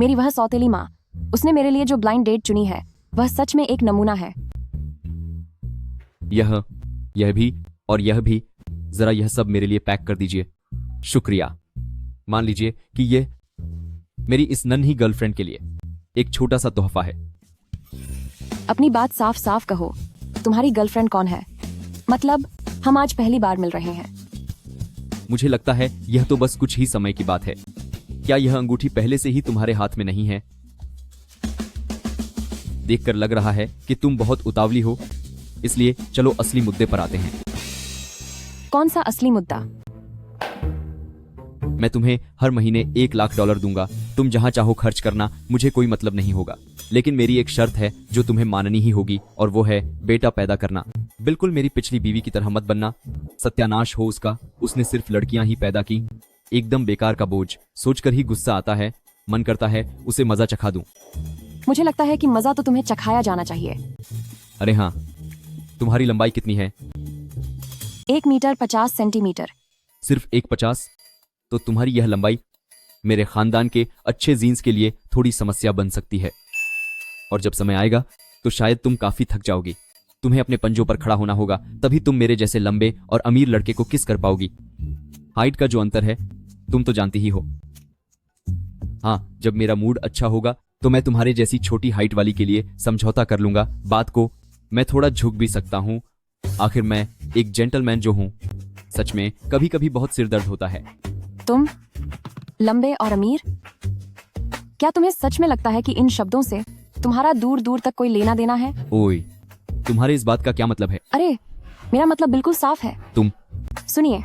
मेरी वह सौतेली माँ, उसने मेरे लिए जो ब्लाइंड डेट चुनी है वह सच में एक नमूना है। यह भी और यह भी, जरा यह सब मेरे लिए पैक कर दीजिए। शुक्रिया। मान लीजिए कि यह मेरी इस नन्ही गर्लफ्रेंड के लिए एक छोटा सा तोहफा है। अपनी बात साफ साफ कहो, तुम्हारी गर्लफ्रेंड कौन है? मतलब हम आज पहली बार मिल रहे हैं। मुझे लगता है यह तो बस कुछ ही समय की बात है। क्या यह अंगूठी पहले से ही तुम्हारे हाथ में नहीं है? देखकर लग रहा है कि तुम बहुत उतावली हो, इसलिए चलो असली मुद्दे पर आते हैं। कौन सा असली मुद्दा? मैं तुम्हें हर महीने $1,00,000 दूंगा। तुम जहां चाहो खर्च करना, मुझे कोई मतलब नहीं होगा। लेकिन मेरी एक शर्त है जो तुम्हें माननी ही होगी, और वो है बेटा पैदा करना। बिल्कुल मेरी पिछली बीवी की तरह मत बनना। सत्यानाश हो उसका, उसने सिर्फ लड़कियां ही पैदा की। एकदम बेकार का बोझ, सोचकर ही गुस्सा आता है। मन करता है उसे मजा चखा दूं। मुझे लगता है कि मजा तो तुम्हें चखाया जाना चाहिए। अरे हाँ, तुम्हारी लंबाई कितनी है? 1 मीटर 50 सेंटीमीटर। सिर्फ 1.50? तो तुम्हारी यह लंबाई मेरे खानदान के अच्छे जीन्स के लिए थोड़ी समस्या बन सकती है, और जब समय आएगा तो शायद तुम काफी थक जाओगी। तुम्हें अपने पंजों पर खड़ा होना होगा, तभी तुम मेरे जैसे लंबे और अमीर लड़के को किस कर पाओगी। हाइट का जो अंतर है तुम तो जानती ही हो। हाँ, जब मेरा मूड अच्छा होगा तो मैं तुम्हारे जैसी छोटी हाइट वाली के लिए समझौता कर लूंगा। बात को मैं थोड़ा झुक भी सकता हूँ। आखिर मैं एक जेंटलमैन जो हूँ। सच में कभी कभी बहुत सिरदर्द होता है। तुम लंबे और अमीर? क्या तुम्हें सच में लगता है कि इन शब्दों से तुम्हारा दूर दूर तक कोई लेना देना है? ओए, तुम्हारे इस बात का क्या मतलब है? अरे, मेरा मतलब बिल्कुल साफ है। तुम सुनिए,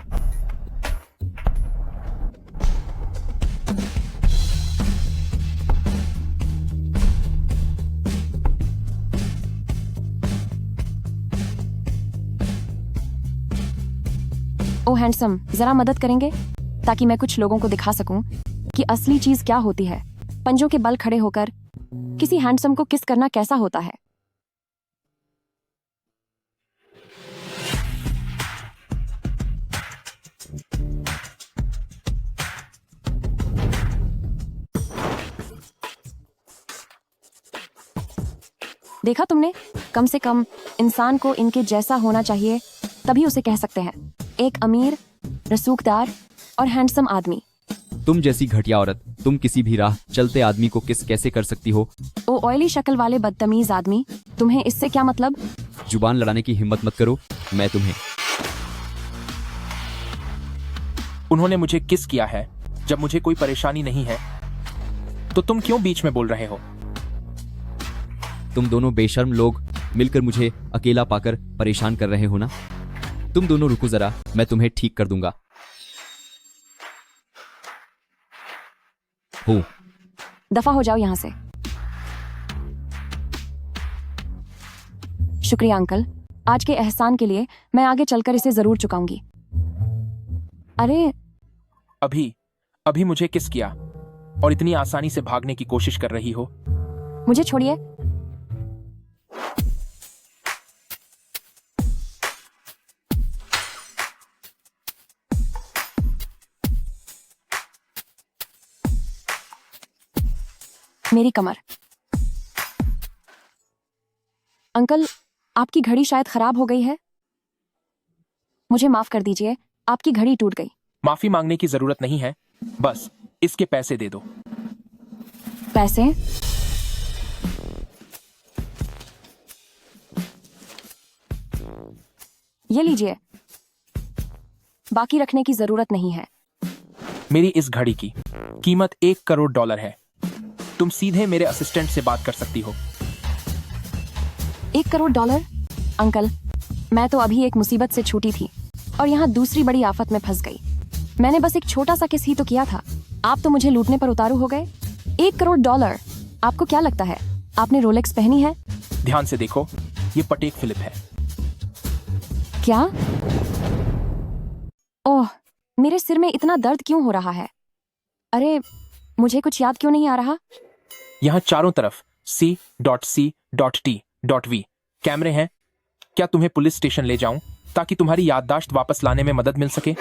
ओ हैंडसम, जरा मदद करेंगे ताकि मैं कुछ लोगों को दिखा सकूं कि असली चीज क्या होती है। पंजों के बल खड़े होकर किसी हैंडसम को किस करना कैसा होता है। देखा तुमने? कम से कम इंसान को इनके जैसा होना चाहिए, तभी उसे कह सकते हैं एक अमीर, रसूखदार और हैंडसम आदमी। तुम जैसी घटिया औरत, तुम किसी भी राह चलते आदमी को किस कैसे कर सकती हो? ओ ऑयली शक्ल वाले बदतमीज आदमी, तुम्हें इससे क्या मतलब? जुबान लड़ाने की हिम्मत मत करो। मैं तुम्हें उन्होंने मुझे किस किया है जब मुझे कोई परेशानी नहीं है, तो तुम क्यों बीच में बोल रहे हो? तुम दोनों बेशर्म लोग मिलकर मुझे अकेला पाकर परेशान कर रहे हो ना? तुम दोनों रुको जरा, मैं तुम्हें ठीक कर दूंगा। हो, दफा हो जाओ यहां से। शुक्रिया अंकल, आज के एहसान के लिए मैं आगे चलकर इसे जरूर चुकाऊंगी। अरे, अभी मुझे किस किया और इतनी आसानी से भागने की कोशिश कर रही हो? मुझे छोड़िए। मेरी कमर। अंकल, आपकी घड़ी शायद खराब हो गई है। मुझे माफ कर दीजिए, आपकी घड़ी टूट गई। माफी मांगने की जरूरत नहीं है, बस इसके पैसे दे दो। पैसे? ये लीजिए, बाकी रखने की जरूरत नहीं है। मेरी इस घड़ी की कीमत $1 करोड़ है। तुम सीधे मेरे असिस्टेंट से बात कर सकती हो। $1 करोड़? अंकल, मैं तो अभी एक मुसीबत से छूटी थी और यहाँ दूसरी बड़ी आफत में फंस गई। मैंने बस एक छोटा सा किस ही तो किया था, आप तो मुझे लूटने पर उतारू हो गए। $1 करोड़? आपको क्या लगता है आपने रोलेक्स पहनी है? ध्यान से देखो, ये पटेक फिलिप है। क्या? ओह, मेरे सिर में इतना दर्द क्यों हो रहा है? अरे, मुझे कुछ याद क्यों नहीं आ रहा? यहाँ चारों तरफ C.C.T.V कैमरे हैं। क्या तुम्हें पुलिस स्टेशन ले जाऊं ताकि तुम्हारी याददाश्त वापस लाने में मदद मिल सके?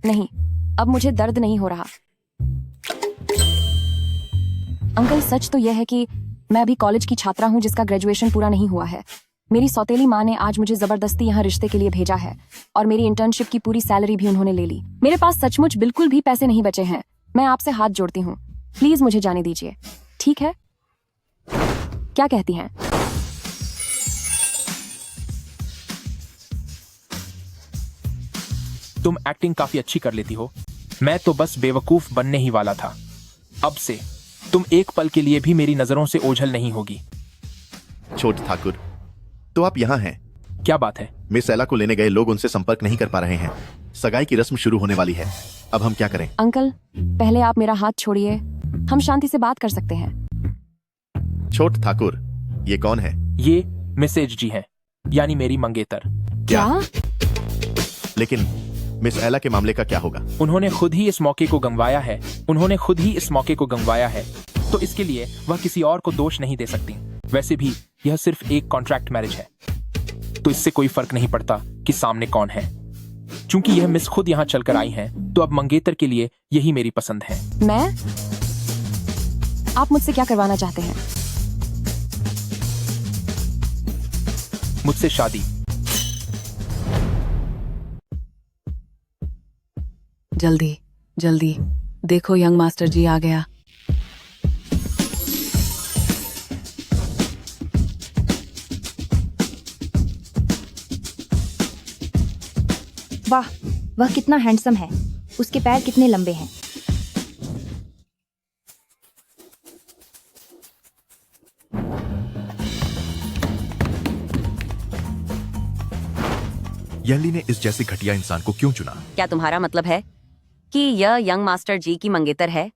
नहीं, अब मुझे दर्द नहीं हो रहा। अंकल, सच तो यह है कि मैं अभी कॉलेज की छात्रा हूँ जिसका ग्रेजुएशन पूरा नहीं हुआ है। मेरी सौतेली माँ ने आज मुझे जबरदस्ती यहाँ रिश्ते के लिए भेजा है और मेरी इंटर्नशिप की पूरी सैलरी भी उन्होंने ले ली। मेरे पास सचमुच बिल्कुल भी पैसे नहीं बचे हैं। मैं आपसे हाथ जोड़ती हूँ, प्लीज मुझे जाने दीजिए, ठीक है? क्या कहती हैं? तुम एक्टिंग काफी अच्छी कर लेती हो। मैं तो बस बेवकूफ बनने ही वाला था। अब से तुम एक पल के लिए भी मेरी नजरों से ओझल नहीं होगी। छोटे ठाकुर, तो आप यहाँ हैं? क्या बात है? मिस एला को लेने गए लोग उनसे संपर्क नहीं कर पा रहे हैं। सगाई की रस्म शुरू होने वाली है, अब हम क्या करें? अंकल, पहले आप मेरा हाथ छोड़िए, हम शांति से बात कर सकते हैं। छोटे ठाकुर, ये कौन है? ये मिसेज जी हैं, यानी मेरी मंगेतर। क्या? लेकिन मिस एला के मामले का क्या होगा? उन्होंने खुद ही इस मौके को गंवाया है, तो इसके लिए वह किसी और को दोष नहीं दे सकती। वैसे भी यह सिर्फ एक कॉन्ट्रैक्ट मैरिज है, तो इससे कोई फर्क नहीं पड़ता कि सामने कौन है। चूंकि यह मिस खुद यहाँ चलकर आई हैं, तो अब मंगेतर के लिए यही मेरी पसंद है। मैं? आप मुझसे क्या करवाना चाहते हैं? मुझसे शादी। जल्दी जल्दी देखो, यंग मास्टर जी आ गया। वाह, वह कितना हैंडसम है। उसके पैर कितने लंबे हैं। यंगली ने इस जैसे घटिया इंसान को क्यों चुना? क्या तुम्हारा मतलब है कि यह यंग मास्टर जी की मंगेतर है?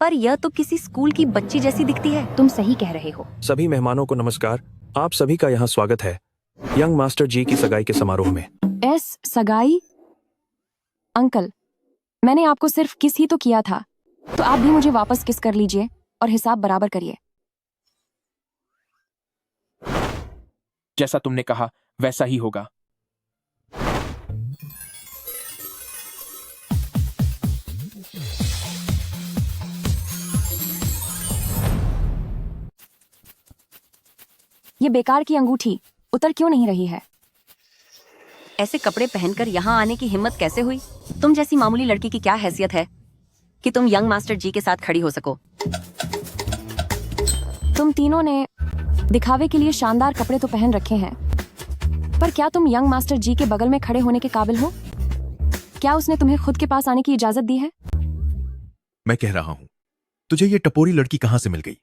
पर यह तो किसी स्कूल की बच्ची जैसी दिखती है। तुम सही कह रहे हो। सभी मेहमानों को नमस्कार। आप सभी का यहाँ स्वागत है यंग मास्टर जी की सगाई के समारोह में। सगाई? अंकल, मैंने आपको सिर्फ किस ही तो किया था, तो आप भी मुझे वापस किस कर लीजिए और हिसाब बराबर करिए। जैसा तुमने कहा वैसा ही होगा। ये बेकार की अंगूठी उतर क्यों नहीं रही है? ऐसे कपड़े पहनकर यहाँ आने की हिम्मत कैसे हुई? तुम जैसी मामूली लड़की की क्या हैसियत है कि तुम यंग मास्टर जी के साथ खड़ी हो सको? तुम तीनों ने दिखावे के लिए शानदार कपड़े तो पहन रखे हैं, पर क्या तुम यंग मास्टर जी के बगल में खड़े होने के काबिल हो? क्या उसने तुम्हें खुद के पास आने की इजाजत दी है? मैं कह रहा हूं, तुझे ये टपोरी लड़की कहां से मिल गई?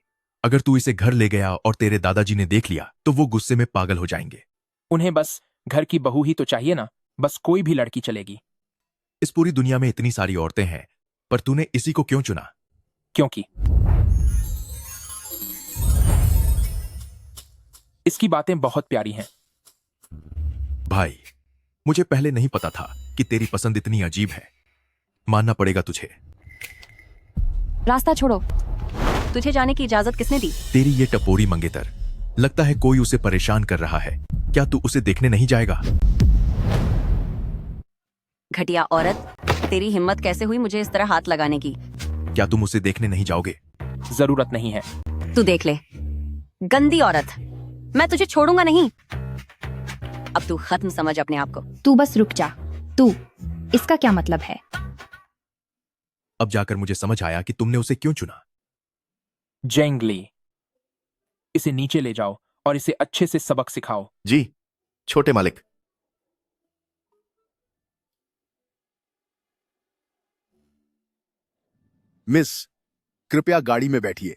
अगर तू इसे घर ले गया और तेरे दादाजी ने देख लिया तो वो गुस्से में पागल हो जाएंगे। उन्हें बस घर की बहू ही तो चाहिए ना, बस कोई भी लड़की चलेगी। इस पूरी दुनिया में इतनी सारी औरतें हैं, पर तूने इसी को क्यों चुना? क्योंकि इसकी बातें बहुत प्यारी हैं। भाई, मुझे पहले नहीं पता था कि तेरी पसंद इतनी अजीब है। मानना पड़ेगा तुझे। रास्ता छोड़ो। तुझे जाने की इजाजत किसने दी? तेरी ये टपोरी मंगेतर, लगता है कोई उसे परेशान कर रहा है। क्या तू उसे देखने नहीं जाएगा? घटिया औरत, तेरी हिम्मत कैसे हुई मुझे इस तरह हाथ लगाने की? क्या तुम उसे देखने नहीं जाओगे? जरूरत नहीं है। तू देख ले, गंदी औरत, मैं तुझे छोड़ूंगा नहीं। अब तू खत्म समझ अपने आप को। तू बस रुक जा। तू, इसका क्या मतलब है? अब जाकर मुझे समझ आया कि तुमने उसे क्यों चुना। जेंगली, इसे नीचे ले जाओ और इसे अच्छे से सबक सिखाओ। जी, छोटे मालिक। मिस, कृपया गाड़ी में बैठिए।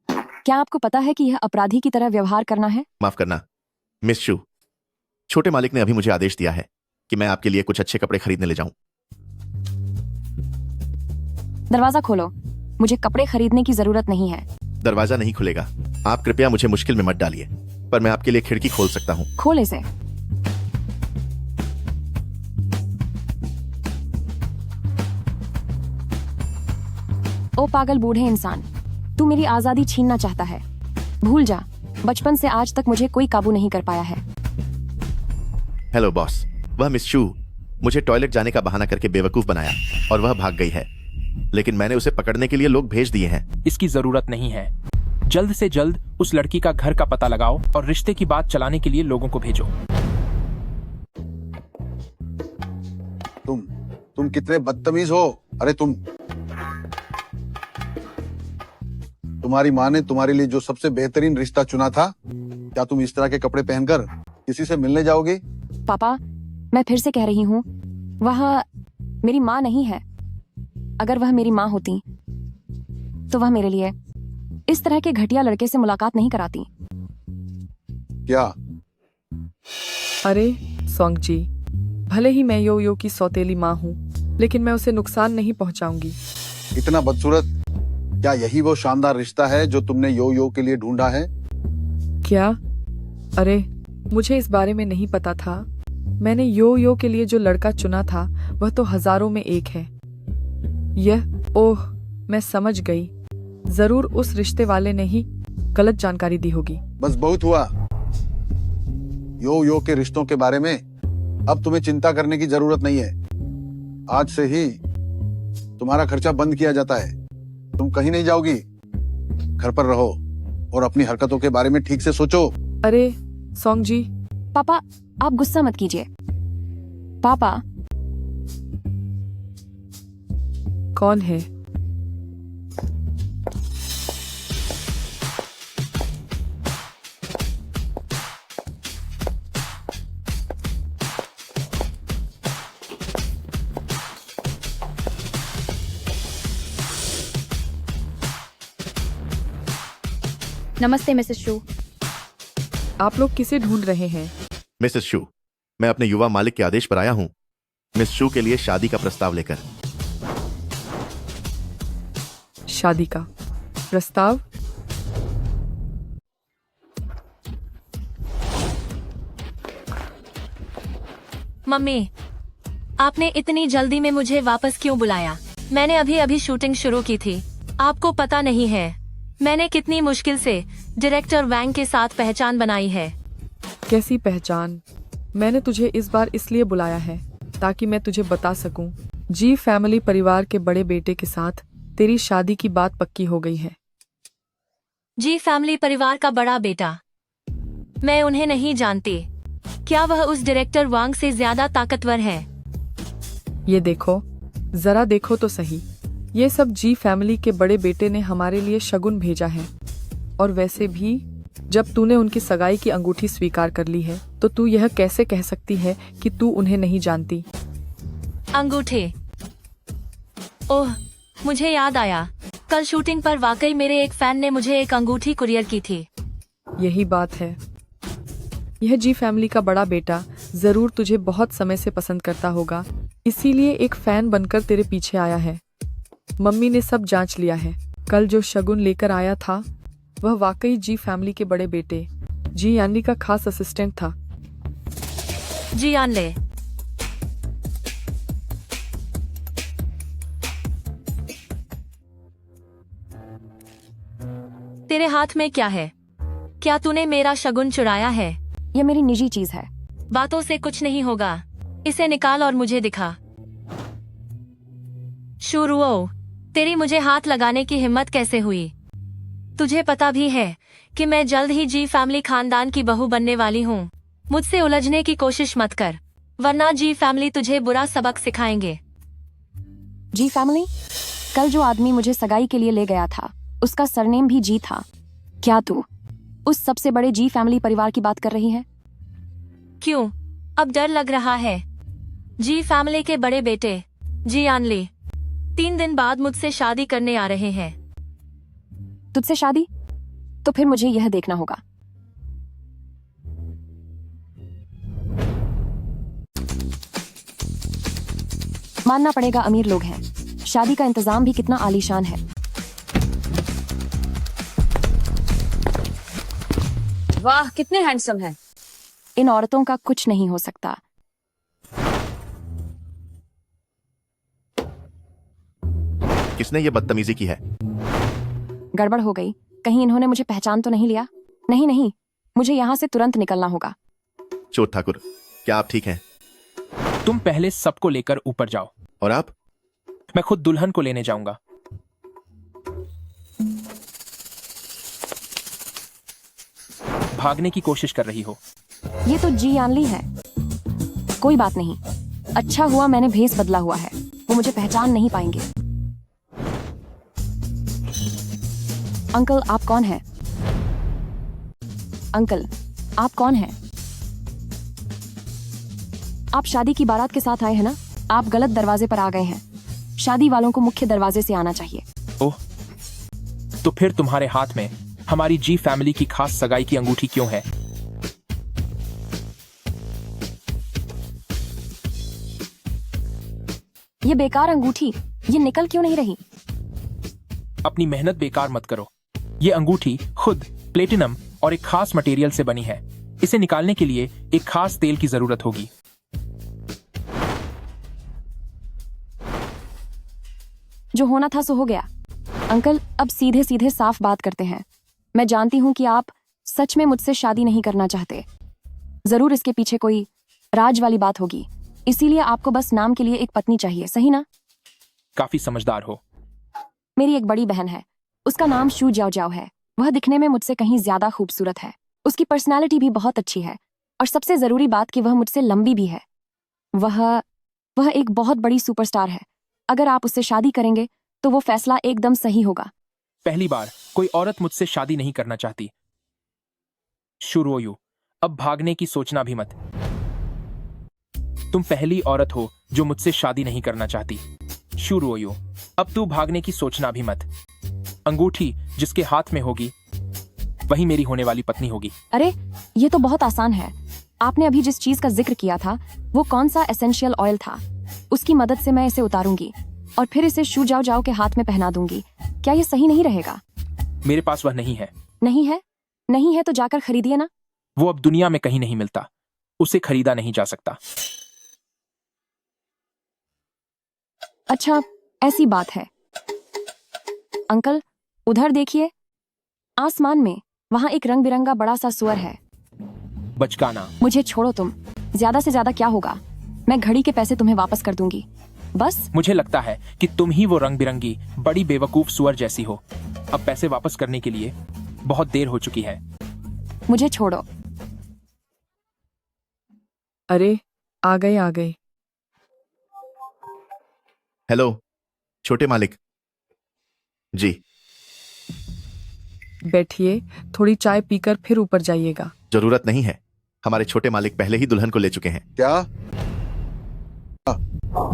क्या आपको पता है कि यह अपराधी की तरह व्यवहार करना है? माफ करना मिस शू, छोटे मालिक ने अभी मुझे आदेश दिया है कि मैं आपके लिए कुछ अच्छे कपड़े खरीदने ले जाऊं। दरवाजा खोलो, मुझे कपड़े खरीदने की जरूरत नहीं है। दरवाजा नहीं खुलेगा। आप कृपया मुझे मुश्किल में मत डालिए, पर मैं आपके लिए खिड़की खोल सकता हूं। खोल इसे। ओ पागल बूढ़े इंसान, तू मेरी आजादी छीनना चाहता है। भूल जा, बचपन से आज तक मुझे कोई काबू नहीं कर पाया है। हेलो बॉस, वह मिस शू मुझे टॉयलेट जाने का बहाना करके बेवकूफ बनाया और वह भाग गई है, लेकिन मैंने उसे पकड़ने के लिए लोग भेज दिए हैं। इसकी जरूरत नहीं है। जल्द से जल्द उस लड़की का घर का पता लगाओ और रिश्ते की बात चलाने के लिए लोगों को भेजो। तुम कितने बदतमीज हो। अरे तुम्हारी माँ ने तुम्हारे लिए जो सबसे बेहतरीन रिश्ता चुना था, क्या तुम इस तरह के कपड़े पहनकर किसी से मिलने जाओगी? पापा, मैं फिर से कह रही हूँ, वह मेरी माँ नहीं है। अगर वह मेरी माँ होती तो वह मेरे लिए इस तरह के घटिया लड़के से मुलाकात नहीं कराती। क्या? अरे सोंग जी, भले ही मैं यो यो की सौतेली माँ हूँ, लेकिन मैं उसे नुकसान नहीं पहुँचाऊंगी। इतना बदसूरत? क्या यही वो शानदार रिश्ता है जो तुमने यो यो के लिए ढूंढा है? क्या? अरे मुझे इस बारे में नहीं पता था। मैंने यो यो के लिए जो लड़का चुना था वह तो हजारों में एक है। ओह, मैं समझ गई। जरूर उस रिश्ते वाले ने ही गलत जानकारी दी होगी। बस बहुत हुआ। यो यो के रिश्तों के बारे में अब तुम्हें चिंता करने की जरूरत नहीं है। आज से ही तुम्हारा खर्चा बंद किया जाता है। तुम कहीं नहीं जाओगी, घर पर रहो और अपनी हरकतों के बारे में ठीक से सोचो। अरे सोंग जी। पापा, आप गुस्सा मत कीजिए। पापा। कौन है? नमस्ते मिसेस शू। आप लोग किसे ढूंढ रहे हैं? मिसेस शू, मैं अपने युवा मालिक के आदेश पर आया हूँ, मिस शू के लिए शादी का प्रस्ताव लेकर। शादी का प्रस्ताव? मम्मी, आपने इतनी जल्दी में मुझे वापस क्यों बुलाया? मैंने अभी अभी शूटिंग शुरू की थी। आपको पता नहीं है मैंने कितनी मुश्किल से डायरेक्टर वैंग के साथ पहचान बनाई है। कैसी पहचान? मैंने तुझे इस बार इसलिए बुलाया है ताकि मैं तुझे बता सकूं, जी फैमिली परिवार के बड़े बेटे के साथ तेरी शादी की बात पक्की हो गई है। जी फैमिली परिवार का बड़ा बेटा? मैं उन्हें नहीं जानती। क्या वह उस डायरेक्टर वांग से ज्यादा ताकतवर है? ये देखो, जरा देखो तो सही। ये सब जी फैमिली के बड़े बेटे ने हमारे लिए शगुन भेजा है। और वैसे भी जब तूने उनकी सगाई की अंगूठी स्वीकार कर ली है तो तू यह कैसे कह सकती है कि तू उन्हें नहीं जानती? अंगूठे? ओह, मुझे याद आया। कल शूटिंग पर वाकई मेरे एक फैन ने मुझे एक अंगूठी कुरियर की थी। यही बात है। यह जी फैमिली का बड़ा बेटा जरूर तुझे बहुत समय से पसंद करता होगा, इसीलिए एक फैन बनकर तेरे पीछे आया है। मम्मी ने सब जांच लिया है। कल जो शगुन लेकर आया था वह वाकई जी फैमिली के बड़े बेटे जी यानली का खास असिस्टेंट था। जी यानले? तेरे हाथ में क्या है? क्या तूने मेरा शगुन चुराया है? यह मेरी निजी चीज है। बातों से कुछ नहीं होगा। इसे निकाल और मुझे दिखा। शुरुओ, तेरी मुझे हाथ लगाने की हिम्मत कैसे हुई? तुझे पता भी है कि मैं जल्द ही जी फैमिली खानदान की बहू बनने वाली हूँ। मुझसे उलझने की कोशिश मत कर, वरना जी फैमिली तुझे बुरा सबक सिखाएंगे। जी फैमिली? कल जो आदमी मुझे सगाई के लिए ले गया था उसका सरनेम भी जी था। क्या तू उस सबसे बड़े जी फैमिली परिवार की बात कर रही है? क्यों, अब डर लग रहा है? जी फैमिली के बड़े बेटे जी यानली 3 दिन बाद मुझसे शादी करने आ रहे हैं। तुझसे शादी? तो फिर मुझे यह देखना होगा। मानना पड़ेगा, अमीर लोग हैं। शादी का इंतजाम भी कितना आलीशान है। वाह, कितने हैंडसम हैं। इन औरतों का कुछ नहीं हो सकता। किसने ये बदतमीजी की है? गड़बड़ हो गई। कहीं इन्होंने मुझे पहचान तो नहीं लिया? नहीं नहीं, मुझे यहाँ से तुरंत निकलना होगा। चोर ठाकुर, क्या आप ठीक हैं? तुम पहले सबको लेकर ऊपर जाओ। और आप? मैं खुद दुल्हन को लेने जाऊंगा। भागने की कोशिश कर रही हो? ये तो जी आनली है। कोई बात नहीं, अच्छा हुआ मैंने भेस बदला हुआ है, वो मुझे पहचान नहीं पाएंगे। अंकल आप कौन हैं? अंकल आप कौन हैं? आप शादी की बारात के साथ आए हैं ना? आप गलत दरवाजे पर आ गए हैं। शादी वालों को मुख्य दरवाजे से आना चाहिए। ओह, तो फिर तुम्हारे हाथ में हमारी जी फैमिली की खास सगाई की अंगूठी क्यों है? ये बेकार अंगूठी, ये निकल क्यों नहीं रही? अपनी मेहनत बेकार मत करो। ये अंगूठी खुद प्लेटिनम और एक खास मटेरियल से बनी है। इसे निकालने के लिए एक खास तेल की जरूरत होगी। जो होना था सो हो गया। अंकल अब सीधे सीधे साफ बात करते हैं। मैं जानती हूं कि आप सच में मुझसे शादी नहीं करना चाहते। जरूर इसके पीछे कोई राज वाली बात होगी, इसीलिए आपको बस नाम के लिए एक पत्नी चाहिए, सही ना? काफी समझदार हो। मेरी एक बड़ी बहन है, उसका नाम शू जाओ जाओ है। वह दिखने में मुझसे कहीं ज्यादा खूबसूरत है। उसकी पर्सनालिटी भी बहुत अच्छी है, और सबसे जरूरी बात कि वह मुझसे लंबी भी है। वह एक बहुत बड़ी सुपरस्टार है। अगर आप उससे शादी करेंगे तो वो फैसला एकदम सही होगा। पहली बार कोई औरत मुझसे शादी नहीं करना चाहती। शुरू यू, अब भागने की सोचना भी मत। तुम पहली औरत हो जो मुझसे शादी नहीं करना चाहती। शुरू यू, अब तू भागने की सोचना भी मत। अंगूठी जिसके हाथ में होगी वही मेरी होने वाली पत्नी होगी। अरे ये तो बहुत आसान है। आपने अभी जिस चीज का जिक्र किया था वो कौन सा एसेंशियल ऑयल था? उसकी मदद से मैं इसे उतारूंगी और फिर इसे शू जाओ जाओ के हाथ में पहना दूंगी। क्या ये सही नहीं रहेगा? मेरे पास वह नहीं है। नहीं है? नहीं है तो जाकर खरीदिए ना। वो अब दुनिया में कहीं नहीं मिलता। उसे खरीदा नहीं जा सकता। अच्छा ऐसी बात है। अंकल उधर देखिए, आसमान में वहां एक रंग बिरंगा बड़ा सा सुअर है। बचकाना। मुझे छोड़ो तुम। ज्यादा से ज्यादा क्या होगा? मैं घड़ी के पैसे तुम्हें वापस कर दूंगी, बस। मुझे लगता है कि तुम ही वो रंग बिरंगी बड़ी बेवकूफ सुअर जैसी हो। अब पैसे वापस करने के लिए बहुत देर हो चुकी है। मुझे छोड़ो। अरे आ गए। हेलो छोटे मालिक जी। बैठिए, थोड़ी चाय पीकर फिर ऊपर जाइएगा। जरूरत नहीं है, हमारे छोटे मालिक पहले ही दुल्हन को ले चुके हैं। क्या?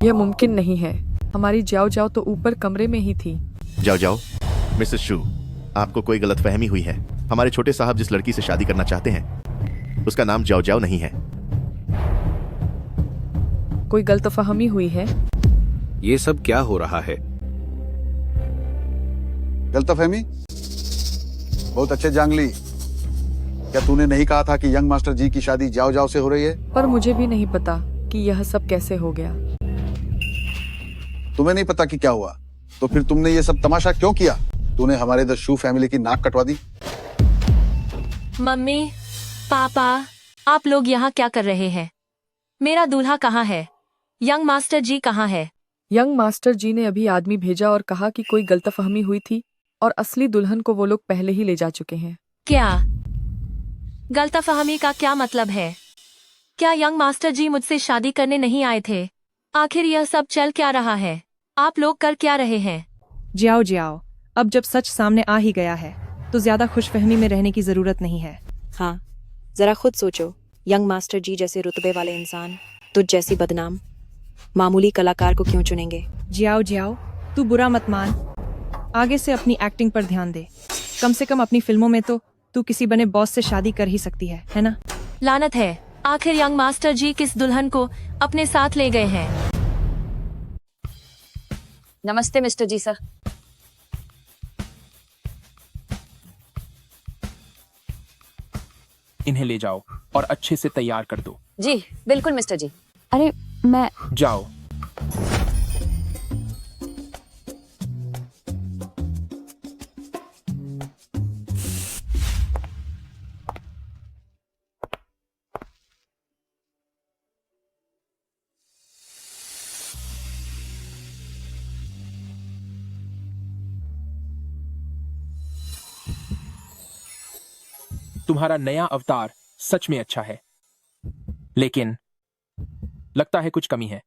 यह मुमकिन नहीं है। हमारी जाओ जाओ तो ऊपर कमरे में ही थी। जाओ जाओ मिसेस शू, आपको कोई गलतफहमी हुई है। हमारे छोटे साहब जिस लड़की से शादी करना चाहते हैं उसका नाम जाओ जाओ नहीं है। कोई गलतफहमी हुई है? ये सब क्या हो रहा है? गलतफहमी? बहुत अच्छे जांगली। क्या तूने नहीं कहा था कि यंग मास्टर जी की शादी जाओ जाओ से हो रही है? पर मुझे भी नहीं पता कि यह सब कैसे हो गया। तुम्हें नहीं पता कि क्या हुआ? तो फिर तुमने ये सब तमाशा क्यों किया? तूने हमारे द शू फैमिली की नाक कटवा दी। मम्मी, पापा, आप लोग यहाँ क्या कर रहे हैं? मेरा दूल्हा कहाँ है? यंग मास्टर जी कहाँ है? यंग मास्टर जी ने अभी आदमी भेजा और कहा कि कोई गलतफहमी हुई थी और असली दुल्हन को वो लोग पहले ही ले जा चुके हैं। क्या गलतफहमी का क्या मतलब है? क्या यंग मास्टर जी मुझसे शादी करने नहीं आए थे? आखिर यह सब चल क्या रहा है? आप लोग कर क्या रहे हैं? जाओ जाओ, अब जब सच सामने आ ही गया है तो ज्यादा खुशफहमी में रहने की जरूरत नहीं है। हाँ, जरा खुद सोचो, यंग मास्टर जी जैसे रुतबे वाले इंसान तुझ जैसी बदनाम मामूली कलाकार को क्यों चुनेंगे? जाओ जाओ, तू बुरा मत मान। आगे से अपनी एक्टिंग पर ध्यान दे। कम से कम अपनी फिल्मों में तो तू किसी बने बॉस से शादी कर ही सकती है ना? लानत है, आखिर यंग मास्टर जी किस दुल्हन को अपने साथ ले गए हैं? नमस्ते मिस्टर जी सर। इन्हें ले जाओ और अच्छे से तैयार कर दो। जी बिल्कुल मिस्टर जी। अरे मैं जाओ। तुम्हारा नया अवतार सच में अच्छा है, लेकिन लगता है कुछ कमी है।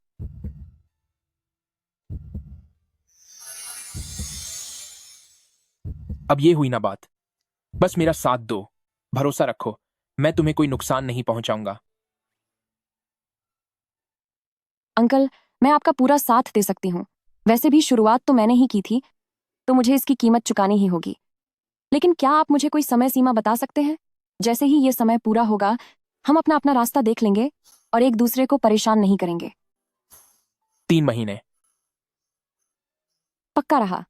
अब ये हुई ना बात। बस मेरा साथ दो, भरोसा रखो, मैं तुम्हें कोई नुकसान नहीं पहुंचाऊंगा। अंकल, मैं आपका पूरा साथ दे सकती हूँ। वैसे भी शुरुआत तो मैंने ही की थी, तो मुझे इसकी कीमत चुकानी ही होगी। लेकिन क्या आप मुझे कोई समय सीमा बता सकते हैं? जैसे ही ये समय पूरा होगा, हम अपना अपना रास्ता देख लेंगे और एक दूसरे को परेशान नहीं करेंगे। 3 महीने। पक्का रहा।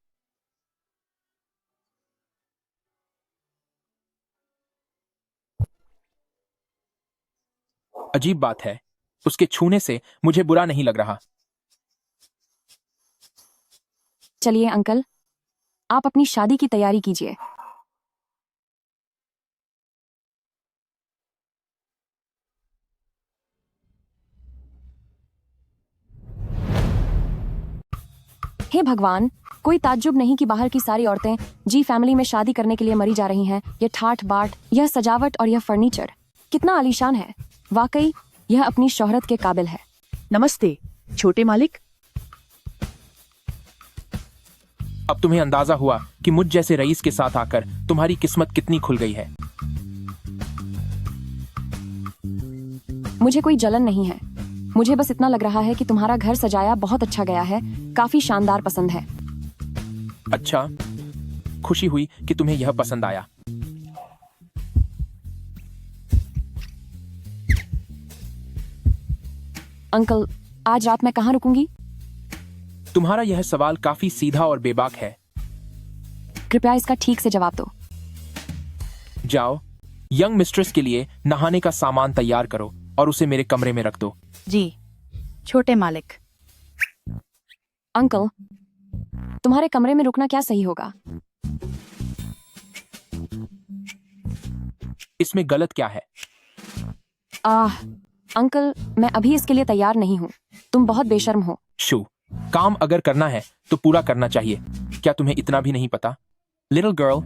अजीब बात है, उसके छूने से मुझे बुरा नहीं लग रहा। चलिए अंकल, आप अपनी शादी की तैयारी कीजिए। हे भगवान, कोई ताज्जुब नहीं कि बाहर की सारी औरतें जी फैमिली में शादी करने के लिए मरी जा रही हैं। यह ठाठ बाट, यह सजावट और यह फर्नीचर कितना आलीशान है। वाकई यह अपनी शोहरत के काबिल है। नमस्ते छोटे मालिक। अब तुम्हें अंदाजा हुआ कि मुझ जैसे रईस के साथ आकर तुम्हारी किस्मत कितनी खुल गई है। मुझे कोई जलन नहीं है, मुझे बस इतना लग रहा है कि तुम्हारा घर सजाया बहुत अच्छा गया है, काफी शानदार पसंद है। अच्छा, खुशी हुई कि तुम्हें यह पसंद आया। अंकल, आज रात मैं कहाँ रुकूंगी? तुम्हारा यह सवाल काफी सीधा और बेबाक है। कृपया इसका ठीक से जवाब दो। जाओ, यंग मिस्ट्रेस के लिए नहाने का सामान तैयार करो और उसे मेरे कमरे में रख दो। जी छोटे मालिक। अंकल, तुम्हारे कमरे में रुकना क्या सही होगा? इसमें गलत क्या है? अंकल, मैं अभी इसके लिए तैयार नहीं हूँ। तुम बहुत बेशर्म हो। शू, काम अगर करना है तो पूरा करना चाहिए। क्या तुम्हें इतना भी नहीं पता? लिटिल गर्ल,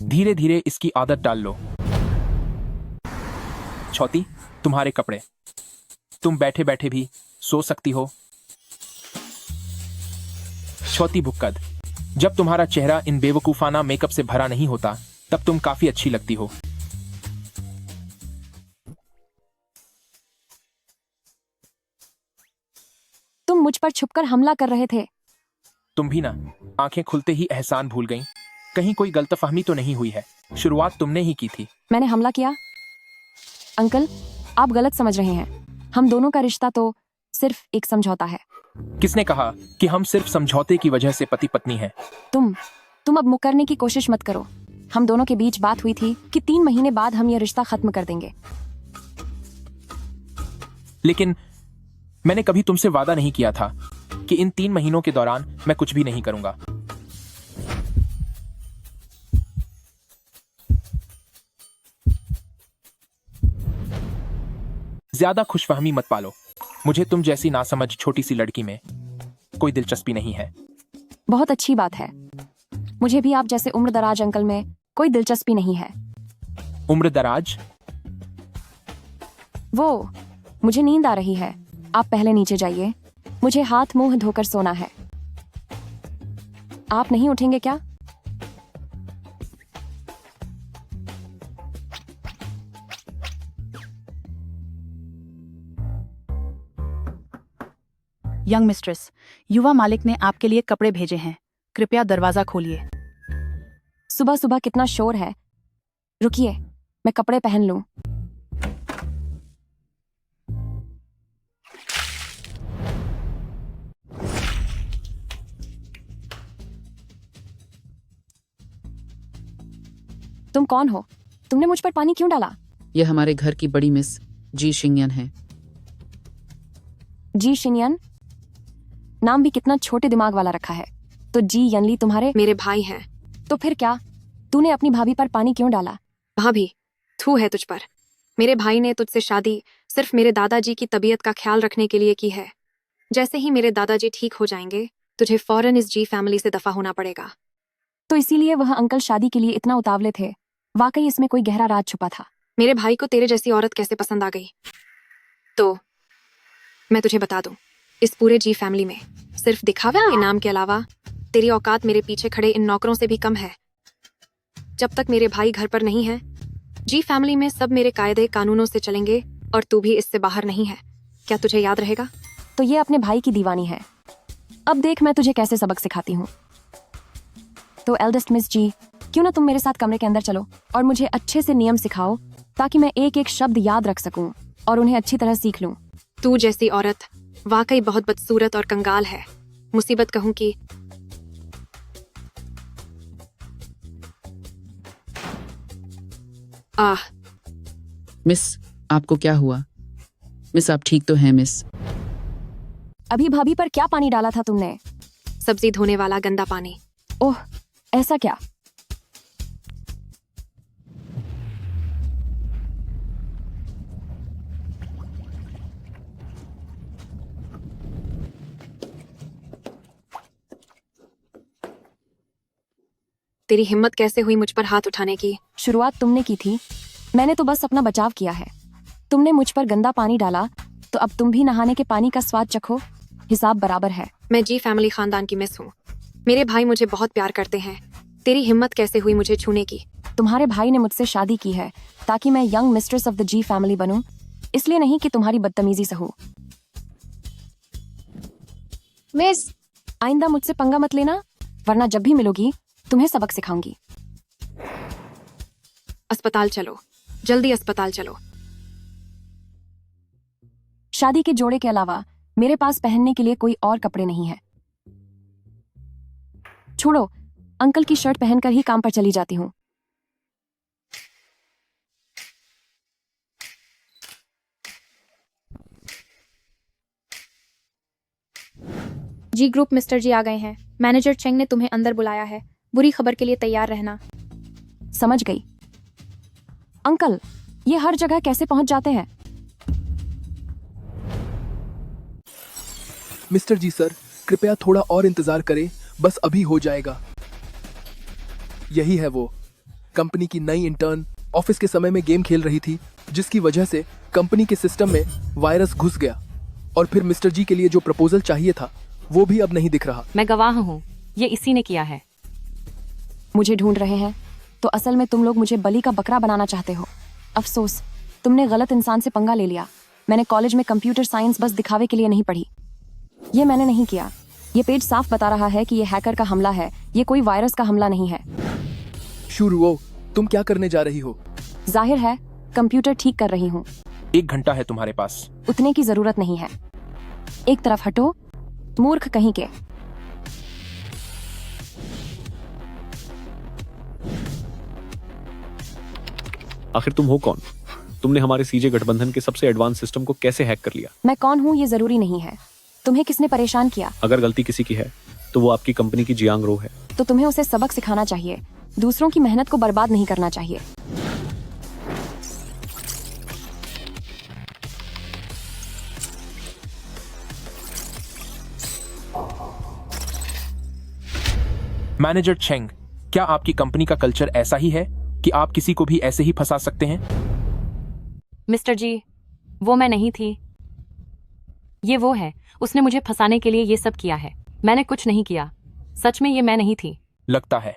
धीरे धीरे इसकी आदत डाल लो। छौती, तुम्हारे कपड़े। तुम बैठे बैठे भी सो सकती हो। छौती भुक्कद, जब तुम्हारा चेहरा इन बेवकूफाना मेकअप से भरा नहीं होता, तब तुम काफी अच्छी लगती हो। तुम मुझ पर छुपकर हमला कर रहे थे। तुम भी ना, आंखें खुलते ही एहसान भूल गईं। कहीं कोई गलतफहमी तो नहीं हुई है? शुरुआत तुमने ही की थी। मैंने हमला किया? अंकल, आप गलत समझ रहे हैं। हम दोनों का रिश्ता तो सिर्फ एक समझौता है। किसने कहा कि हम सिर्फ समझौते की वजह से पति पत्नी हैं? तुम अब मुकरने की कोशिश मत करो। हम दोनों के बीच बात हुई थी कि 3 महीने बाद हम यह रिश्ता खत्म कर देंगे। लेकिन मैंने कभी तुमसे वादा नहीं किया था कि इन 3 महीनों के दौरान मैं कुछ भी नहीं करूंगा। ज्यादा खुशफहमी मत पालो। मुझे तुम जैसी नासमझ छोटी सी लड़की में कोई दिलचस्पी नहीं है। बहुत अच्छी बात है। मुझे भी आप जैसे उम्र दराज अंकल में कोई दिलचस्पी नहीं है। उम्र दराज? वो, मुझे नींद आ रही है। आप पहले नीचे जाइए, मुझे हाथ मुंह धोकर सोना है। आप नहीं उठेंगे क्या? यंग मिस्ट्रेस, युवा मालिक ने आपके लिए कपड़े भेजे हैं, कृपया दरवाजा खोलिए। सुबह सुबह कितना शोर है। रुकिए, मैं कपड़े पहन लूं। तुम कौन हो? तुमने मुझ पर पानी क्यों डाला? यह हमारे घर की बड़ी मिस जी शिंगयन है। जी शिंगयन? नाम भी कितना छोटे दिमाग वाला रखा है। तो जी यनली तुम्हारे मेरे भाई हैं। तो फिर क्या? तूने अपनी भाभी पर पानी क्यों डाला? भाभी, थू है तुझ पर। मेरे भाई ने तुझसे शादी सिर्फ मेरे दादाजी की तबीयत का ख्याल रखने के लिए की है। जैसे ही मेरे दादाजी ठीक हो जाएंगे, तुझे फौरन इस जी फैमिली से दफा होना पड़ेगा। तो इसीलिए वह अंकल शादी के लिए इतना उतावले थे। वाकई इसमें कोई गहरा राज छुपा था। मेरे भाई को तेरे जैसी औरत कैसे पसंद आ गई? तो मैं तुझे बता दूं, इस पूरे जी फैमिली में सिर्फ दिखावे के नाम के अलावा तेरी औकात मेरे पीछे खड़े इन नौकरों से भी कम है। जब तक मेरे भाई घर पर नहीं है, जी फैमिली में सब मेरे कायदे कानूनों से चलेंगे और तू भी इससे बाहर नहीं है। क्या तुझे याद रहेगा? तो ये अपने भाई की दीवानी है। अब देख मैं तुझे कैसे सबक सिखाती हूँ। तो एल्डेस्ट मिस जी, क्यों ना तुम मेरे साथ कमरे के अंदर चलो और मुझे अच्छे से नियम सिखाओ ताकि मैं एक एक शब्द याद रख सकूं और उन्हें अच्छी तरह सीख लूं। तू जैसी औरत वाकई बहुत बदसूरत और कंगाल है। मुसीबत कहूं कि मिस, आपको क्या हुआ? मिस, आप ठीक तो हैं मिस? अभी भाभी पर क्या पानी डाला था तुमने? सब्जी धोने वाला गंदा पानी। ओह, ऐसा क्या? तेरी हिम्मत कैसे हुई मुझ पर हाथ उठाने की? शुरुआत तुमने की थी, मैंने तो बस अपना बचाव किया है। तुमने मुझ पर गंदा पानी डाला तो अब तुम भी नहाने के पानी का स्वाद चखो। हिसाब बराबर है। मैं जी फैमिली खानदान की मिस हूँ। मेरे भाई मुझे बहुत प्यार करते हैं। तेरी हिम्मत कैसे हुई मुझे छूने की? तुम्हारे भाई ने मुझसे शादी की है ताकि मैं young mistress of the G family बनूं, इसलिए नहीं कि तुम्हारी बदतमीजी से हो। मिस, आइंदा मुझसे पंगा मत लेना, वरना जब भी मिलोगी तुम्हें सबक सिखाऊंगी। अस्पताल चलो, जल्दी अस्पताल चलो। शादी के जोड़े के अलावा मेरे पास पहनने के लिए कोई और कपड़े नहीं है। छोड़ो, अंकल की शर्ट पहनकर ही काम पर चली जाती हूँ। जी ग्रुप मिस्टर जी आ गए हैं। मैनेजर चेंग ने तुम्हें अंदर बुलाया है। बुरी खबर के लिए तैयार रहना। समझ गई। अंकल, ये हर जगह कैसे पहुंच जाते हैं? मिस्टर जी सर, कृपया थोड़ा और इंतजार करें, बस अभी हो जाएगा। यही है वो कंपनी की नई इंटर्न ऑफिस के समय में गेम खेल रही थी, जिसकी वजह से कंपनी के सिस्टम में वायरस घुस गया और फिर मिस्टर जी के लिए जो प्रपोजल चाहिए था वो भी अब नहीं दिख रहा। मैं गवाह हूँ, ये इसी ने किया है। मुझे ढूंढ रहे हैं तो असल में तुम लोग मुझे बलि का बकरा बनाना चाहते हो। अफसोस, तुमने गलत इंसान से पंगा ले लिया। मैंने कॉलेज में कंप्यूटर साइंस बस दिखावे के लिए नहीं पढ़ी। ये मैंने नहीं किया। ये पेज साफ बता रहा है कि ये हैकर का हमला है, ये कोई वायरस का हमला नहीं है। शुरू, तुम क्या करने जा रही हो? जाहिर है कंप्यूटर ठीक कर रही हूँ। 1 घंटा है तुम्हारे पास। उतने की जरूरत नहीं है। एक तरफ हटो, मूर्ख कहीं के। आखिर तुम हो कौन? तुमने हमारे सीजे गठबंधन के सबसे एडवांस सिस्टम को कैसे हैक कर लिया? मैं कौन हूँ ये जरूरी नहीं है। तुम्हें किसने परेशान किया? अगर गलती किसी की है तो वो आपकी कंपनी की जियांग रो है। तो तुम्हें उसे सबक सिखाना चाहिए। दूसरों की मेहनत को बर्बाद नहीं करना चाहिए। मैनेजर चेंग, क्या आपकी कंपनी का कल्चर ऐसा ही है कि आप किसी को भी ऐसे ही फंसा सकते हैं? मिस्टर जी, वो मैं नहीं थी। ये वो है, उसने मुझे फंसाने के लिए ये सब किया है। मैंने कुछ नहीं किया। सच में ये मैं नहीं थी। लगता है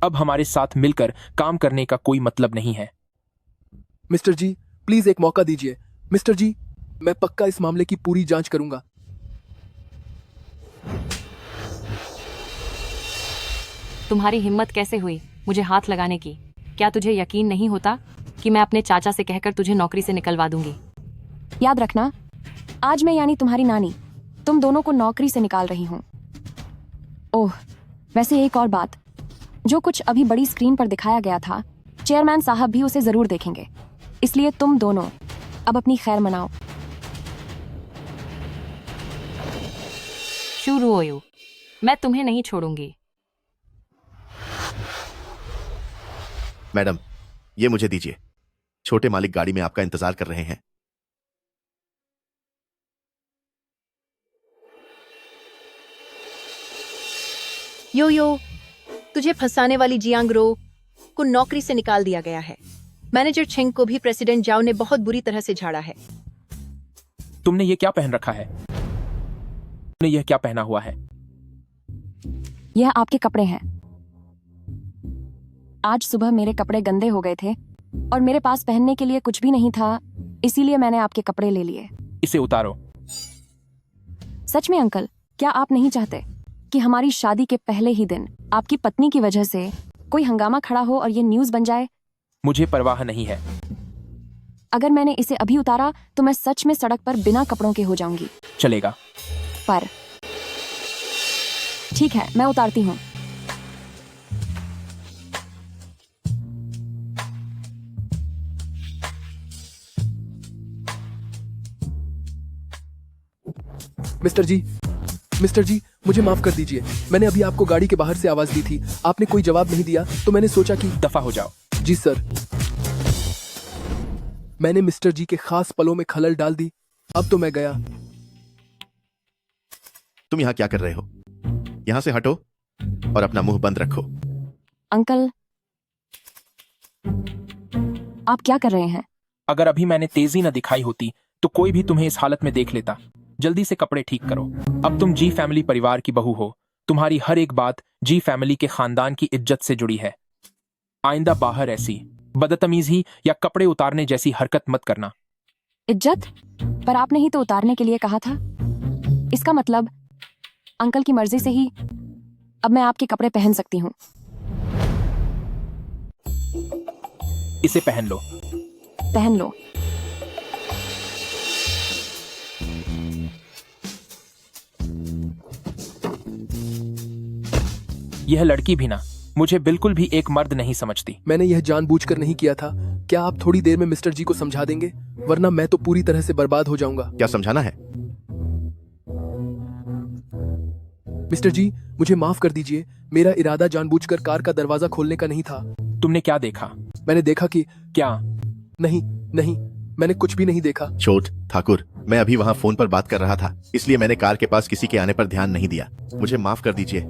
अब हमारे साथ मिलकर काम करने का कोई मतलब नहीं है। मिस्टर जी, प्लीज एक मौका दीजिए। मिस्टर जी, मैं पक्का इस मामले की पूरी जांच करूंगा। तुम्हारी हिम्मत कैसे हुई मुझे हाथ लगाने की? क्या तुझे यकीन नहीं होता कि मैं अपने चाचा से कहकर तुझे नौकरी से निकलवा दूंगी? याद रखना, आज मैं यानी तुम्हारी नानी तुम दोनों को नौकरी से निकाल रही हूँ। ओह, वैसे एक और बात, जो कुछ अभी बड़ी स्क्रीन पर दिखाया गया था, चेयरमैन साहब भी उसे जरूर देखेंगे। इसलिए तुम दोनों अब अपनी खैर मनाओ। शुरू हो, मैं तुम्हें नहीं छोड़ूंगी। मैडम, ये मुझे दीजिए। छोटे मालिक गाड़ी में आपका इंतजार कर रहे हैं। यो तुझे फंसाने वाली जियांग रो, को नौकरी से निकाल दिया गया है। मैनेजर छेंग को भी प्रेसिडेंट जाओ ने बहुत बुरी तरह से झाड़ा है। तुमने ये क्या पहन रखा है? तुमने यह क्या पहना हुआ है? यह आपके कपड़े हैं। आज सुबह मेरे कपड़े गंदे हो गए थे और मेरे पास पहनने के लिए कुछ भी नहीं था, इसीलिए मैंने आपके कपड़े ले लिए। इसे उतारो। सच में अंकल, क्या आप नहीं चाहते कि हमारी शादी के पहले ही दिन आपकी पत्नी की वजह से कोई हंगामा खड़ा हो और ये न्यूज़ बन जाए? मुझे परवाह नहीं है। अगर मैंने इसे अभी उतारा तो मैं सच में सड़क पर बिना कपड़ों के हो जाऊंगी। चलेगा। पर ठीक है, मैं उतारती हूँ। मिस्टर जी, मुझे माफ कर दीजिए। मैंने अभी आपको गाड़ी के बाहर से आवाज दी थी, आपने कोई जवाब नहीं दिया, तो मैंने सोचा कि दफा हो जाओ। जी सर। मैंने मिस्टर जी के खास पलों में खलल डाल दी। अब तो मैं गया। तुम यहाँ क्या कर रहे हो? यहाँ से हटो और अपना मुंह बंद रखो। अंकल, आप क्या कर रहे हैं? अगर अभी मैंने तेजी न दिखाई होती तो कोई भी तुम्हें इस हालत में देख लेता। जल्दी से कपड़े ठीक करो। अब तुम जी फैमिली परिवार की बहू हो। तुम्हारी हर एक बात जी फैमिली के खानदान की इज्जत से जुड़ी है। आइंदा बाहर ऐसी बदतमीजी या कपड़े उतारने जैसी हरकत मत करना। इज्जत? पर आपने ही तो उतारने के लिए कहा था। इसका मतलब अंकल की मर्जी से ही अब मैं आपके कपड़े पहन सकती हूँ। इसे पहन लो। पहन लो। यह लड़की भी ना मुझे बिल्कुल भी एक मर्द नहीं समझती। मैंने यह जानबूझकर नहीं किया था। क्या आप थोड़ी देर में मिस्टर जी को समझा देंगे? वरना मैं तो पूरी तरह से बर्बाद हो जाऊंगा। क्या समझाना है? मिस्टर जी, मुझे माफ कर दीजिए। मेरा इरादा जानबूझकर कार का दरवाजा खोलने का नहीं था। तुमने क्या देखा? मैंने देखा कि क्या? नहीं, मैंने कुछ भी नहीं देखा। छोट ठाकुर, मैं अभी वहाँ फोन पर बात कर रहा था, इसलिए मैंने कार के पास किसी के आने पर ध्यान नहीं दिया। मुझे माफ कर दीजिए,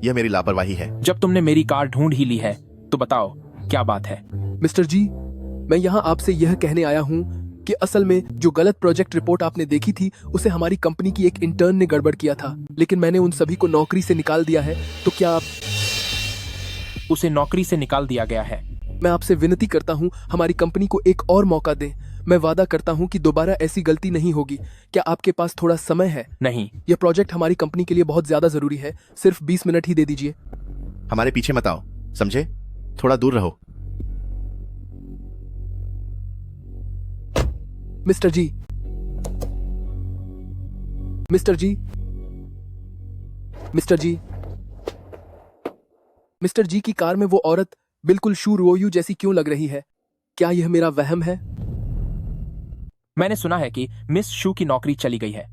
यह मेरी लापरवाही है। जब तुमने मेरी कार ढूंढ ही ली है तो बताओ क्या बात है? मिस्टर जी, मैं यहाँ आपसे यह कहने आया हूँ कि असल में जो गलत प्रोजेक्ट रिपोर्ट आपने देखी थी उसे हमारी कंपनी की एक इंटर्न ने गड़बड़ किया था, लेकिन मैंने उन सभी को नौकरी से निकाल दिया है। तो क्या आप उसे नौकरी से निकाल दिया गया है? मैं आपसे विनती करता हूँ, हमारी कंपनी को एक और मौका दें। मैं वादा करता हूँ कि दोबारा ऐसी गलती नहीं होगी। क्या आपके पास थोड़ा समय है? नहीं। यह प्रोजेक्ट हमारी कंपनी के लिए बहुत ज्यादा जरूरी है। सिर्फ 20 मिनट ही दे दीजिए। हमारे पीछे मत आओ, समझे? थोड़ा दूर रहो। मिस्टर जी, मिस्टर जी, मिस्टर जी, मिस्टर जी की कार में वो औरत बिल्कुल शू रोयू जैसी क्यों लग रही है? क्या यह मेरा वहम है? मैंने सुना है कि मिस शू की नौकरी चली गई है।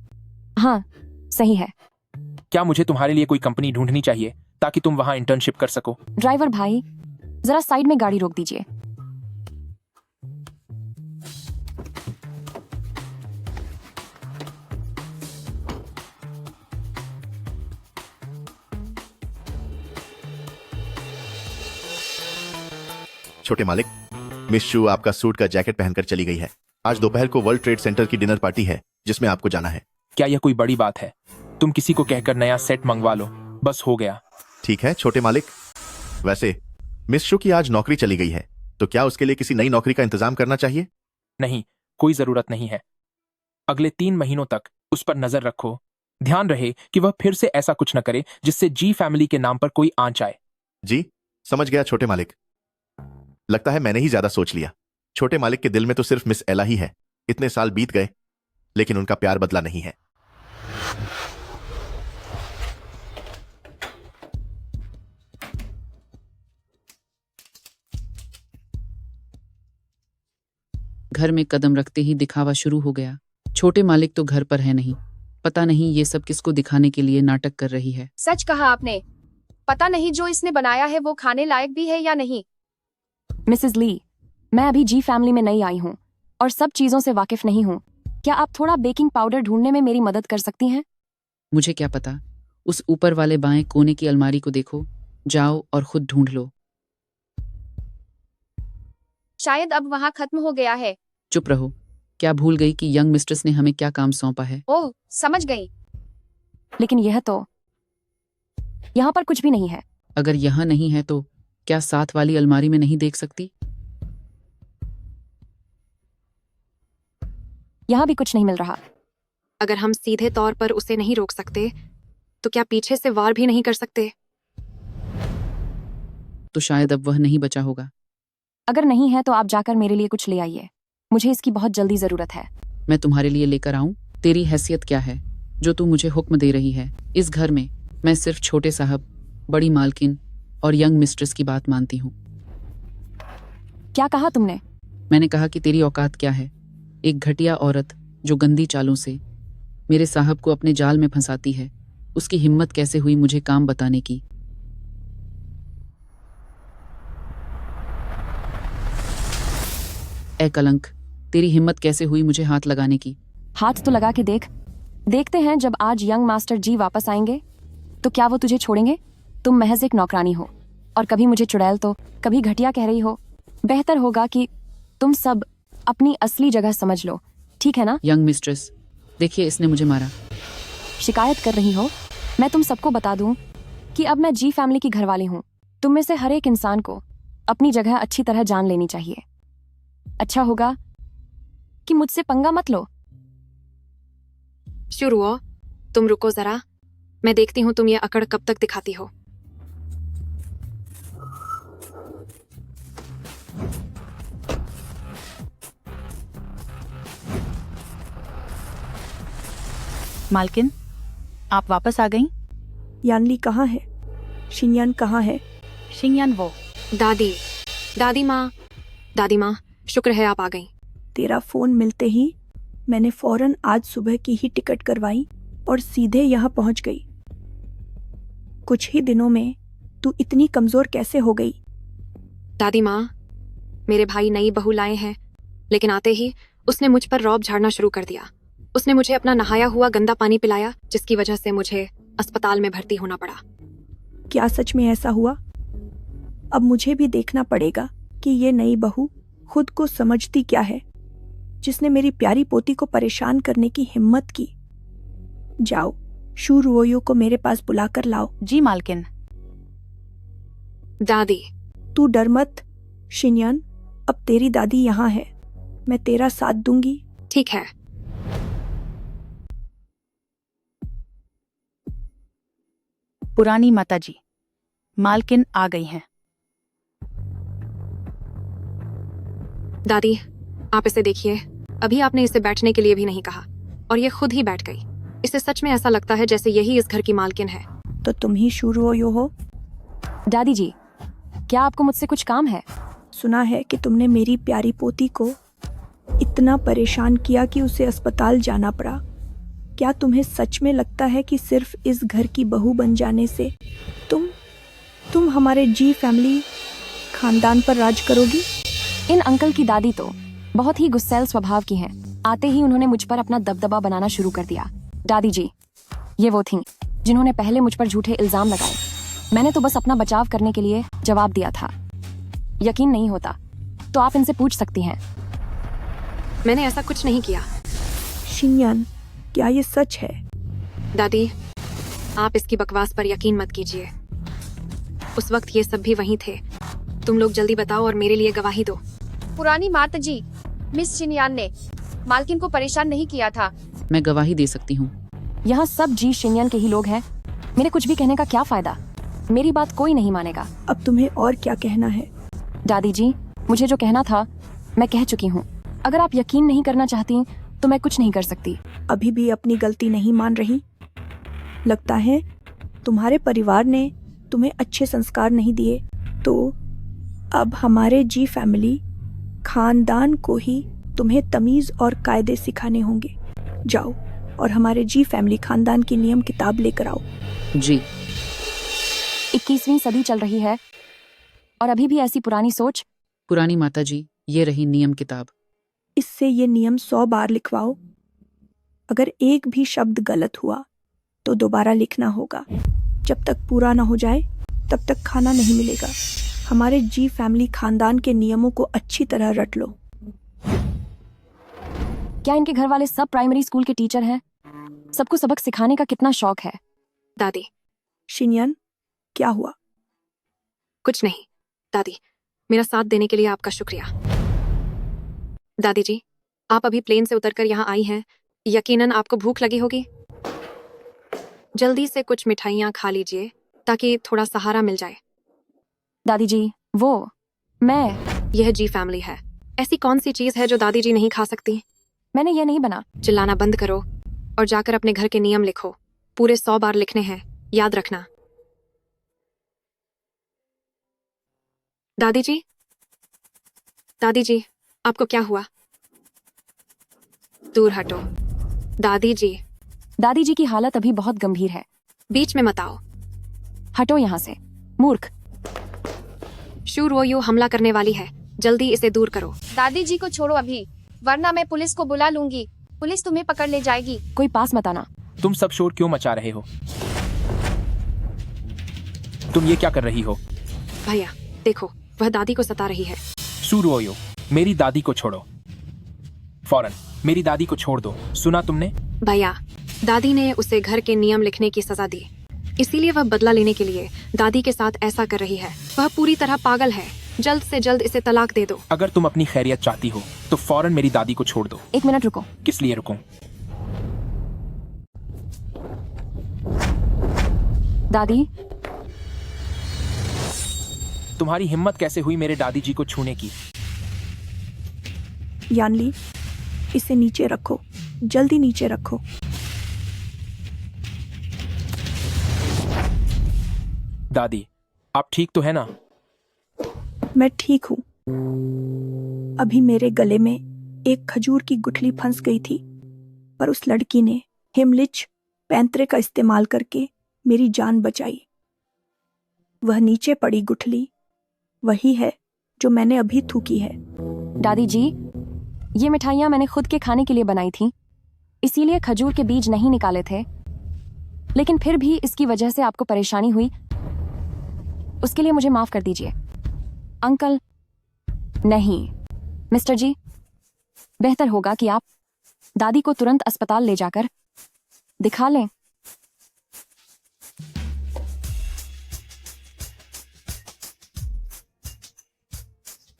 हाँ, सही है। क्या मुझे तुम्हारे लिए कोई कंपनी ढूंढनी चाहिए ताकि तुम वहां इंटर्नशिप कर सको? ड्राइवर भाई, जरा साइड में गाड़ी रोक दीजिए। छोटे मालिक, मिस शू आपका सूट का जैकेट पहनकर चली गई है। आज दोपहर को वर्ल्ड ट्रेड सेंटर की डिनर पार्टी है जिसमें आपको जाना है। क्या यह कोई बड़ी बात है? तुम किसी को कहकर नया सेट मंगवा लो, बस हो गया। ठीक है छोटे मालिक। वैसे मिस शू की आज नौकरी चली गई है, तो क्या उसके लिए किसी नई नौकरी का इंतजाम करना चाहिए? नहीं, कोई जरूरत नहीं है। अगले 3 महीनों तक उस पर नजर रखो। ध्यान रहे कि वह फिर से ऐसा कुछ न करे जिससे जी फैमिली के नाम पर कोई आंच आए। जी समझ गया छोटे मालिक। लगता है मैंने ही ज्यादा सोच लिया। छोटे मालिक के दिल में तो सिर्फ मिस एला ही है। इतने साल बीत गए लेकिन उनका प्यार बदला नहीं है। घर में कदम रखते ही दिखावा शुरू हो गया। छोटे मालिक तो घर पर है नहीं। पता नहीं ये सब किसको दिखाने के लिए नाटक कर रही है। सच कहा आपने। पता नहीं जो इसने बनाया है वो खाने लायक भी है या नहीं। मिसेस ली, मैं अभी जी फैमिली में नई आई हूँ और सब चीजों से वाकिफ नहीं हूँ। क्या आप थोड़ा बेकिंग पाउडर ढूंढने में मेरी मदद कर सकती हैं? मुझे क्या पता। उस ऊपर वाले बाएं कोने की अलमारी को देखो, जाओ और खुद ढूंढ लो। शायद अब वहाँ खत्म हो गया है। चुप रहो। क्या भूल गई कि यंग मिस्ट्रेस ने हमें क्या काम सौंपा है? ओह, समझ गई। लेकिन यह तो यहाँ पर कुछ भी नहीं है। अगर यहाँ नहीं है तो क्या साथ वाली अलमारी में नहीं देख सकती? यहाँ भी कुछ नहीं मिल रहा। अगर हम सीधे तौर पर उसे नहीं रोक सकते तो क्या पीछे से वार भी नहीं कर सकते? तो शायद अब वह नहीं बचा होगा। अगर नहीं है तो आप जाकर मेरे लिए कुछ ले आइए। मुझे इसकी बहुत जल्दी जरूरत है। मैं तुम्हारे लिए लेकर आऊं? तेरी हैसियत क्या है जो तू मुझे हुक्म दे रही है? इस घर में मैं सिर्फ छोटे साहब, बड़ी मालकिन और यंग मिस्ट्रेस की बात मानती हूँ। क्या कहा तुमने? मैंने कहा कि तेरी औकात क्या है? एक घटिया औरत जो गंदी चालों से मेरे साहब को अपने जाल में फंसाती है, उसकी हिम्मत कैसे हुई मुझे काम बताने की? ए कलंक, तेरी हिम्मत कैसे हुई मुझे हाथ लगाने की? हाथ तो लगा के देख। देखते हैं जब आज यंग मास्टर जी वापस आएंगे तो क्या वो तुझे छोड़ेंगे? तुम महज एक नौकरानी हो और कभी मुझे चुड़ैल तो कभी घटिया कह रही हो। बेहतर होगा कि तुम सब अपनी असली जगह समझ लो, ठीक है ना? यंग मिस्ट्रेस, देखिए इसने मुझे मारा। शिकायत कर रही हो? मैं तुम सबको बता दूं कि अब मैं जी फैमिली की घरवाली हूँ। तुम में से हर एक इंसान को अपनी जगह अच्छी तरह जान लेनी चाहिए। अच्छा होगा कि मुझसे पंगा मत लो। शुरू हो, तुम रुको जरा। मैं देखती हूँ तुम ये अकड़ कब तक दिखाती हो। मालकिन, आप वापस आ गईं? यानली कहाँ है? शिनयान कहाँ है? शिंगयान वो। दादी माँ, शुक्र है आप आ गई। तेरा फोन मिलते ही मैंने फौरन आज सुबह की ही टिकट करवाई और सीधे यहाँ पहुँच गई। कुछ ही दिनों में तू इतनी कमजोर कैसे हो गई? दादी माँ, मेरे भाई नई बहू लाए हैं, लेकिन आते ही उसने मुझ पर रौब झाड़ना शुरू कर दिया। उसने मुझे अपना नहाया हुआ गंदा पानी पिलाया, जिसकी वजह से मुझे अस्पताल में भर्ती होना पड़ा। क्या सच में ऐसा हुआ? अब मुझे भी देखना पड़ेगा कि ये नई बहू खुद को समझती क्या है, जिसने मेरी प्यारी पोती को परेशान करने की हिम्मत की। जाओ, शू रुओयो को मेरे पास बुलाकर लाओ। जी मालकिन। दादी, तू डर मत शिनयान, अब तेरी दादी यहाँ है, मैं तेरा साथ दूंगी। ठीक है। पुरानी माताजी, मालकिन आ गई हैं। दादी, आप इसे देखिए। अभी आपने इसे बैठने के लिए भी नहीं कहा और ये खुद ही बैठ गई। इसे सच में ऐसा लगता है जैसे यही इस घर की मालकिन है। तो तुम ही शू रुओयो हो? दादी जी, क्या आपको मुझसे कुछ काम है? सुना है कि तुमने मेरी प्यारी पोती को इतना परेशान किया कि उसे अस्पताल जाना पड़ा। क्या तुम्हें सच में लगता है कि सिर्फ इस घर की बहू बन जाने से तुम हमारे जी फैमिली खानदान पर राज करोगी? इन अंकल की दादी तो बहुत ही गुस्सैल स्वभाव की हैं। आते ही उन्होंने मुझ पर अपना दबदबा बनाना शुरू कर दिया। दादी जी, ये वो थीं जिन्होंने पहले मुझ पर झूठे इल्जाम लगाए। मैंने तो बस अपना बचाव करने के लिए जवाब दिया था। यकीन नहीं होता तो आप इनसे पूछ सकती हैं। मैंने ऐसा कुछ नहीं किया। शिनयान, क्या ये सच है? दादी, आप इसकी बकवास पर यकीन मत कीजिए। उस वक्त ये सब भी वहीं थे। तुम लोग जल्दी बताओ और मेरे लिए गवाही दो। पुरानी माताजी, मिस शिनयान ने मालकिन को परेशान नहीं किया था। मैं गवाही दे सकती हूँ। यहाँ सब जी शिनयान के ही लोग हैं। मेरे कुछ भी कहने का क्या फायदा? मेरी बात कोई नहीं मानेगा। अब तुम्हें और क्या कहना है? दादी जी, मुझे जो कहना था मैं कह चुकी हूँ। अगर आप यकीन नहीं करना चाहती तो मैं कुछ नहीं कर सकती। अभी भी अपनी गलती नहीं मान रही? लगता है तुम्हारे परिवार ने तुम्हें अच्छे संस्कार नहीं दिए, तो अब हमारे जी फैमिली खानदान को ही तुम्हें तमीज और कायदे सिखाने होंगे। जाओ और हमारे जी फैमिली खानदान की नियम किताब लेकर आओ। जी। 21वीं सदी चल रही है और अभी भी ऐसी पुरानी सोच। पुरानी माताजी, ये रही नियम किताब। इससे ये नियम 100 बार लिखवाओ। अगर एक भी शब्द गलत हुआ तो दोबारा लिखना होगा। जब तक पूरा ना हो जाए तब तक खाना नहीं मिलेगा। हमारे जी फैमिली खानदान के नियमों को अच्छी तरह रट लो। क्या इनके घर वाले सब प्राइमरी स्कूल के टीचर हैं? सबको सबक सिखाने का कितना शौक है। दादी। शिनयन, क्या हुआ? कुछ नहीं दादी, मेरा साथ देने के लिए आपका शुक्रिया। दादी जी, आप अभी प्लेन से उतरकर यहाँ आई हैं, यकीनन आपको भूख लगी होगी। जल्दी से कुछ मिठाइयाँ खा लीजिए ताकि थोड़ा सहारा मिल जाए। दादी जी, मैं यह जी फैमिली है, ऐसी कौन सी चीज है जो दादी जी नहीं खा सकती? मैंने ये नहीं बना। चिल्लाना बंद करो और जाकर अपने घर के नियम लिखो। पूरे 100 बार लिखने हैं, याद रखना। दादी जी, दादी जी, आपको क्या हुआ? दूर हटो। दादी जी की हालत अभी बहुत गंभीर है। बीच में मत आओ। हटो यहाँ से, मूर्ख। शू रोयो हमला करने वाली है, जल्दी इसे दूर करो। दादी जी को छोड़ो अभी, वरना मैं पुलिस को बुला लूंगी। पुलिस तुम्हें पकड़ ले जाएगी। कोई पास मत आना। तुम सब शोर क्यों मचा रहे हो? तुम ये क्या कर रही हो? भैया देखो, वह दादी को सता रही है। शू रोयो, मेरी दादी को छोड़ो। फौरन मेरी दादी को छोड़ दो। सुना तुमने? भैया, दादी ने उसे घर के नियम लिखने की सजा दी, इसीलिए वह बदला लेने के लिए दादी के साथ ऐसा कर रही है। वह पूरी तरह पागल है। जल्द से जल्द इसे तलाक दे दो। अगर तुम अपनी खैरियत चाहती हो तो फौरन मेरी दादी को छोड़ दो। 1 मिनट रुको। किस लिए रुकूं? दादी, तुम्हारी हिम्मत कैसे हुई मेरे दादी जी को छूने की? यानली, इसे नीचे रखो, जल्दी नीचे रखो। दादी, आप ठीक तो है ना? मैं ठीक हूँ। अभी मेरे गले में एक खजूर की गुठली फंस गई थी, पर उस लड़की ने हिमलिच पैंतरे का इस्तेमाल करके मेरी जान बचाई। वह नीचे पड़ी गुठली वही है जो मैंने अभी थूकी है। दादी जी, ये मिठाइयाँ मैंने खुद के खाने के लिए बनाई थी, इसीलिए खजूर के बीज नहीं निकाले थे। लेकिन फिर भी इसकी वजह से आपको परेशानी हुई, उसके लिए मुझे माफ कर दीजिए। अंकल, नहीं मिस्टर जी, बेहतर होगा कि आप दादी को तुरंत अस्पताल ले जाकर दिखा लें।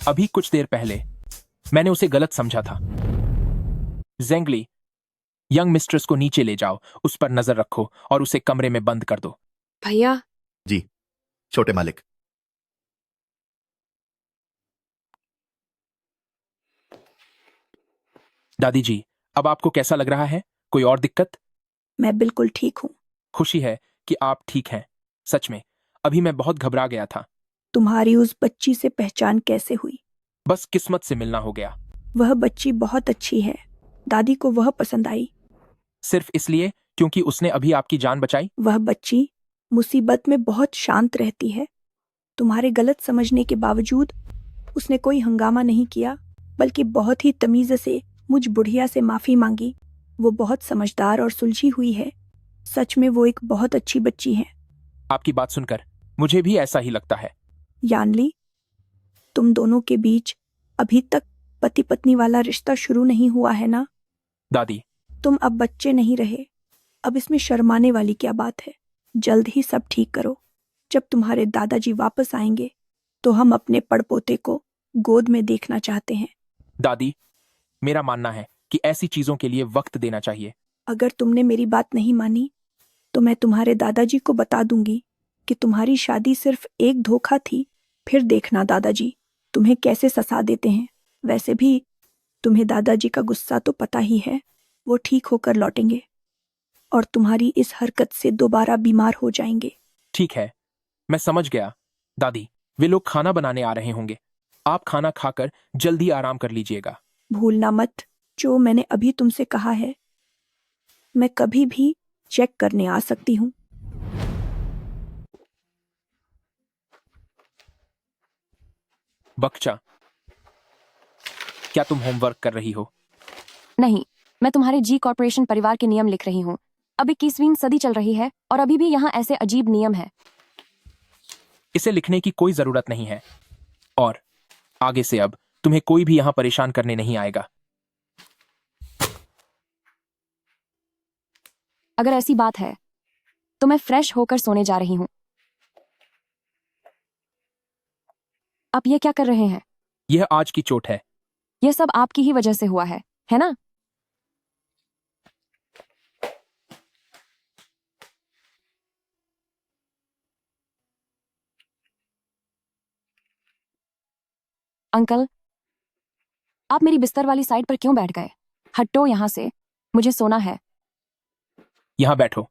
अभी कुछ देर पहले मैंने उसे गलत समझा था। जेंगली, यंग मिस्ट्रेस को नीचे ले जाओ, उस पर नजर रखो और उसे कमरे में बंद कर दो। भैया। जी छोटे मालिक। दादी जी, अब आपको कैसा लग रहा है? कोई और दिक्कत? मैं बिल्कुल ठीक हूँ। खुशी है कि आप ठीक हैं। सच में अभी मैं बहुत घबरा गया था। तुम्हारी उस बच्ची से पहचान कैसे हुई? बस किस्मत से मिलना हो गया। वह बच्ची बहुत अच्छी है, दादी को वह पसंद आई। सिर्फ इसलिए क्योंकि उसने अभी आपकी जान बचाई? वह बच्ची मुसीबत में बहुत शांत रहती है। तुम्हारे गलत समझने के बावजूद उसने कोई हंगामा नहीं किया, बल्कि बहुत ही तमीज से मुझ बुढ़िया से माफी मांगी। वो बहुत समझदार और सुलझी हुई है। सच में वो एक बहुत अच्छी बच्ची है। आपकी बात सुनकर मुझे भी ऐसा ही लगता है। यानली, तुम दोनों के बीच अभी तक पति पत्नी वाला रिश्ता शुरू नहीं हुआ है ना? दादी, तुम अब बच्चे नहीं रहे, अब इसमें शर्माने वाली क्या बात है? जल्द ही सब ठीक करो। जब तुम्हारे दादाजी वापस आएंगे तो हम अपने पड़पोते को गोद में देखना चाहते हैं। दादी, मेरा मानना है कि ऐसी चीजों के लिए वक्त देना चाहिए। अगर तुमने मेरी बात नहीं मानी तो मैं तुम्हारे दादाजी को बता दूंगी कि तुम्हारी शादी सिर्फ एक धोखा थी। फिर देखना दादाजी तुम्हें कैसे ससा देते हैं। वैसे भी तुम्हें दादाजी का गुस्सा तो पता ही है, वो ठीक होकर लौटेंगे और तुम्हारी इस हरकत से दोबारा बीमार हो जाएंगे। ठीक है, मैं समझ गया। दादी, वे लोग खाना बनाने आ रहे होंगे। आप खाना खाकर जल्दी आराम कर लीजिएगा। भूलना मत जो मैंने अभी तुमसे कहा है। मैं कभी भी चेक करने आ सकती हूँ। बच्चा, क्या तुम होमवर्क कर रही हो? नहीं, मैं तुम्हारे जी कॉर्पोरेशन परिवार के नियम लिख रही हूँ। अब 21वीं सदी चल रही है और अभी भी यहाँ ऐसे अजीब नियम हैं। इसे लिखने की कोई जरूरत नहीं है और आगे से अब तुम्हें कोई भी यहां परेशान करने नहीं आएगा। अगर ऐसी बात है तो मैं फ्रेश होकर सोने जा रही हूं। आप ये क्या कर रहे हैं? यह आज की चोट है। यह सब आपकी ही वजह से हुआ है ना? अंकल, आप मेरी बिस्तर वाली साइड पर क्यों बैठ गए? हटो यहां से, मुझे सोना है। यहां बैठो।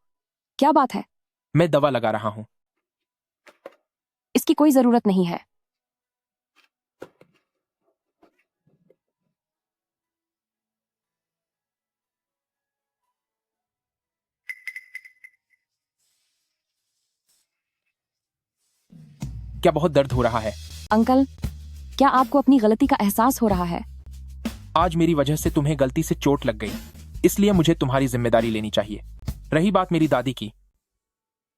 क्या बात है? मैं दवा लगा रहा हूं। इसकी कोई जरूरत नहीं है। क्या बहुत दर्द हो रहा है? अंकल, क्या आपको अपनी गलती का एहसास हो रहा है? आज मेरी वजह से तुम्हें गलती से चोट लग गई, इसलिए मुझे तुम्हारी जिम्मेदारी लेनी चाहिए। रही बात मेरी दादी की,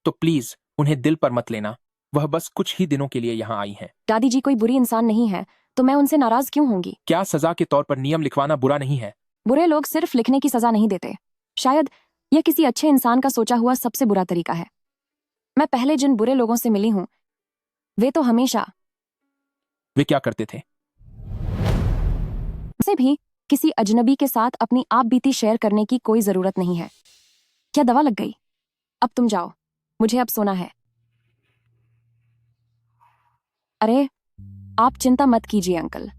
तो प्लीज उन्हें दिल पर मत लेना। वह बस कुछ ही दिनों के लिए यहाँ आई हैं। दादी जी कोई बुरी इंसान नहीं है, तो मैं उनसे नाराज क्यों होंगी? क्या सजा के तौर पर नियम लिखवाना बुरा नहीं है? बुरे लोग सिर्फ लिखने की सजा नहीं देते। शायद यह किसी अच्छे इंसान का सोचा हुआ सबसे बुरा तरीका है। मैं पहले जिन बुरे लोगों से मिली हूं, वे तो हमेशा वे क्या करते थे? उसे भी किसी अजनबी के साथ अपनी आप बीती शेयर करने की कोई जरूरत नहीं है। क्या दवा लग गई? अब तुम जाओ, मुझे अब सोना है। अरे, आप चिंता मत कीजिए अंकल।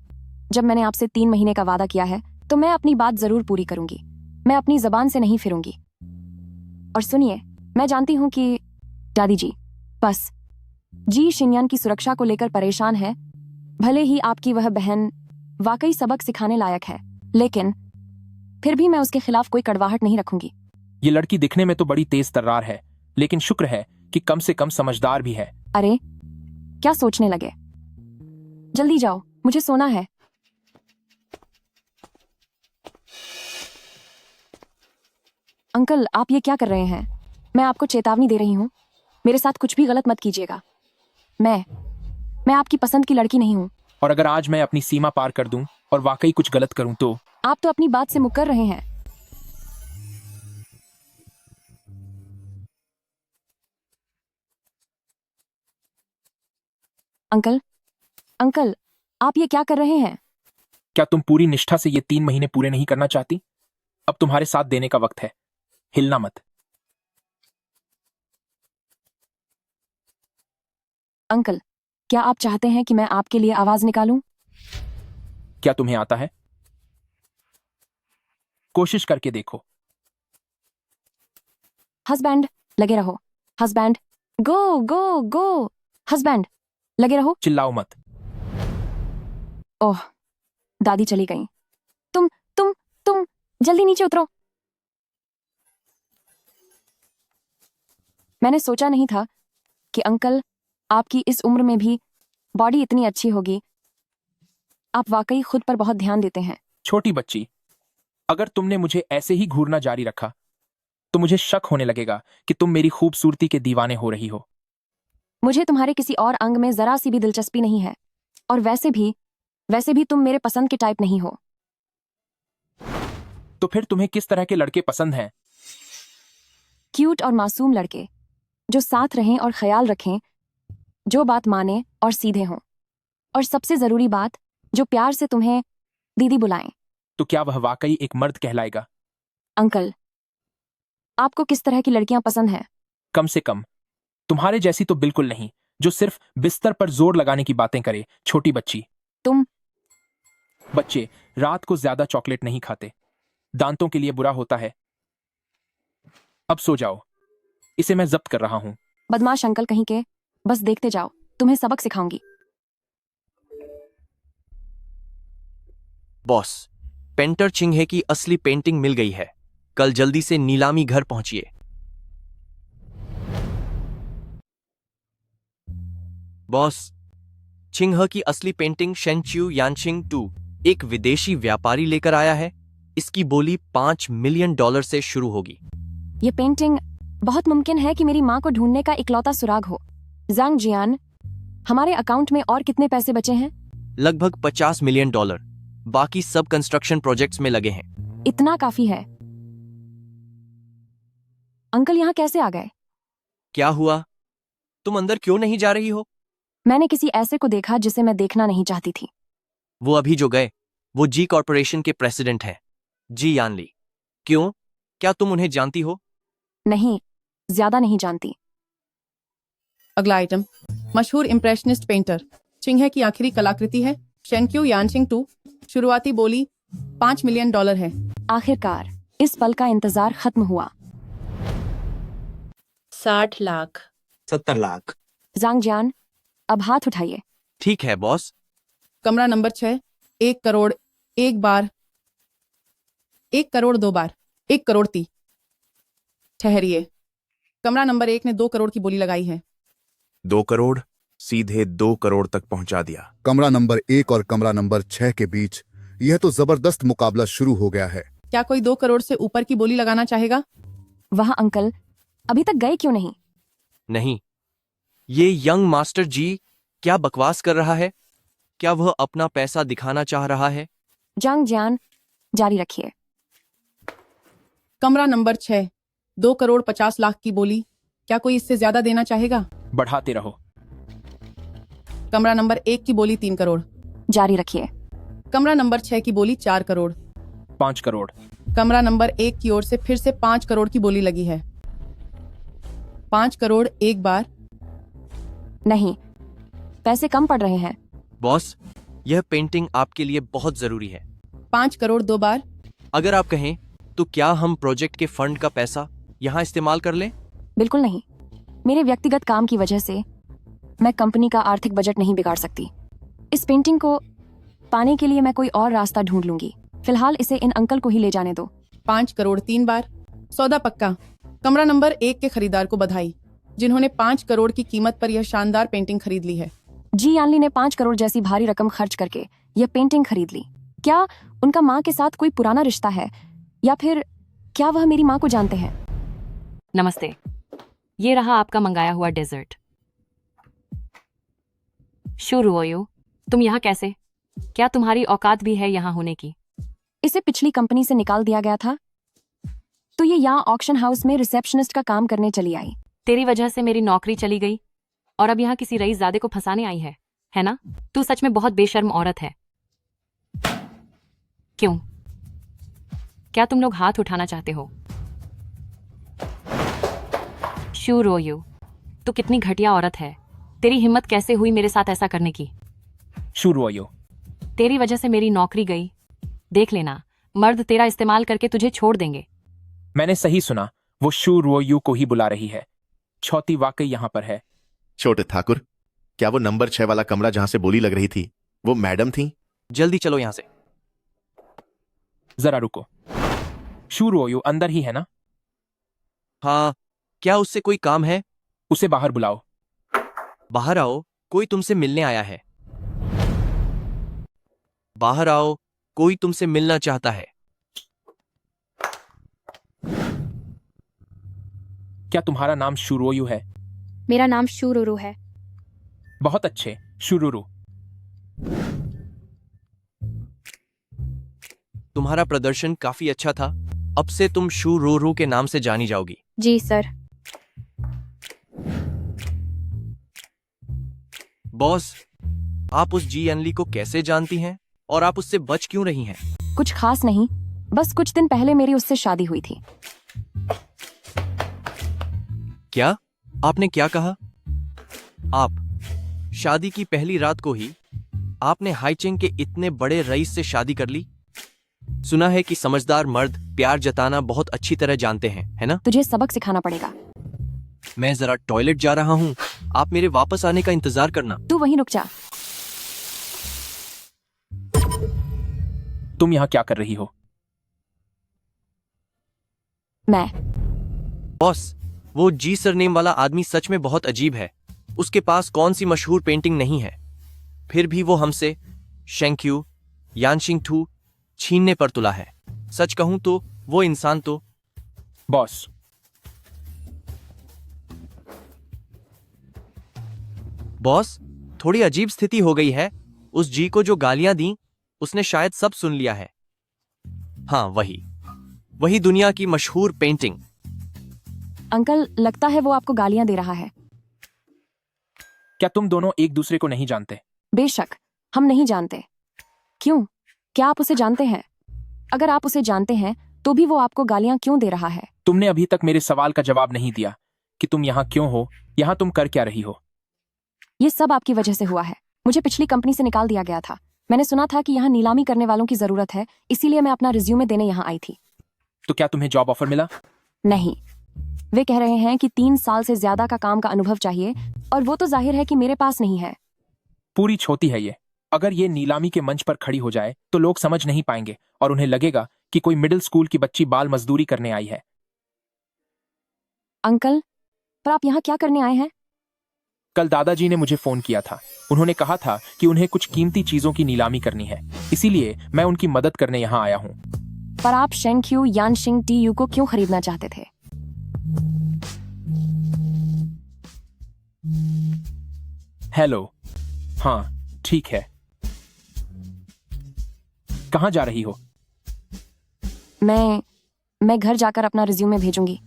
जब मैंने आपसे 3 महीने का वादा किया है तो मैं अपनी बात जरूर पूरी करूंगी। मैं अपनी जबान से नहीं फिरूंगी। और सुनिए, मैं जानती हूं कि दादी जी बस जी शिनयान की सुरक्षा को लेकर परेशान है। भले ही आपकी वह बहन वाकई सबक सिखाने लायक है, लेकिन फिर भी मैं उसके खिलाफ कोई कड़वाहट नहीं रखूंगी। ये लड़की दिखने में तो बड़ी तेज तर्रार है, लेकिन शुक्र है कि कम से कम समझदार भी है। अरे, क्या सोचने लगे? जल्दी जाओ, मुझे सोना है। अंकल, आप ये क्या कर रहे हैं? मैं आपको चेतावनी दे रही हूं, मेरे साथ कुछ भी गलत मत कीजिएगा। मैं आपकी पसंद की लड़की नहीं हूं। और अगर आज मैं अपनी सीमा पार कर दूं और वाकई कुछ गलत करूं तो? आप तो अपनी बात से मुकर रहे हैं। अंकल, आप ये क्या कर रहे हैं? क्या तुम पूरी निष्ठा से ये 3 महीने पूरे नहीं करना चाहती? अब तुम्हारे साथ देने का वक्त है। हिलना मत। अंकल, क्या आप चाहते हैं कि मैं आपके लिए आवाज निकालूं? क्या तुम्हें आता है? कोशिश करके देखो। हस्बैंड, लगे रहो। हस्बैंड, गो गो गो। हस्बैंड, लगे रहो। चिल्लाओ मत। ओह, दादी चली गई। तुम जल्दी नीचे उतरो। मैंने सोचा नहीं था कि अंकल आपकी इस उम्र में भी बॉडी इतनी अच्छी होगी। आप वाकई खुद पर बहुत ध्यान देते हैं। छोटी बच्ची, अगर तुमने मुझे ऐसे ही घूरना जारी रखा तो मुझे शक होने लगेगा कि तुम मेरी खूबसूरती के दीवाने हो रही हो। मुझे तुम्हारे किसी और अंग में जरा सी भी दिलचस्पी नहीं है, और वैसे भी तुम मेरे पसंद के टाइप नहीं हो। तो फिर तुम्हें किस तरह के लड़के पसंद हैं? क्यूट और मासूम लड़के, जो साथ रहें और ख्याल रखें, जो बात माने और सीधे हों, और सबसे जरूरी बात, जो प्यार से तुम्हें दीदी बुलाएं। तो क्या वह वाकई एक मर्द कहलाएगा? अंकल, आपको किस तरह की लड़कियां पसंद हैं? कम से कम तुम्हारे जैसी तो बिल्कुल नहीं, जो सिर्फ बिस्तर पर जोर लगाने की बातें करे। छोटी बच्ची, बच्चे रात को ज्यादा चॉकलेट नहीं खाते, दांतों के लिए बुरा होता है। अब सो जाओ, इसे मैं जब्त कर रहा हूं। बदमाश अंकल कहीं के, बस देखते जाओ, तुम्हें सबक सिखाऊंगी। बॉस, पेंटर चिंगहे की असली पेंटिंग मिल गई है। कल जल्दी से नीलामी घर पहुंचिए। बॉस, चिंगहे की असली पेंटिंग शेंच्यू यानचिंग 2 एक विदेशी व्यापारी लेकर आया है। इसकी बोली $5 मिलियन से शुरू होगी। ये पेंटिंग बहुत मुमकिन है कि मेरी माँ को ढूंढने का इकलौता सुराग हो। जांग जियान, हमारे अकाउंट में और कितने पैसे बचे हैं? लगभग $50 मिलियन। बाकी सब कंस्ट्रक्शन प्रोजेक्ट्स में लगे हैं। इतना काफी है। अंकल यहाँ कैसे आ गए? क्या हुआ? तुम अंदर क्यों नहीं जा रही हो? मैंने किसी ऐसे को देखा जिसे मैं देखना नहीं चाहती थी। वो अभी जो गए वो जी कॉर्पोरेशन के प्रेसिडेंट हैं, जी यानली। क्यों? क्या तुम उन्हें जानती हो? नहीं, ज्यादा नहीं जानती। अगला आइटम, मशहूर इम्प्रेशनिस्ट पेंटर चिंह की आखिरी कलाकृति है शेंक्यू यानशिंग 2। शुरुआती बोली $5 मिलियन है। आखिरकार इस पल का इंतजार खत्म हुआ। 60 लाख। 70 लाख। जांग जियान, अब हाथ उठाइए। ठीक है बॉस। कमरा नंबर 6, 1 करोड़ 1 बार, 1 करोड़ 2 बार, 1 करोड़ 30। ठहरिए, कमरा नंबर 1 ने 2 करोड़ की बोली लगाई है। 2 करोड़ सीधे 2 करोड़ तक पहुंचा दिया। कमरा नंबर 1 और कमरा नंबर 6 के बीच यह तो जबरदस्त मुकाबला शुरू हो गया है। क्या कोई 2 करोड़ से ऊपर की बोली लगाना चाहेगा? वह अंकल अभी तक गए क्यों नहीं? नहीं, ये यंग मास्टर जी क्या बकवास कर रहा है? क्या वह अपना पैसा दिखाना चाह रहा है? जांग जियान, जारी रखिए। कमरा नंबर 6, 2 करोड़ 50 लाख की बोली। क्या कोई इससे ज्यादा देना चाहेगा? बढ़ाते रहो। कमरा नंबर 1 की बोली 3 करोड़। जारी रखिए। कमरा नंबर 6 की बोली 4 करोड़। 5 करोड़। कमरा नंबर 1 की ओर से फिर से 5 करोड़ की बोली लगी है। 5 करोड़ 1 बार। नहीं, पैसे कम पड़ रहे हैं। बॉस, यह पेंटिंग आपके लिए बहुत जरूरी है। 5 करोड़ 2 बार। अगर आप कहें तो क्या हम प्रोजेक्ट के फंड का पैसा यहाँ इस्तेमाल कर लें? बिल्कुल नहीं। मेरे व्यक्तिगत काम की वजह से मैं कंपनी का आर्थिक बजट नहीं बिगाड़ सकती। इस पेंटिंग को पाने के लिए मैं कोई और रास्ता ढूंढ लूंगी। फिलहाल इसे इन अंकल को ही ले जाने दो। 5 करोड़ 3 बार। सौदा पक्का। कमरा नंबर 1 के खरीदार को बधाई, जिन्होंने 5 करोड़ की कीमत पर यह शानदार पेंटिंग खरीद ली है। जी यानली ने 5 करोड़ जैसी भारी रकम खर्च करके यह पेंटिंग खरीद ली। क्या उनका माँ के साथ कोई पुराना रिश्ता है, या फिर क्या वह मेरी माँ को जानते हैं? नमस्ते, ये रहा आपका मंगाया हुआ डेजर्ट। शुरू हो, तुम यहाँ कैसे? क्या तुम्हारी औकात भी है यहाँ होने की? इसे पिछली कंपनी से निकाल दिया गया था, तो ये यहाँ ऑक्शन हाउस में रिसेप्शनिस्ट का काम करने चली आई। तेरी वजह से मेरी नौकरी चली गई और अब यहाँ किसी रईसजादे को फंसाने आई है ना? तू सच में बहुत बेशर्म औरत है। क्यों? क्या तुम लोग हाथ उठाना चाहते हो? शुरू, तू कितनी घटिया औरत है। तेरी हिम्मत कैसे हुई मेरे साथ ऐसा करने की? शुरू, तेरी वजह से मेरी नौकरी गई। देख लेना, मर्द तेरा इस्तेमाल करके तुझे छोड़ देंगे। मैंने सही सुना, वो शुरू को ही बुला रही है। छौती वाकई यहाँ पर है। छोटे ठाकुर, क्या वो नंबर 6 वाला कमरा जहां से बोली लग रही थी वो मैडम थी? जल्दी चलो यहाँ से। जरा रुको। शुरू अंदर ही है ना? हाँ, क्या उससे कोई काम है? उसे बाहर बुलाओ। बाहर आओ, कोई तुमसे मिलने आया है। बाहर आओ, कोई तुमसे मिलना चाहता है। क्या तुम्हारा नाम शुरू है? मेरा नाम शुरू है। बहुत अच्छे, शुरू। तुम्हारा प्रदर्शन काफी अच्छा था। अब से तुम शुरू के नाम से जानी जाओगी। जी सर। बॉस, आप उस जी अनली को कैसे जानती हैं और आप उससे बच क्यों रही हैं? कुछ खास नहीं, बस कुछ दिन पहले मेरी उससे शादी हुई थी। क्या? आपने क्या कहा? आप शादी की पहली रात को ही आपने हाईचेंग के इतने बड़े रईस से शादी कर ली? सुना है कि समझदार मर्द प्यार जताना बहुत अच्छी तरह जानते हैं, है ना? तुझे सबक सिखाना पड़ेगा। मैं जरा टॉयलेट जा रहा हूँ, आप मेरे वापस आने का इंतजार करना। तू वहीं रुक जा। तुम यहाँ क्या कर रही हो? मैं। बॉस, वो जी सरनेम वाला आदमी सच में बहुत अजीब है। उसके पास कौन सी मशहूर पेंटिंग नहीं है, फिर भी वो हमसे शेंक्यू यानशिंग 2 छीनने पर तुला है। सच कहूं तो वो इंसान तो। बॉस, बॉस, थोड़ी अजीब स्थिति हो गई है। उस जी को जो गालियां दी उसने शायद सब सुन लिया है। हाँ, वही दुनिया की मशहूर पेंटिंग। अंकल, लगता है वो आपको गालियां दे रहा है। क्या तुम दोनों एक दूसरे को नहीं जानते? बेशक, हम नहीं जानते। क्यों? क्या आप उसे जानते हैं? अगर आप उसे जानते हैं तो भी वो आपको गालियां क्यों दे रहा है? तुमने अभी तक मेरे सवाल का जवाब नहीं दिया कि तुम यहाँ क्यों हो, यहाँ तुम कर क्या रही हो? ये सब आपकी वजह से हुआ है। मुझे पिछली कंपनी से निकाल दिया गया था। मैंने सुना था कि यहाँ नीलामी करने वालों की जरूरत है, इसीलिए मैं अपना रिज्यूमे देने यहाँ आई थी। तो क्या तुम्हें जॉब ऑफर मिला? नहीं, वे कह रहे हैं कि 3 साल से ज्यादा का काम का अनुभव चाहिए, और वो तो जाहिर है कि मेरे पास नहीं है। पूरी छोटी है ये। अगर ये नीलामी के मंच पर खड़ी हो जाए तो लोग समझ नहीं पाएंगे और उन्हें लगेगा कि कोई मिडिल स्कूल की बच्ची बाल मजदूरी करने आई है। अंकल, पर आप यहाँ क्या करने आए हैं? कल दादाजी ने मुझे फोन किया था। उन्होंने कहा था कि उन्हें कुछ कीमती चीजों की नीलामी करनी है, इसीलिए मैं उनकी मदद करने यहाँ आया हूँ। पर आप शेंक्यू यानशिंग टीयू को क्यों खरीदना चाहते थे? हेलो। हाँ, ठीक है। कहाँ जा रही हो? मैं घर जाकर अपना रिज्यूमे भेजूंगी।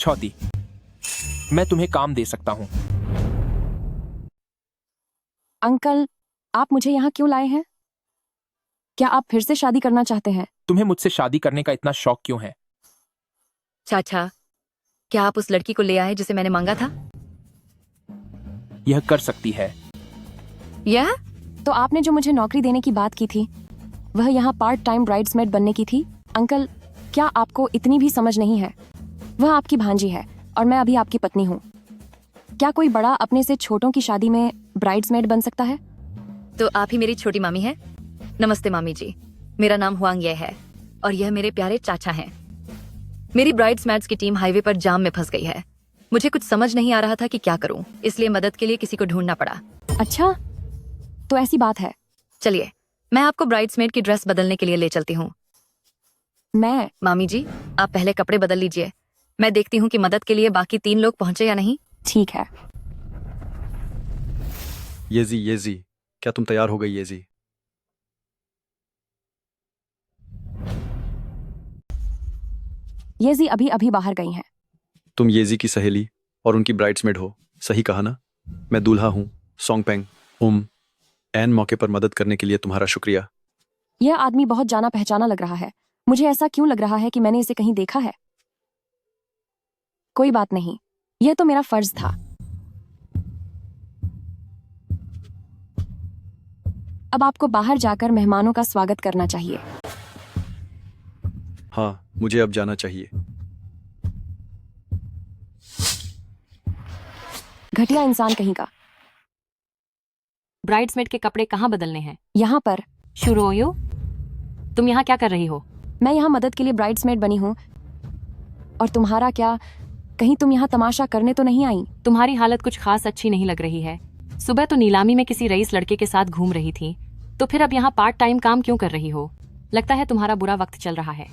छौती, मैं तुम्हें काम दे सकता हूँ। अंकल, आप मुझे यहाँ क्यों लाए हैं? क्या आप फिर से शादी करना चाहते हैं? तुम्हें मुझसे शादी करने का इतना शौक क्यों है? चाचा, क्या आप उस लड़की को ले आए जिसे मैंने मांगा था? यह कर सकती है। यह? तो आपने जो मुझे नौकरी देने की बात की थी, वह यहाँ पार्ट टाइम ब्राइड्समेड बनने की थी। अंकल, क्या आपको इतनी भी समझ नहीं है? वह आपकी भांजी है और मैं अभी आपकी पत्नी हूँ। क्या कोई बड़ा अपने से छोटों की शादी में ब्राइड्समेड बन सकता है? तो आप ही मेरी छोटी मामी है। नमस्ते मामी जी, मेरा नाम हुआंग ये है और यह मेरे प्यारे चाचा हैं। मेरी ब्राइड्समेड्स की टीम हाईवे पर जाम में फंस गई है। मुझे कुछ समझ नहीं आ रहा था कि क्या करूं, इसलिए मदद के लिए किसी को ढूंढना पड़ा। अच्छा, तो ऐसी बात है। चलिए, मैं आपको ब्राइड्समेड की ड्रेस बदलने के लिए ले चलती हूँ। मामी जी, आप पहले कपड़े बदल लीजिए। मैं देखती हूँ कि मदद के लिए बाकी 3 लोग पहुंचे या नहीं। ठीक है। येजी, क्या तुम तैयार हो गई येजी? येजी अभी बाहर गई हैं। तुम येजी की सहेली और उनकी ब्राइड्समेड हो, सही कहा ना? मैं दूल्हा हूँ, सोंगपेंग। एन मौके पर मदद करने के लिए तुम्हारा शुक्रिया। यह आदमी बहुत जाना पहचाना लग रहा है। मुझे ऐसा क्यों लग रहा है कि मैंने इसे कहीं देखा है? कोई बात नहीं, यह तो मेरा फर्ज था। अब आपको बाहर जाकर मेहमानों का स्वागत करना चाहिए। हाँ, मुझे अब जाना चाहिए। घटिया इंसान कहीं का। ब्राइड्समेड के कपड़े कहाँ बदलने हैं? यहाँ पर। शुरोयो, तुम यहाँ क्या कर रही हो? मैं यहाँ मदद के लिए ब्राइड्समेड बनी हूँ। और तुम्हारा क्या? कहीं तुम यहाँ तमाशा करने तो नहीं आई? तुम्हारी हालत कुछ खास अच्छी नहीं लग रही है। सुबह तो नीलामी में किसी रईस लड़के के साथ घूम रही थी, तो फिर अब यहाँ पार्ट टाइम काम क्यों कर रही हो? लगता है तुम्हारा बुरा वक्त चल रहा है।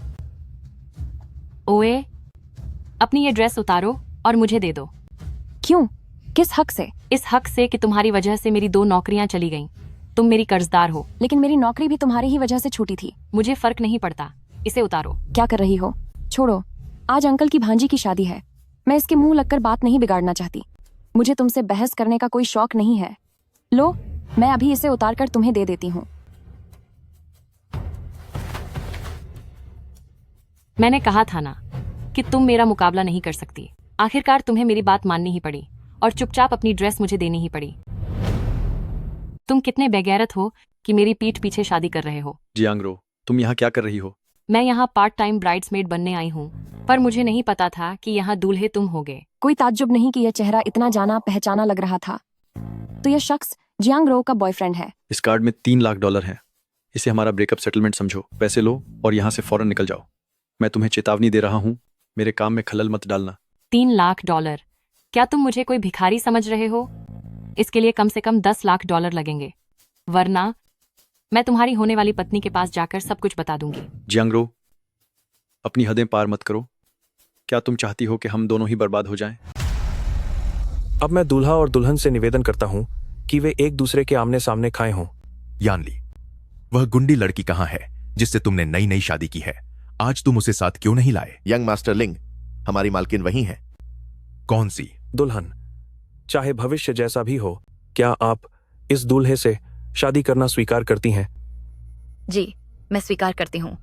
ओए, अपनी ये ड्रेस उतारो और मुझे दे दो। क्यों? किस हक से? इस हक से कि तुम्हारी वजह से मेरी 2 नौकरियां चली गईं। तुम मेरी कर्जदार हो। लेकिन मेरी नौकरी भी तुम्हारी ही वजह से छूटी थी। मुझे फर्क नहीं पड़ता, इसे उतारो। क्या कर रही हो? छोड़ो, आज अंकल की भांजी की शादी है। मैं इसके मुंह लगकर बात नहीं बिगाड़ना चाहती। मुझे तुमसे बहस करने का कोई शौक नहीं है। लो, मैं अभी इसे उतार कर तुम्हें दे देती हूँ। मैंने कहा था ना कि तुम मेरा मुकाबला नहीं कर सकती। आखिरकार तुम्हें मेरी बात माननी ही पड़ी और चुपचाप अपनी ड्रेस मुझे देनी ही पड़ी। तुम कितने बेगैरत हो कि मेरी पीठ पीछे शादी कर रहे हो। जियांगरो, तुम यहाँ क्या कर रही हो? मैं यहाँ पार्ट टाइम ब्राइड्समेड बनने आई हूँ, पर मुझे नहीं पता था कि यहाँ दूल्हे तुम होगे। कोई ताज्जुब नहीं कि यह चेहरा इतना जाना पहचाना लग रहा था। तो यह शख्स जियांगरो का बॉयफ्रेंड है। इस कार्ड में $3 लाख है। इसे हमारा ब्रेकअप सेटलमेंट समझो। पैसे लो और यहाँ से फौरन निकल जाओ। मैं तुम्हें चेतावनी दे रहा हूँ, मेरे काम में खलल मत डालना। $3 लाख? क्या तुम मुझे कोई भिखारी समझ रहे हो? इसके लिए कम से कम $10 लाख लगेंगे, वरना मैं तुम्हारी होने वाली पत्नी के पास जाकर सब कुछ बता दूंगी। जियांगरो, अपनी हदें पार मत करो। क्या तुम चाहती हो कि हम दोनों ही बर्बाद हो जाएं? अब मैं दूल्हा और दुल्हन से निवेदन करता हूँ कि वे एक दूसरे के आमने सामने खाए हों। यानली, वह गुंडी लड़की कहाँ है जिससे तुमने नई नई शादी की है? आज तुम उसे साथ क्यों नहीं लाए? यंग मास्टर लिंग, हमारी मालकिन वही है। कौन सी? दुल्हन। चाहे भविष्य जैसा भी हो, क्या आप इस दूल्हे से शादी करना स्वीकार करती हैं? जी, मैं स्वीकार करती हूँ।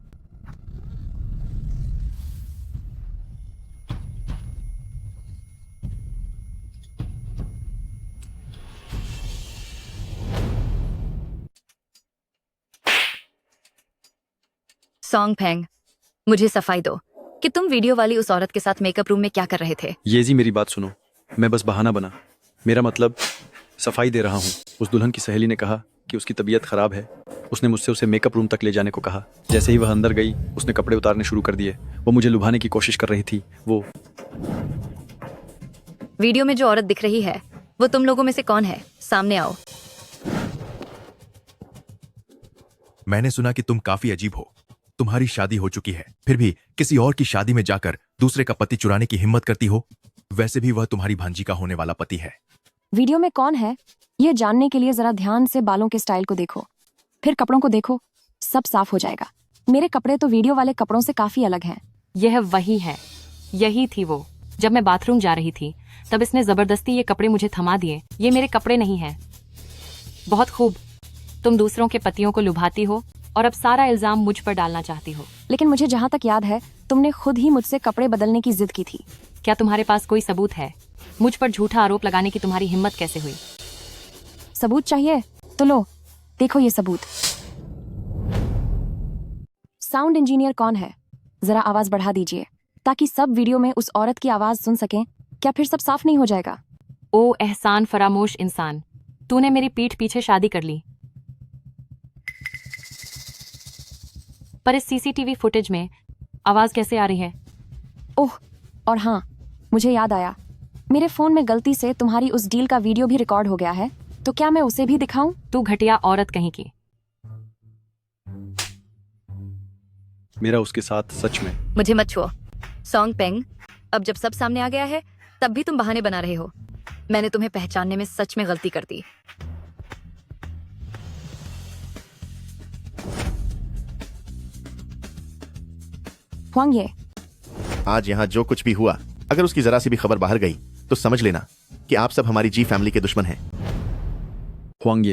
सॉन्ग फैंग, मुझे सफाई दो कि तुम वीडियो वाली उस औरत के साथ मेकअप रूम में क्या कर रहे थे? ये जी मेरी बात सुनो, मैं बस बहाना बना। मेरा मतलब सफाई दे रहा हूँ। उस दुल्हन की सहेली ने कहा कि उसकी तबीयत खराब है। उसने मुझसे उसे मेकअप रूम तक ले जाने को कहा। जैसे ही वह अंदर गई, उसने कपड़े उतारने शुरू कर दिए। वो मुझे लुभाने की कोशिश कर रही थी। वो वीडियो में जो औरत दिख रही है वो तुम लोगों में से कौन है? सामने आओ। मैंने सुना कि तुम काफी अजीब हो। तुम्हारी शादी हो चुकी है, फिर भी किसी और की शादी में जाकर दूसरे का पति चुराने की हिम्मत करती हो। वैसे भी वह तुम्हारी भांजी का होने वाला पति है। वीडियो में कौन है यह जानने के लिए जरा ध्यान से बालों के स्टाइल को देखो, फिर कपड़ों को देखो, सब साफ हो जाएगा। मेरे कपड़े तो वीडियो वाले कपड़ों से काफी अलग हैं। यह वही है, यही थी वो। जब मैं बाथरूम जा रही थी तब इसने जबरदस्ती ये कपड़े मुझे थमा दिए। ये मेरे कपड़े नहीं हैं। बहुत खूब, तुम दूसरों के पतियों को लुभाती हो और अब सारा इल्जाम मुझ पर डालना चाहती हो। लेकिन मुझे जहाँ तक याद है तुमने खुद ही मुझसे कपड़े बदलने की जिद की थी। क्या तुम्हारे पास कोई सबूत है? मुझ पर झूठा आरोप लगाने की तुम्हारी हिम्मत कैसे हुई? सबूत चाहिए तो लो, देखो ये सबूत। साउंड इंजीनियर कौन है? जरा आवाज बढ़ा दीजिए ताकि सब वीडियो में उस औरत की आवाज सुन सकें। क्या फिर सब साफ नहीं हो जाएगा? ओ एहसान फरामोश इंसान, तूने मेरी पीठ पीछे शादी कर ली। पर इस सीसीटीवी फुटेज में आवाज कैसे आ रही है? ओह, और हाँ, मुझे याद आया, मेरे फोन में गलती से तुम्हारी उस डील का वीडियो भी रिकॉर्ड हो गया है। तो क्या मैं उसे भी दिखाऊं? तू घटिया औरत कहीं की। मेरा उसके साथ सच में। मुझे मत छुओ। सॉन्ग पेंग, अब जब सब सामने आ गया है तब भी तुम बहाने बना रहे हो। मैंने तुम्हें पहचानने में सच में गलती कर दी। हुआंग ये, आज यहाँ जो कुछ भी हुआ, अगर उसकी जरा सी भी खबर बाहर गई तो समझ लेना कि आप सब हमारी जी फैमिली के दुश्मन हैं। हुआंग,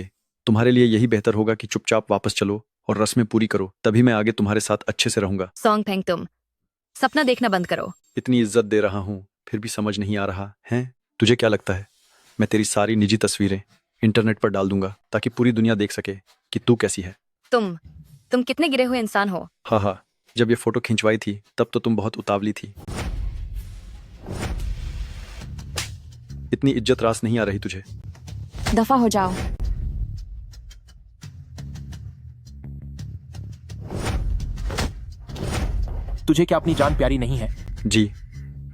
तुम्हारे लिए यही बेहतर होगा कि चुपचाप वापस चलो और रस्में पूरी करो, तभी मैं आगे तुम्हारे साथ अच्छे से रहूंगा। सॉन्ग फेंग, तुम सपना देखना बंद करो। इतनी इज्जत दे रहा हूँ फिर भी समझ नहीं आ रहा है? तुझे क्या लगता है मैं तेरी सारी निजी तस्वीरें इंटरनेट पर डाल दूंगा ताकि पूरी दुनिया देख सके कि तू कैसी है? तुम कितने गिरे हुए इंसान हो। हाँ, जब ये फोटो खिंचवाई थी तब तो तुम बहुत उतावली थी। इतनी इज्जत रास नहीं आ रही तुझे? दफा हो जाओ। तुझे क्या अपनी जान प्यारी नहीं है? जी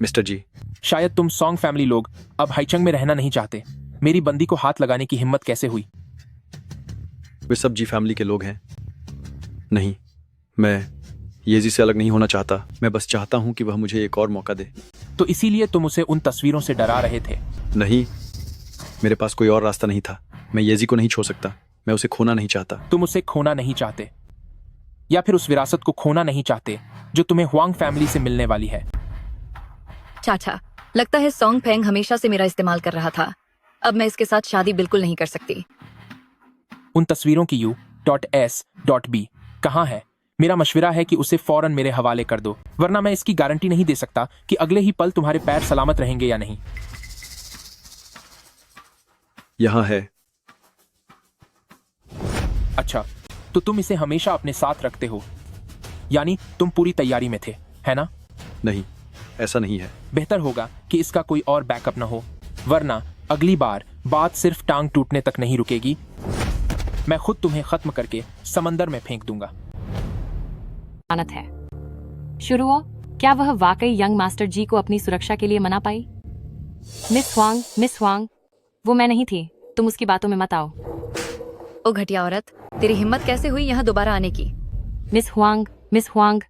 मिस्टर जी। शायद तुम सॉन्ग फैमिली लोग अब हाईचंग में रहना नहीं चाहते। मेरी बंदी को हाथ लगाने की हिम्मत कैसे हुई? वे सब जी फैमिली के लोग हैं। नहीं, मैं येजी से अलग नहीं होना चाहता। मैं बस चाहता हूं कि वह मुझे एक और मौका दे। तो इसीलिए तुम उसे उन तस्वीरों से डरा रहे थे? नहीं, मेरे पास कोई और रास्ता नहीं था। मैं येजी को नहीं छोड़ सकता। मैं उसे खोना नहीं चाहता। तुम उसे खोना नहीं चाहते, या फिर उस विरासत को खोना नहीं चाहते जो तुम्हें हुआंग फैमिली से मिलने वाली है? चाचा, लगता है सॉन्ग फेंग हमेशा से मेरा इस्तेमाल कर रहा था। अब मैं इसके साथ शादी बिल्कुल नहीं कर सकती। उन तस्वीरों की U.S.B कहाँ है? मेरा मशवरा है कि उसे फौरन मेरे हवाले कर दो, वरना मैं इसकी गारंटी नहीं दे सकता कि अगले ही पल तुम्हारे पैर सलामत रहेंगे या नहीं। यहाँ है। अच्छा, तो तुम इसे हमेशा अपने साथ रखते हो, यानी तुम पूरी तैयारी में थे, है ना? नहीं, ऐसा नहीं है। बेहतर होगा कि इसका कोई और बैकअप न हो, वरना अगली बार बात सिर्फ टांग टूटने तक नहीं रुकेगी। मैं खुद तुम्हें खत्म करके समंदर में फेंक दूंगा। आनत है। शुरू हो, क्या वह वाकई यंग मास्टर जी को अपनी सुरक्षा के लिए मना पाई? मिस हुआंग, वो मैं नहीं थी। तुम उसकी बातों में मत आओ। ओ घटिया औरत, तेरी हिम्मत कैसे हुई यहाँ दोबारा आने की? मिस हुआंग,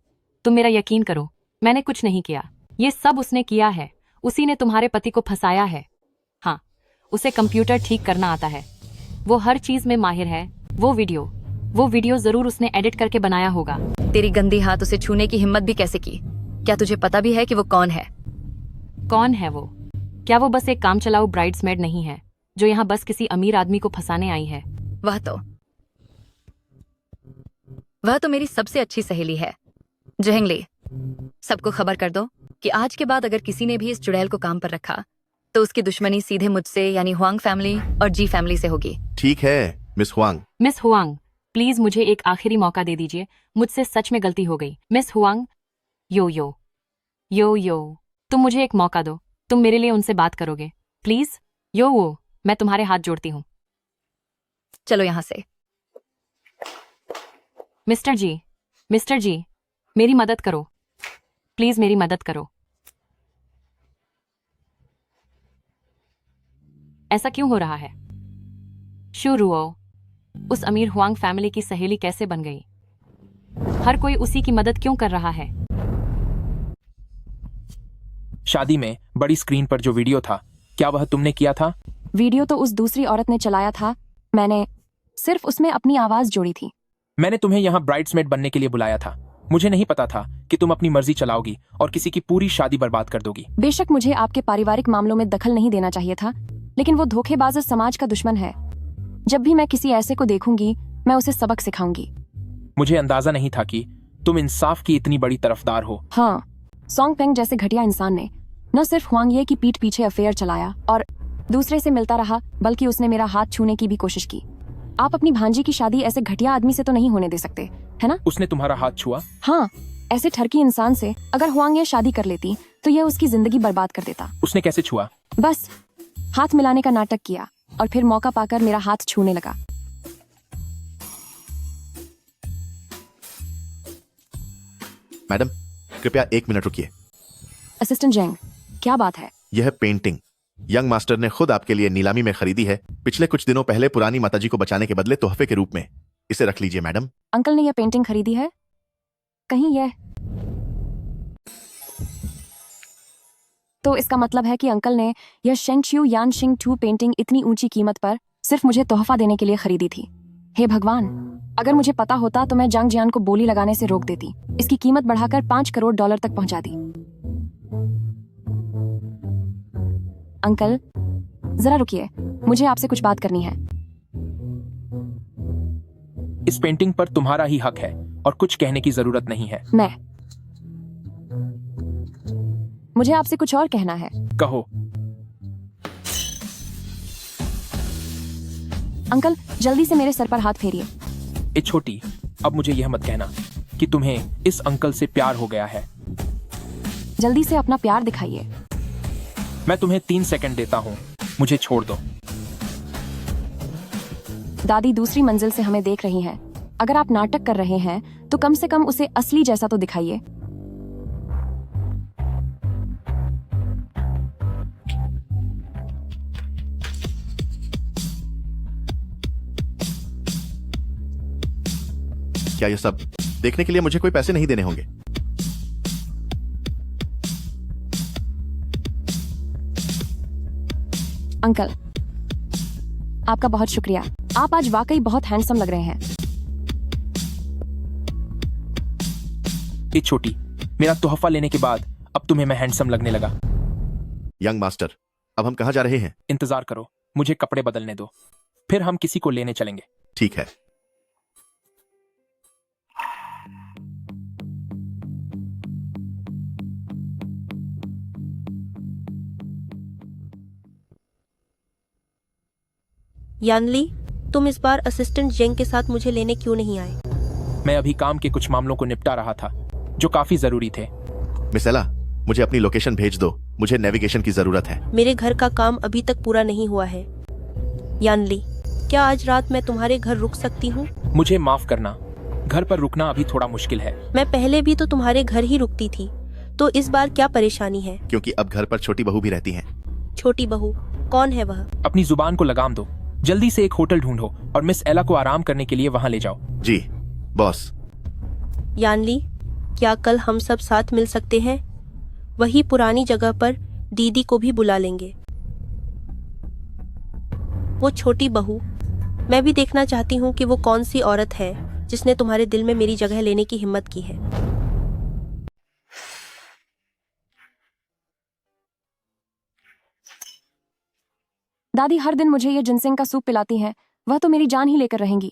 तुम मेरा यकीन करो, मैंने कुछ नहीं किया। ये सब उसने किया है। उसी ने तुम्हारे पति को फंसाया है। हाँ, उसे कंप्यूटर ठीक करना आता है। वो हर चीज में माहिर है। वो वीडियो जरूर उसने एडिट करके बनाया होगा। तेरी गंदी हाथ उसे छूने की हिम्मत भी कैसे की? क्या तुझे पता भी है कि वो कौन है? कौन है वो? क्या वो बस एक काम चलाऊ ब्राइड्समेड नहीं है जो यहाँ बस किसी अमीर आदमी को फंसाने आई है? वह तो मेरी सबसे अच्छी सहेली है। जहेंगली, सबको खबर कर दो कि आज के बाद अगर किसी ने भी इस चुड़ैल को काम पर रखा तो उसकी दुश्मनी सीधे मुझसे यानी हुआंग फैमिली और जी फैमिली से होगी। ठीक है miss Huang. Miss Huang, please मुझे एक आखिरी मौका दे दीजिए। मुझसे सच में गलती हो गई। मिस हुआंग, यो, तुम मुझे एक मौका दो। तुम मेरे लिए उनसे बात करोगे प्लीज? मैं तुम्हारे हाथ जोड़ती हूँ। चलो यहाँ से। मिस्टर जी, मेरी मदद करो प्लीज, मेरी मदद करो। ऐसा क्यों हो रहा है? शुरुओ, उस अमीर हुआंग फैमिली की सहेली कैसे बन गई? हर कोई उसी की मदद क्यों कर रहा है? शादी में बड़ी स्क्रीन पर जो वीडियो था, क्या वह तुमने किया था? वीडियो तो उस दूसरी औरत ने चलाया था। मैंने सिर्फ उसमें अपनी आवाज जोड़ी थी। मैंने तुम्हें यहाँ ब्राइड्समेड बनने के लिए बुलाया था। मुझे नहीं पता था कि तुम अपनी मर्जी चलाओगी और किसी की पूरी शादी बर्बाद कर दोगी। बेशक मुझे आपके पारिवारिक मामलों में दखल नहीं देना चाहिए था, लेकिन वो धोखेबाज समाज का दुश्मन है। जब भी मैं किसी ऐसे को देखूंगी, मैं उसे सबक सिखाऊंगी। मुझे अंदाजा नहीं था कि तुम इंसाफ की इतनी बड़ी तरफदार हो। हाँ, सोंग पेंग जैसे घटिया इंसान ने न सिर्फ हुआंग ये की पीठ पीछे अफेयर चलाया और दूसरे से मिलता रहा, बल्कि उसने मेरा हाथ छूने की भी कोशिश की। आप अपनी भांजी की शादी ऐसे घटिया आदमी से तो नहीं होने दे सकते, है ना? उसने तुम्हारा हाथ छुआ? हाँ, ऐसे ठरकी इंसान से अगर हुआंग ये शादी कर लेती तो यह उसकी जिंदगी बर्बाद कर देता। उसने कैसे छुआ? बस हाथ मिलाने का नाटक किया और फिर मौका पाकर मेरा हाथ छूने लगा। मैडम, कृपया 1 मिनट रुकिए। असिस्टेंट जेंग, क्या बात है? यह पेंटिंग यंग मास्टर ने खुद आपके लिए नीलामी में खरीदी है, पिछले कुछ दिनों पहले पुरानी माताजी को बचाने के बदले तोहफे के रूप में। इसे रख लीजिए मैडम। अंकल ने यह पेंटिंग खरीदी है? कहीं यह तो इसका मतलब है कि अंकल ने यह शेंगशियू यानशिंग 2 पेंटिंग इतनी ऊंची कीमत पर सिर्फ मुझे तोहफा देने के लिए खरीदी थी। हे भगवान, अगर मुझे पता होता तो मैं जांग जियान को बोली लगाने से रोक देती। इसकी कीमत बढ़ाकर $5 करोड़ तक पहुंचा दी। अंकल, जरा रुकिए, मुझे आपसे कुछ बात करनी है। इस पेंटिंग पर तुम्हारा ही हक है और कुछ कहने की जरूरत नहीं है। मुझे आपसे कुछ और कहना है। कहो। अंकल, जल्दी से मेरे सर पर हाथ फेरिए। ए छोटी, अब मुझे यह मत कहना कि तुम्हें इस अंकल से प्यार हो गया है। जल्दी से अपना प्यार दिखाइए। मैं तुम्हें 3 सेकंड देता हूँ, मुझे छोड़ दो। दादी दूसरी मंजिल से हमें देख रही हैं। अगर आप नाटक कर रहे हैं तो कम से कम उसे असली जैसा तो दिखाइए। क्या यह सब देखने के लिए मुझे कोई पैसे नहीं देने होंगे? अंकल, आपका बहुत शुक्रिया। आप आज वाकई बहुत हैंडसम लग रहे हैं। ए छोटी, मेरा तोहफा लेने के बाद अब तुम्हें मैं हैंडसम लगने लगा। यंग मास्टर, अब हम कहाँ जा रहे हैं? इंतजार करो, मुझे कपड़े बदलने दो, फिर हम किसी को लेने चलेंगे। ठीक है। यानली, तुम इस बार असिस्टेंट जेंग के साथ मुझे लेने क्यों नहीं आए? मैं अभी काम के कुछ मामलों को निपटा रहा था जो काफी जरूरी थे। मिस एला, मुझे अपनी लोकेशन भेज दो, मुझे नेविगेशन की जरूरत है। मेरे घर का काम अभी तक पूरा नहीं हुआ है। यानली, क्या आज रात मैं तुम्हारे घर रुक सकती हूँ? मुझे माफ करना, घर पर रुकना अभी थोड़ा मुश्किल है। मैं पहले भी तो तुम्हारे घर ही रुकती थी, तो इस बार क्या परेशानी है? क्योंकि अब घर पर छोटी बहू भी रहती है। छोटी बहू? कौन है वह? अपनी जुबान को लगाम दो, जल्दी से एक होटल ढूंढो और मिस एला को आराम करने के लिए वहां ले जाओ। जी बॉस। यानली, क्या कल हम सब साथ मिल सकते हैं? वही पुरानी जगह पर दीदी को भी बुला लेंगे। वो छोटी बहू। मैं भी देखना चाहती हूँ कि वो कौन सी औरत है जिसने तुम्हारे दिल में मेरी जगह लेने की हिम्मत की है। दादी हर दिन मुझे ये जिनसेंग का सूप पिलाती हैं। वह तो मेरी जान ही लेकर रहेंगी।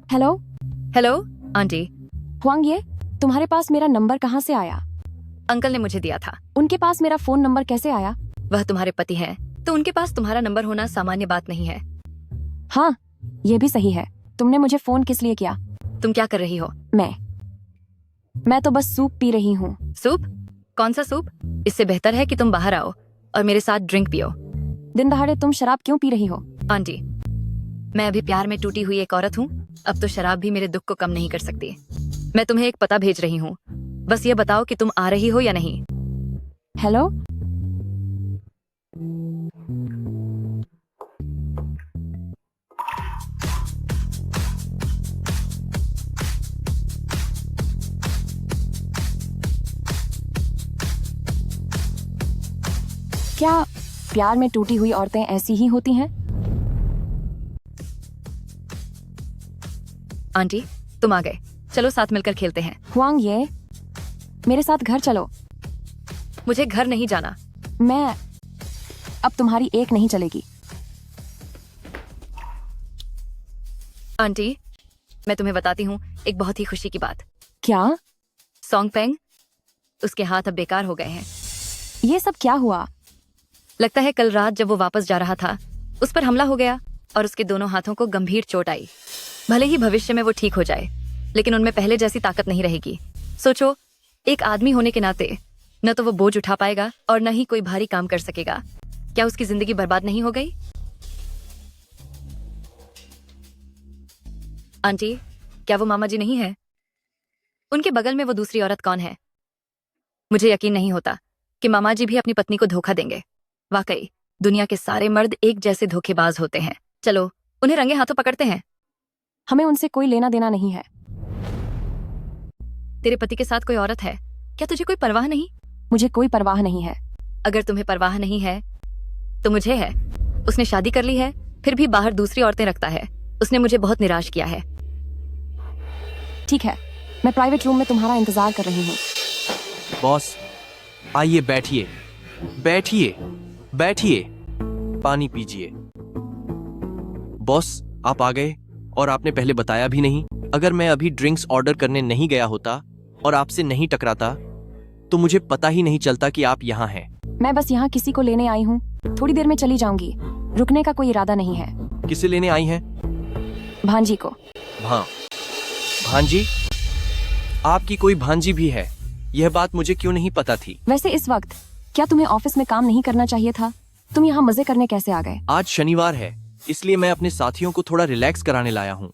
Hello hello aunty. हुआंग ये, तुम्हारे पास मेरा नंबर कहाँ से आया? अंकल ने मुझे दिया था। उनके पास मेरा फोन नंबर कैसे आया? वह तुम्हारे पति हैं, तो उनके पास तुम्हारा नंबर होना सामान्य बात नहीं है। हाँ, ये भी सही है। तुमने मुझे फोन किस लिए किया? तुम क्या कर रही हो? मैं तो बस सूप पी रही हूँ। सूप? कौन सा सूप? इससे बेहतर है कि तुम बाहर आओ और मेरे साथ ड्रिंक पियो। दिन दहाड़े तुम शराब क्यों पी रही हो? आंटी, मैं अभी प्यार में टूटी हुई एक औरत हूँ। अब तो शराब भी मेरे दुख को कम नहीं कर सकती। मैं तुम्हें एक पता भेज रही हूँ, बस ये बताओ कि तुम आ रही हो या नहीं। हेलो, क्या प्यार में टूटी हुई औरतें ऐसी ही होती हैं? आंटी, तुम आ गए। चलो साथ मिलकर खेलते हैं। हुआंग ये, मेरे साथ घर चलो। मुझे घर नहीं जाना। मैं अब तुम्हारी एक नहीं चलेगी। आंटी, मैं तुम्हें बताती हूँ एक बहुत ही खुशी की बात। क्या? सॉन्ग पेंग, उसके हाथ अब बेकार हो गए हैं। ये सब क्या हुआ? लगता है कल रात जब वो वापस जा रहा था, उस पर हमला हो गया और उसके दोनों हाथों को गंभीर चोट आई। भले ही भविष्य में वो ठीक हो जाए, लेकिन उनमें पहले जैसी ताकत नहीं रहेगी। सोचो, एक आदमी होने के नाते न तो वो बोझ उठा पाएगा और न ही कोई भारी काम कर सकेगा। क्या उसकी जिंदगी बर्बाद नहीं हो गई? आंटी, क्या वो मामा जी नहीं है? उनके बगल में वो दूसरी औरत कौन है? मुझे यकीन नहीं होता कि मामा जी भी अपनी पत्नी को धोखा देंगे। वाकई दुनिया के सारे मर्द एक जैसे धोखेबाज होते हैं। चलो उन्हें रंगे हाथों पकड़ते हैं। हमें उनसे कोई लेना देना नहीं है। तेरे पति के साथ कोई औरत है? क्या तुझे कोई परवाह नहीं? मुझे कोई परवाह नहीं है। अगर तुम्हें परवाह नहीं है तो मुझे है। उसने शादी कर ली है, फिर भी बाहर दूसरी औरतें रखता है। उसने मुझे बहुत निराश किया है। ठीक है, मैं प्राइवेट रूम में तुम्हारा इंतजार कर रही हूँ। बॉस, आइए बैठिए, बैठिए, बैठिए, पानी पीजिए। बॉस, आप आ गए और आपने पहले बताया भी नहीं। अगर मैं अभी ड्रिंक्स ऑर्डर करने नहीं गया होता और आपसे नहीं टकराता तो मुझे पता ही नहीं चलता कि आप यहाँ हैं। मैं बस यहाँ किसी को लेने आई हूँ। थोड़ी देर में चली जाऊंगी। रुकने का कोई इरादा नहीं है। किसे लेने आई हैं? भांजी को। भांजी? आपकी कोई भांजी भी है? यह बात मुझे क्यों नहीं पता थी। वैसे इस वक्त क्या तुम्हें ऑफिस में काम नहीं करना चाहिए था? तुम यहाँ मजे करने कैसे आ गए? आज शनिवार है, इसलिए मैं अपने साथियों को थोड़ा रिलैक्स कराने लाया हूँ।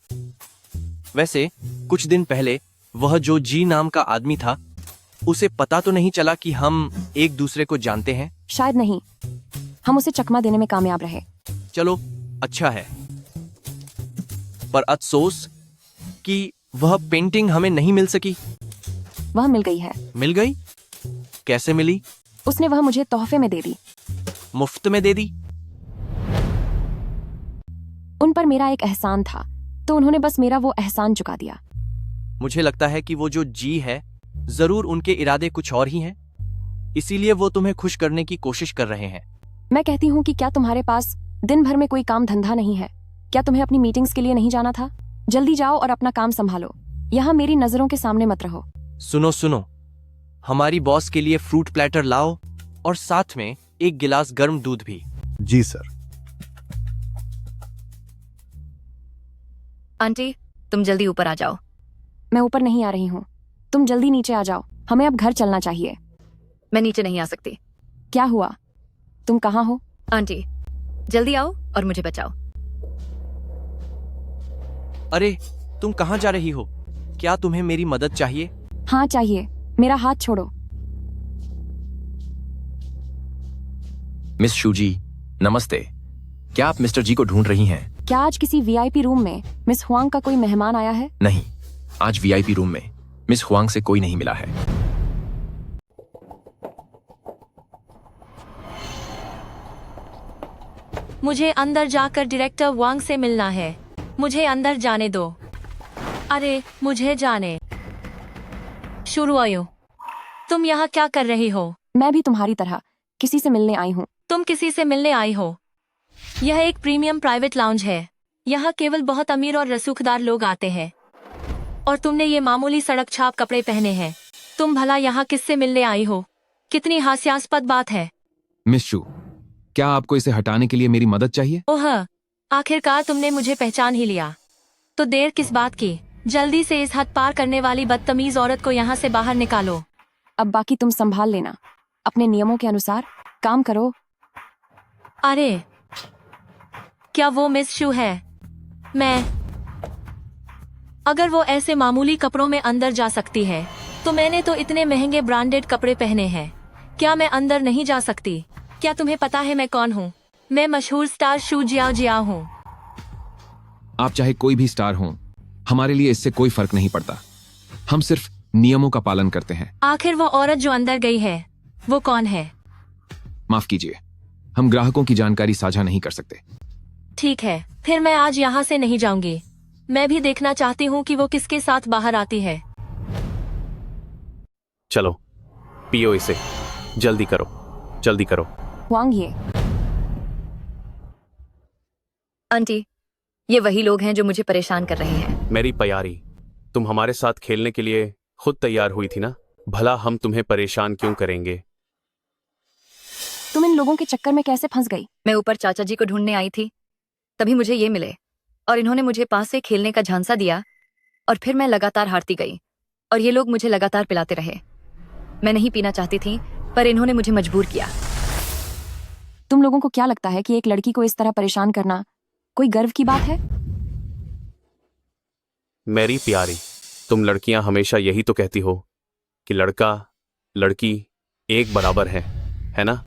वैसे कुछ दिन पहले वह जो जी नाम का आदमी था, उसे पता तो नहीं चला कि हम एक दूसरे को जानते हैं? शायद नहीं। हम उसे चकमा देने में कामयाब रहे। चलो अच्छा है, पर अफसोस कि वह पेंटिंग हमें नहीं मिल सकी। वह मिल गई है। मिल गई? कैसे मिली? उसने वह मुझे तोहफे में दे दी। मुफ्त में दे दी? उन पर मेरा एक एहसान था, तो उन्होंने बस मेरा वो एहसान चुका दिया। मुझे लगता है कि वो जो जी है, जरूर उनके इरादे कुछ और ही हैं। इसीलिए वो तुम्हें खुश करने की कोशिश कर रहे हैं। मैं कहती हूँ कि क्या तुम्हारे पास दिन भर में कोई काम धंधा नहीं है? क्या तुम्हें अपनी मीटिंग्स के लिए नहीं जाना था? जल्दी जाओ और अपना काम संभालो। यहाँ मेरी नजरों के सामने मत रहो। सुनो सुनो, हमारी बॉस के लिए फ्रूट प्लेटर लाओ और साथ में एक गिलास गर्म दूध भी। जी सर। आंटी, तुम जल्दी ऊपर आ जाओ। मैं ऊपर नहीं आ रही हूँ। तुम जल्दी नीचे आ जाओ। हमें अब घर चलना चाहिए। मैं नीचे नहीं आ सकती। क्या हुआ? तुम कहाँ हो? आंटी, जल्दी आओ और मुझे बचाओ। अरे, तुम कहाँ जा रही हो? क्या तुम्हें मेरी मदद चाहिए? हाँ चाहिए। मेरा हाथ छोड़ो। मिस शू जी, नमस्ते। क्या आप मिस्टर जी को ढूंढ रही हैं? क्या आज किसी वीआईपी रूम में मिस हुआंग का कोई मेहमान आया है? नहीं, आज वीआईपी रूम में मिस हुआंग से कोई नहीं मिला है। मुझे अंदर जाकर डायरेक्टर वांग से मिलना है। मुझे अंदर जाने दो। अरे मुझे जाने। शुरू आयो। तुम यहाँ क्या कर रही हो? मैं भी तुम्हारी तरह किसी से मिलने आई हूँ। तुम किसी से मिलने आई हो? यह एक प्रीमियम प्राइवेट लाउंज है। यहाँ केवल बहुत अमीर और रसूखदार लोग आते हैं। और तुमने ये मामूली सड़क छाप कपड़े पहने हैं। तुम भला यहाँ किससे मिलने आई हो? कितनी हास्यास्पद बात है। मिस शू, क्या आपको इसे हटाने के लिए मेरी मदद चाहिए? ओह, आखिरकार तुमने मुझे पहचान ही लिया। तो देर किस बात की? जल्दी से इस हद पार करने वाली बदतमीज औरत को यहाँ से बाहर निकालो। अब बाकी तुम संभाल लेना। अपने नियमों के अनुसार काम करो। अरे, क्या वो मिस शू है? अगर वो ऐसे मामूली कपड़ों में अंदर जा सकती है, तो मैंने तो इतने महंगे ब्रांडेड कपड़े पहने हैं। क्या मैं अंदर नहीं जा सकती? क्या तुम्हें पता है मैं कौन हूँ? मैं मशहूर स्टार शू जियाओ जियाओ हूँ। आप चाहे कोई भी स्टार हों, हमारे लिए इससे कोई फर्क नहीं पड़ता। हम सिर्फ नियमों का पालन करते हैं। आखिर वो औरत जो अंदर गई है, वो कौन है? माफ कीजिए, हम ग्राहकों की जानकारी साझा नहीं कर सकते। ठीक है, फिर मैं आज यहाँ से नहीं जाऊंगी। मैं भी देखना चाहती हूँ कि वो किसके साथ बाहर आती है। चलो पियो इसे। जल्दी करो, जल्दी करो। हुआंग ये। आंटी, ये वही लोग हैं जो मुझे परेशान कर रहे हैं। मेरी प्यारी, तुम हमारे साथ खेलने के लिए खुद तैयार हुई थी ना? भला हम तुम्हें परेशान क्यों करेंगे? तुम इन लोगों के चक्कर में कैसे फंस गई? मैं ऊपर चाचा जी को ढूंढने आई थी, तभी मुझे ये मिले और इन्होंने मुझे पास से खेलने का झांसा दिया और फिर मैं लगातार हारती गई और ये लोग मुझे लगातार पिलाते रहे। मैं नहीं पीना चाहती थी, पर इन्होंने मुझे मजबूर किया। तुम लोगों को क्या लगता है कि एक लड़की को इस तरह परेशान करना कोई गर्व की बात है? मेरी प्यारी, तुम लड़कियां हमेशा यही तो कहती हो कि लड़का लड़की एक बराबर है ना?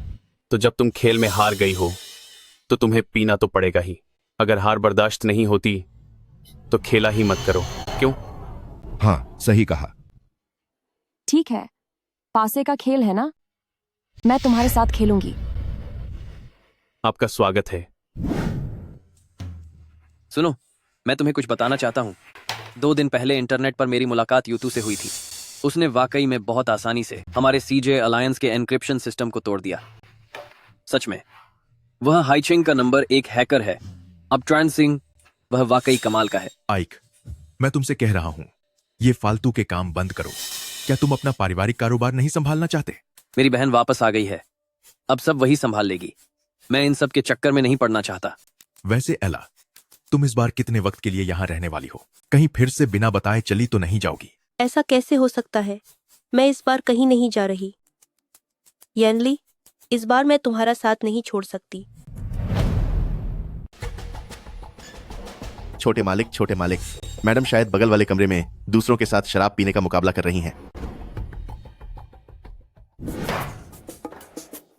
तो जब तुम खेल में हार गई हो तो तुम्हें पीना तो पड़ेगा ही। अगर हार बर्दाश्त नहीं होती तो खेला ही मत करो। क्यों? हाँ, सही कहा। ठीक है, पासे का खेल है ना, मैं तुम्हारे साथ खेलूंगी। आपका स्वागत है। सुनो, मैं तुम्हें कुछ बताना चाहता हूँ। 2 दिन पहले इंटरनेट पर मेरी मुलाकात यूतू से हुई थी। उसने वाकई में बहुत आसानी से हमारे सीजे अलायंस के एन्क्रिप्शन सिस्टम को तोड़ दिया। सच में, वह हाइचिंग का नंबर 1 हैकर है। अब ट्रांसिंग, वह वाकई कमाल का है। आइक, मैं तुमसे कह रहा हूँ, ये फालतू के काम बंद करो। क्या तुम अपना पारिवारिक कारोबार नहीं संभालना चाहते? मेरी बहन वापस आ गई है, अब सब वही संभाल लेगी। मैं इन सब के चक्कर में नहीं पड़ना चाहता। वैसे एला, तुम इस बार कितने वक्त के लिए यहाँ रहने वाली हो? कहीं फिर से बिना बताए चली तो नहीं जाओगी? ऐसा कैसे हो सकता है? मैं इस बार कहीं नहीं जा रही। यानली, इस बार मैं तुम्हारा साथ नहीं छोड़ सकती। छोटे मालिक, मैडम शायद बगल वाले कमरे में दूसरों के साथ शराब पीने का मुकाबला कर रही हैं।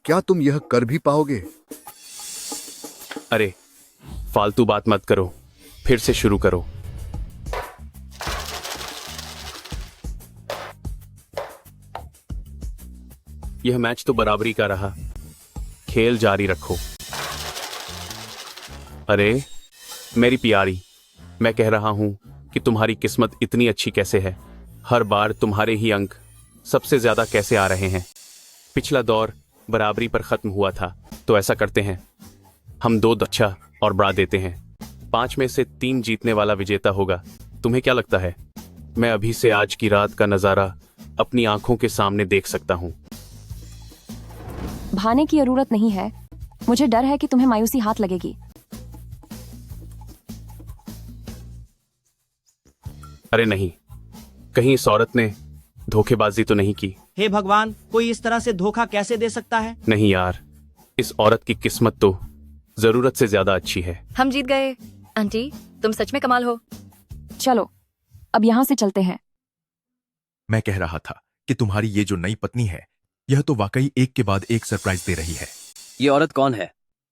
क्या तुम यह कर भी पाओगे? अरे फालतू बात मत करो, फिर से शुरू करो। यह मैच तो बराबरी का रहा, खेल जारी रखो। अरे मेरी प्यारी, मैं कह रहा हूं कि तुम्हारी किस्मत इतनी अच्छी कैसे है? हर बार तुम्हारे ही अंक सबसे ज्यादा कैसे आ रहे हैं? पिछला दौर बराबरी पर खत्म हुआ था, तो ऐसा करते हैं, हम 2 अच्छा और बड़ा देते हैं। 5 में से 3 जीतने वाला विजेता होगा। तुम्हें क्या लगता है? मैं अभी से आज की रात का नजारा अपनी आंखों के सामने देख सकता हूं। भाने की जरूरत नहीं है, मुझे डर है कि तुम्हें मायूसी हाथ लगेगी। अरे नहीं, कहीं इस औरत ने धोखेबाजी तो नहीं की? हे भगवान, कोई इस तरह से धोखा कैसे दे सकता है? नहीं यार, इस औरत की किस्मत तो जरूरत से ज्यादा अच्छी है। हम जीत गए। आंटी, तुम सच में कमाल हो। चलो अब यहाँ से चलते हैं। मैं कह रहा था कि तुम्हारी ये जो नई पत्नी है, यह तो वाकई एक के बाद एक सरप्राइज दे रही है। ये औरत कौन है?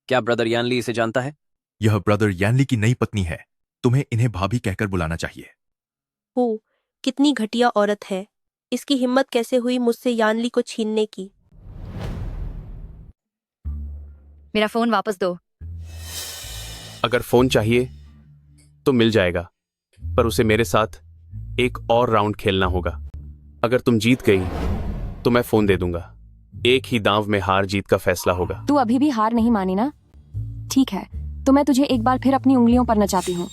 क्या ब्रदर यानली इसे जानता है? यह ब्रदर यानली की नई पत्नी है। तुम्हें इन्हें भाभी कहकर बुलाना चाहिए। हो, कितनी घटिया औरत है। इसकी हिम्मत कैसे हुई मुझसे यानली को छीनने की। मेरा फोन वापस दो। अगर फोन चाहिए तो मिल जाएगा, पर उसे मेरे साथ एक और राउंड खेलना होगा। अगर तुम जीत गई तो मैं फोन दे दूंगा। एक ही दांव में हार जीत का फैसला होगा। तू अभी भी हार नहीं मानी ना? ठीक है, तो मैं तुझे एक बार फिर अपनी उंगलियों पर नचाती हूँ।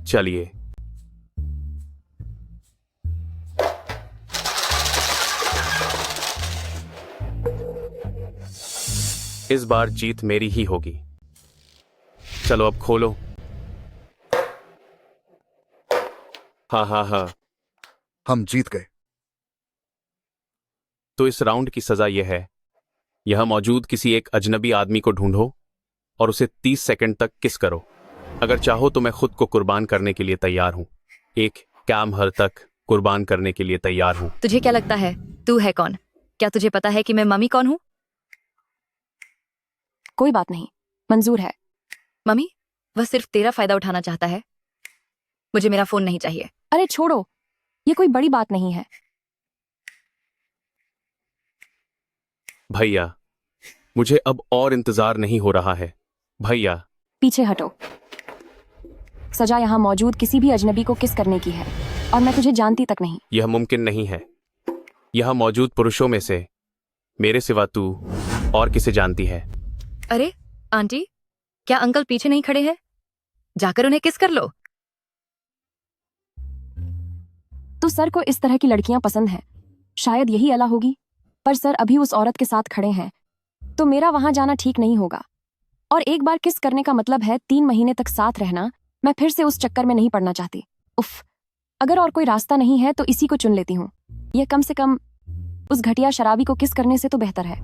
चलिए। इस बार जीत मेरी ही होगी। चलो अब खोलो। हाँ हाँ हाँ, हम जीत गए। तो इस राउंड की सजा यह है, यहां मौजूद किसी एक अजनबी आदमी को ढूंढो और उसे 30 सेकंड तक किस करो। अगर चाहो तो मैं खुद को कुर्बान करने के लिए तैयार हूं। एक कैम हर तक कुर्बान करने के लिए तैयार हूं। तुझे क्या लगता है तू है कौन? क्या तुझे पता है कि मैं मम्मी कौन हूँ? कोई बात नहीं, मंजूर है। मम्मी, वह सिर्फ तेरा फायदा उठाना चाहता है। मुझे मेरा फोन नहीं चाहिए। अरे छोड़ो, ये कोई बड़ी बात नहीं है। भैया, मुझे अब और इंतजार नहीं हो रहा है। भैया, पीछे हटो। सजा यहाँ मौजूद किसी भी अजनबी को किस करने की है, और मैं तुझे जानती तक नहीं। यह मुमकिन नहीं है। यहाँ मौजूद पुरुषों में से मेरे सिवा तू और किसे जानती है? अरे आंटी, क्या अंकल पीछे नहीं खड़े हैं? जाकर उन्हें किस कर लो। तो सर को इस तरह की लड़कियां पसंद हैं। शायद यही अला होगी, पर सर अभी उस औरत के साथ खड़े हैं, तो मेरा वहां जाना ठीक नहीं होगा। और एक बार किस करने का मतलब है 3 महीने तक साथ रहना। मैं फिर से उस चक्कर में नहीं पड़ना चाहती। उफ, अगर और कोई रास्ता नहीं है तो इसी को चुन लेती हूँ। यह कम से कम उस घटिया शराबी को किस करने से तो बेहतर है।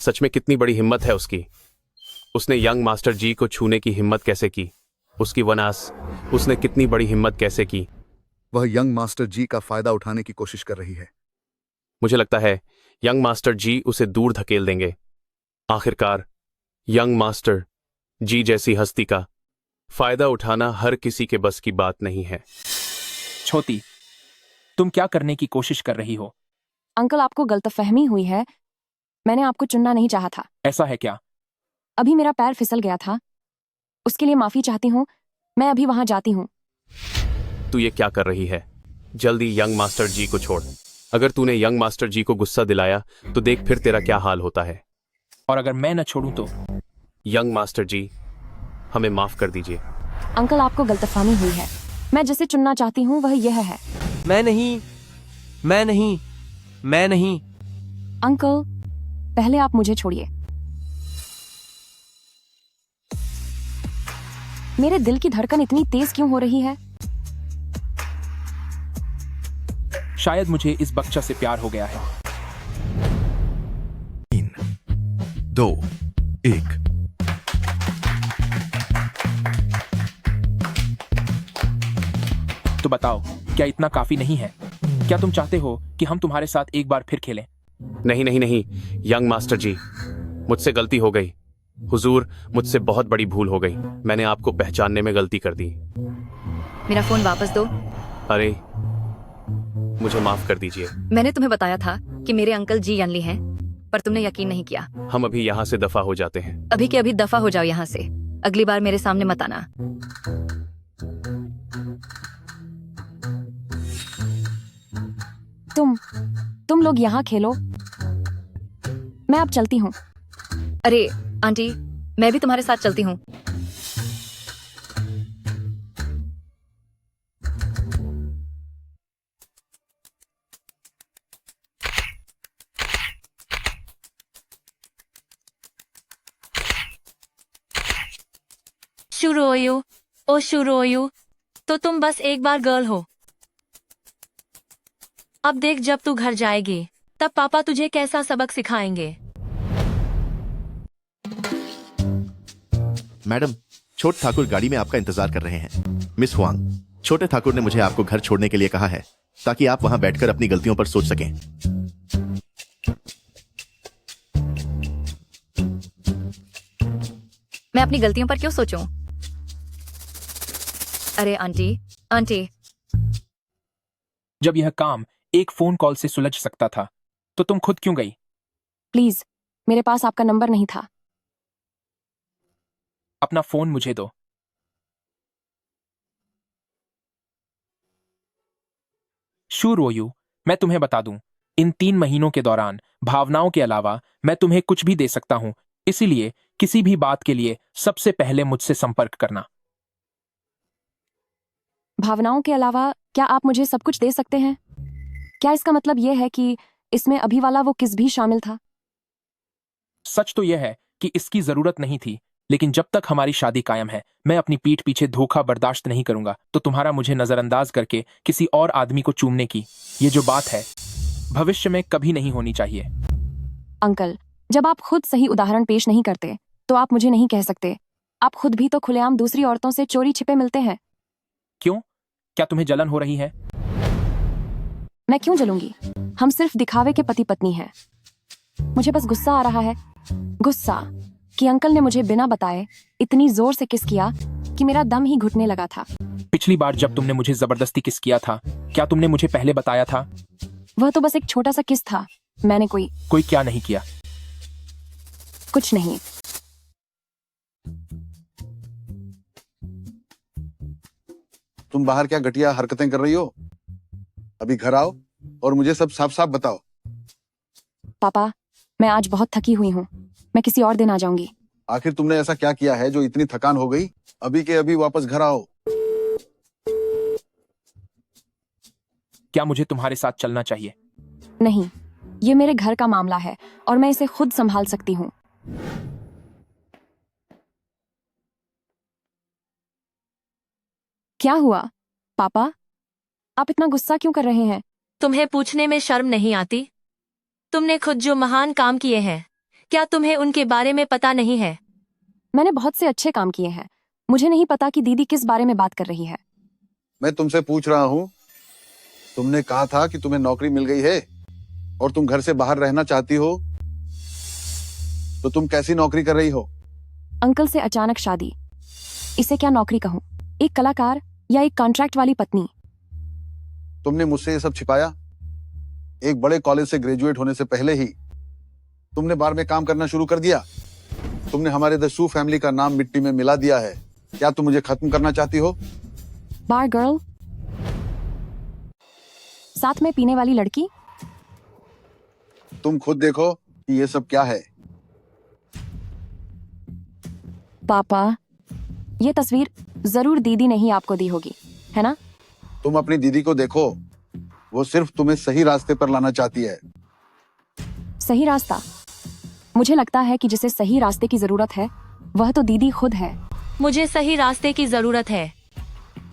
सच में कितनी बड़ी हिम्मत है उसकी। उसने यंग मास्टर जी को छूने की हिम्मत कैसे की? उसकी वनास, उसने कितनी बड़ी हिम्मत कैसे की? वह यंग मास्टर जी का फायदा उठाने की कोशिश कर रही है। मुझे लगता है यंग मास्टर जी उसे दूर धकेल देंगे। आखिरकार यंग मास्टर जी जैसी हस्ती का फायदा उठाना हर किसी के बस की बात नहीं है। छोटी, तुम क्या करने की कोशिश कर रही हो? अंकल, आपको गलतफहमी हुई है। मैंने आपको चुनना नहीं चाहा था। ऐसा है क्या? अभी मेरा पैर फिसल गया था, उसके लिए माफी चाहती हूँ। मैं अभी वहां जाती हूँ। तू ये क्या कर रही है? जल्दी यंग मास्टर जी को छोड़। अगर तूने यंग मास्टर जी को गुस्सा दिलाया तो देख फिर तेरा क्या हाल होता है। और अगर मैं न छोड़ूं तो? यंग मास्टर जी, हमें माफ कर दीजिए। अंकल, आपको गलतफहमी हुई है। मैं जिसे चुनना चाहती हूँ वह यह है। मैं नहीं, मैं नहीं, मैं नहीं। अंकल, पहले आप मुझे छोड़िए। मेरे दिल की धड़कन इतनी तेज क्यों हो रही है? शायद मुझे इस बच्चा से प्यार हो गया है। 3, 2, 1। तो बताओ, क्या इतना काफी नहीं है? क्या तुम चाहते हो कि हम तुम्हारे साथ एक बार फिर खेलें? नहीं नहीं नहीं, यंग मास्टर जी, मुझसे गलती हो गई। हुजूर, मुझसे बहुत बड़ी भूल हो गई। मैंने आपको पहचानने में गलती कर दी। मेरा फोन वापस दो। अरे, मुझे माफ कर दीजिए। मैंने तुम्हें बताया था कि मेरे अंकल जी यानली हैं, पर तुमने यकीन नहीं किया। हम अभी यहाँ से दफा हो जाते हैं। अभी के अभी दफा हो जाओ यहाँ से। अगली बार मेरे सामने मत आना। तुम लोग यहाँ खेलो, मैं अब चलती हूँ। अरे आंटी, मैं भी तुम्हारे साथ चलती हूँ। शुरोयू, ओ शुरोयू, तो तुम बस एक बार गर्ल हो। अब देख, जब तू घर जाएगी तब पापा तुझे कैसा सबक सिखाएंगे। मैडम, छोट ठाकुर गाड़ी में आपका इंतजार कर रहे हैं। मिस हुआंग, छोटे ठाकुर ने मुझे आपको घर छोड़ने के लिए कहा है ताकि आप वहां बैठकर अपनी गलतियों पर सोच सकें। मैं अपनी गलतियों पर क्यों सोचूं? अरे आंटी, आंटी, जब यह काम एक फोन कॉल से सुलझ सकता था तो तुम खुद क्यों गई? प्लीज, मेरे पास आपका नंबर नहीं था। अपना फोन मुझे दो। श्योर हो यू, मैं तुम्हें बता दूं, इन 3 महीनों के दौरान भावनाओं के अलावा मैं तुम्हें कुछ भी दे सकता हूं, इसीलिए किसी भी बात के लिए सबसे पहले मुझसे संपर्क करना। भावनाओं के अलावा क्या आप मुझे सब कुछ दे सकते हैं? क्या इसका मतलब यह है कि इसमें अभी वाला वो किस भी शामिल था? सच तो यह है कि इसकी जरूरत नहीं थी, लेकिन जब तक हमारी शादी कायम है मैं अपनी पीठ पीछे धोखा बर्दाश्त नहीं करूंगा। तो तुम्हारा मुझे नजरअंदाज करके किसी और आदमी को चूमने की ये जो बात है भविष्य में कभी नहीं होनी चाहिए। अंकल, जब आप खुद सही उदाहरण पेश नहीं करते तो आप मुझे नहीं कह सकते। आप खुद भी तो खुलेआम दूसरी औरतों से चोरी छिपे मिलते हैं। क्यों? क्या तुम्हें जलन हो रही है? मैं क्यों जलूंगी? हम सिर्फ दिखावे के पति पत्नी हैं। मुझे बस गुस्सा आ रहा है, गुस्सा कि अंकल ने मुझे बिना बताए इतनी जोर से किस किया कि मेरा दम ही घुटने लगा था। पिछली बार जब तुमने मुझे जबरदस्ती किस किया था, क्या तुमने मुझे पहले बताया था? वह तो बस एक छोटा सा किस था। मैंने कोई क्या नहीं किया? कुछ नहीं। तुम बाहर क्या घटिया हरकतें कर रही हो? अभी घर आओ और मुझे सब साफ साफ बताओ। पापा, मैं आज बहुत थकी हुई हूँ। मैं किसी और दिन आ जाऊंगी। आखिर तुमने ऐसा क्या किया है जो इतनी थकान हो गई? अभी के अभी वापस घर आओ। क्या मुझे तुम्हारे साथ चलना चाहिए? नहीं, ये मेरे घर का मामला है और मैं इसे खुद संभाल सकती हूँ। क्या हुआ पापा? आप इतना गुस्सा क्यों कर रहे हैं? तुम्हें पूछने में शर्म नहीं आती? तुमने खुद जो महान काम किए हैं, क्या तुम्हें उनके बारे में पता नहीं है? मैंने बहुत से अच्छे काम किए हैं। मुझे नहीं पता कि दीदी किस बारे में बात कर रही है। मैं तुमसे पूछ रहा हूँ। तुमने कहा था कि तुम्हें नौकरी मिल गई है और तुम घर से बाहर रहना चाहती हो, तो तुम कैसी नौकरी कर रही हो? अंकल से अचानक शादी, इसे क्या नौकरी कहूँ? एक कलाकार या एक कॉन्ट्रैक्ट वाली पत्नी? तुमने मुझसे ये सब छिपाया? एक बड़े कॉलेज से ग्रेजुएट होने से पहले ही तुमने बार में काम करना शुरू कर दिया। तुमने हमारे द सू फैमिली का नाम मिट्टी में मिला दिया है। क्या तुम मुझे खत्म करना चाहती हो? बार गर्ल, साथ में पीने वाली लड़की? तुम खुद देखो कि ये सब क्या है। पापा, ये तस्वीर जरूर दीदी ने ही आपको दी होगी, है ना? तुम अपनी दीदी को देखो, वो सिर्फ तुम्हें सही रास्ते पर लाना चाहती है। सही रास्ता? मुझे लगता है कि जिसे सही रास्ते की जरूरत है वह तो दीदी खुद है। मुझे सही रास्ते की जरूरत है।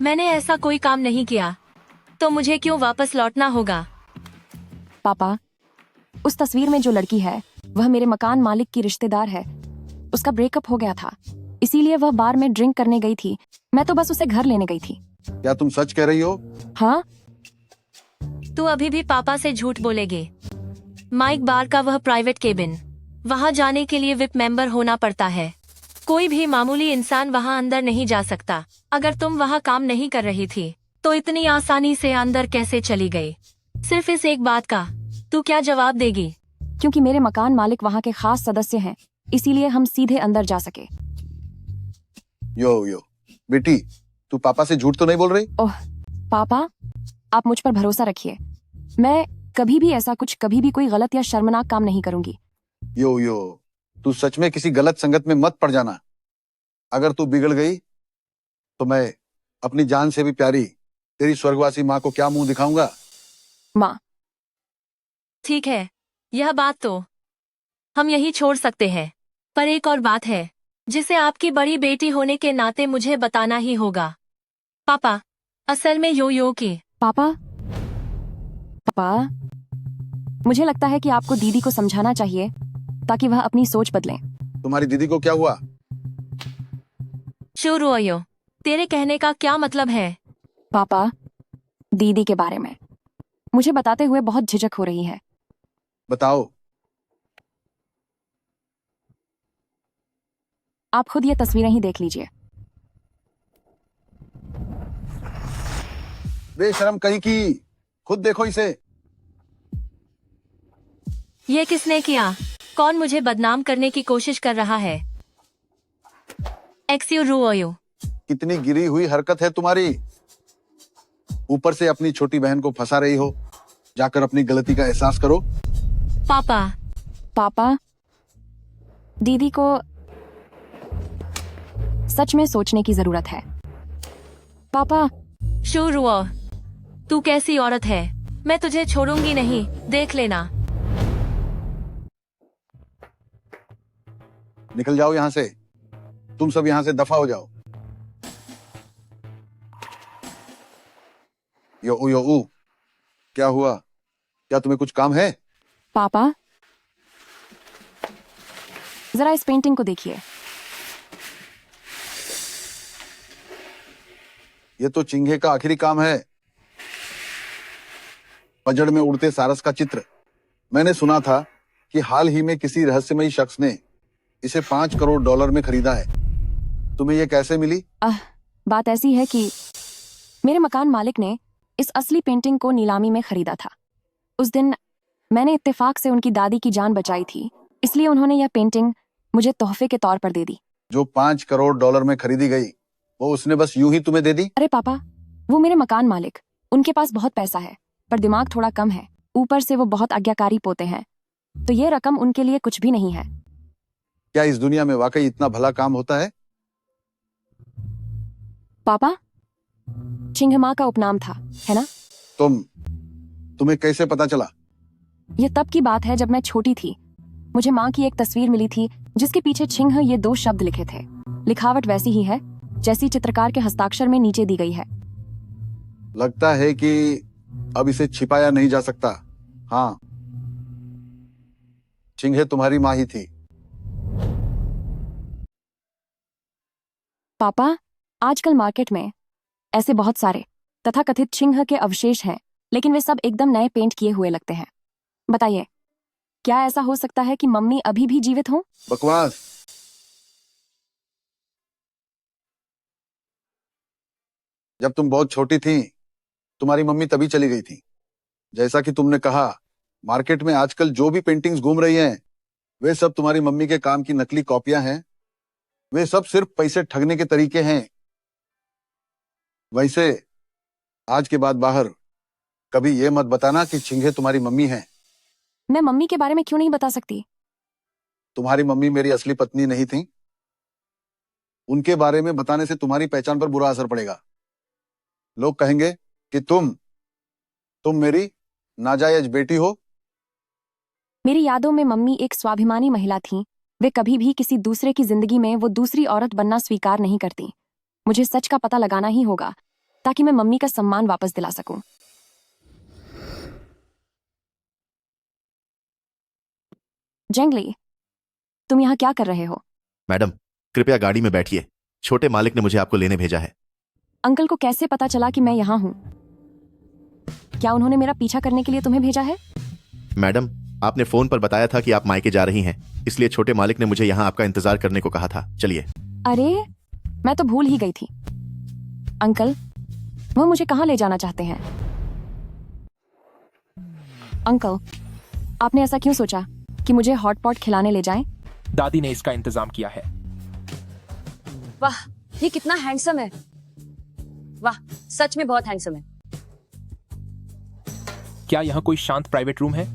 मैंने ऐसा कोई काम नहीं किया, तो मुझे क्यों वापस लौटना होगा? पापा, उस तस्वीर में जो लड़की है वह मेरे मकान मालिक की रिश्तेदार है। उसका ब्रेकअप हो गया था, इसीलिए वह बार में ड्रिंक करने गई थी। मैं तो बस उसे घर लेने गई थी। क्या तुम सच कह रही हो? हाँ। तू अभी भी पापा से झूठ बोलेगे? माइक बार का वह प्राइवेट केबिन, वहाँ जाने के लिए विप मेंबर होना पड़ता है। कोई भी मामूली इंसान वहाँ अंदर नहीं जा सकता। अगर तुम वहाँ काम नहीं कर रही थी तो इतनी आसानी से अंदर कैसे चली गई? सिर्फ इस एक बात का तू क्या जवाब देगी? क्योंकि मेरे मकान मालिक वहाँ के खास सदस्य हैं, इसीलिए हम सीधे अंदर जा सके। यो बेटी, तू पापा से झूठ तो नहीं बोल रही? ओह पापा, आप मुझ पर भरोसा रखिए। मैं कभी भी ऐसा कुछ, कभी भी कोई गलत या शर्मनाक काम नहीं करूंगी। यो तू सच में किसी गलत संगत में मत पड़ जाना। अगर तू बिगड़ गई तो मैं अपनी जान से भी प्यारी तेरी स्वर्गवासी माँ को क्या मुंह दिखाऊंगा? माँ, ठीक है, यह बात तो हम यही छोड़ सकते हैं, पर एक और बात है जिसे आपकी बड़ी बेटी होने के नाते मुझे बताना ही होगा। पापा, असल में यो की पापा, मुझे लगता है कि आपको दीदी को समझाना चाहिए ताकि वह अपनी सोच बदले। तुम्हारी दीदी को क्या हुआ? शुरू तेरे कहने का क्या मतलब है? पापा, दीदी के बारे में मुझे बताते हुए बहुत झिझक हो रही है। बताओ। आप खुद ये तस्वीरें ही देख लीजिए। बेशरम कहीं की, खुद देखो इसे। ये किसने किया? कौन मुझे बदनाम करने की कोशिश कर रहा है? एक्स यू रूओयू। कितनी गिरी हुई हरकत है तुम्हारी। ऊपर से अपनी छोटी बहन को फंसा रही हो। जाकर अपनी गलती का एहसास करो। पापा। पापा, दीदी को सच में सोचने की जरूरत है। पापा। शू रुओ, तू कैसी औरत है? मैं तुझे छोड़ूंगी नहीं, देख लेना। निकल जाओ यहाँ से। तुम सब यहाँ से दफा हो जाओ। यो क्या हुआ? क्या तुम्हें कुछ काम है? पापा, जरा इस पेंटिंग को देखिए। ये तो चिंघे का आखिरी काम है। पजड़ में उड़ते सारस का चित्र। मैंने सुना था कि हाल ही में किसी रहस्यमयी शख्स ने इसे $5 करोड़ में खरीदा है। तुम्हें ये कैसे मिली? बात ऐसी है कि मेरे मकान मालिक ने इस असली पेंटिंग को नीलामी में खरीदा था। उस दिन मैंने इत्तेफाक से उनकी दादी की जान बचाई थी, इसलिए उन्होंने यह पेंटिंग मुझे तोहफे के तौर पर दे दी। जो $5 करोड़ में खरीदी गई, वो उसने बस यूं ही तुम्हें दे दी? अरे पापा, वो मेरे मकान मालिक, उनके पास बहुत पैसा है पर दिमाग थोड़ा कम है। ऊपर से वो बहुत आज्ञाकारी पोते हैं, तो ये रकम उनके लिए कुछ भी नहीं है। क्या इस दुनिया में वाकई इतना भला काम होता है? पापा, चिंघमा का उपनाम था, है ना? तुम्हें कैसे पता चला? ये तब की बात है जब मैं छोटी थी। मुझे माँ की एक तस्वीर मिली थी जिसके पीछे छिंह ये 2 शब्द लिखे थे। लिखावट वैसी ही है जैसी चित्रकार के हस्ताक्षर में नीचे दी गई है। लगता है कि अब इसे छिपाया नहीं जा सकता। हाँ, चिंघे तुम्हारी माँ ही थी। पापा, आजकल मार्केट में ऐसे बहुत सारे तथाकथित चिंह के अवशेष हैं, लेकिन वे सब एकदम नए पेंट किए हुए लगते हैं। बताइए, क्या ऐसा हो सकता है कि मम्मी अभी भी जीवित हो? बकवास। जब तुम बहुत छोटी थी, तुम्हारी मम्मी तभी चली गई थी। जैसा कि तुमने कहा, मार्केट में आजकल जो भी पेंटिंग्स घूम रही हैं, वे सब तुम्हारी मम्मी के काम की नकली कॉपियां हैं। वे सब सिर्फ पैसे ठगने के तरीके हैं। वैसे आज के बाद बाहर कभी ये मत बताना कि चिंघे तुम्हारी मम्मी है। मैं मम्मी के बारे में क्यों नहीं बता सकती? तुम्हारी मम्मी मेरी असली पत्नी नहीं थी। उनके बारे में बताने से तुम्हारी पहचान पर बुरा असर पड़ेगा। लोग कहेंगे कि तुम मेरी नाजायज बेटी हो। मेरी यादों में मम्मी एक स्वाभिमानी महिला थी। वे कभी भी किसी दूसरे की जिंदगी में वो दूसरी औरत बनना स्वीकार नहीं करती। मुझे सच का पता लगाना ही होगा ताकि मैं मम्मी का सम्मान वापस दिला सकूं। जेंगली, तुम यहाँ क्या कर रहे हो? मैडम, कृपया गाड़ी में बैठिए। छोटे मालिक ने मुझे आपको लेने भेजा है। अंकल को कैसे पता चला कि मैं यहाँ हूँ? क्या उन्होंने मेरा पीछा करने के लिए तुम्हें भेजा है? मैडम, आपने फोन पर बताया था कि आप मायके जा रही हैं, इसलिए छोटे मालिक ने मुझे यहाँ आपका इंतजार करने को कहा था। चलिए। अरे, मैं तो भूल ही गई थी। अंकल, वो मुझे कहाँ ले जाना चाहते हैं? अंकल, आपने ऐसा क्यों सोचा कि मुझे हॉट पॉट खिलाने ले जाएं? दादी ने इसका इंतजाम किया है। वाह, ये कितना हैंडसम है। वाह, सच में बहुत हैंडसम है। क्या यहाँ कोई शांत प्राइवेट रूम है?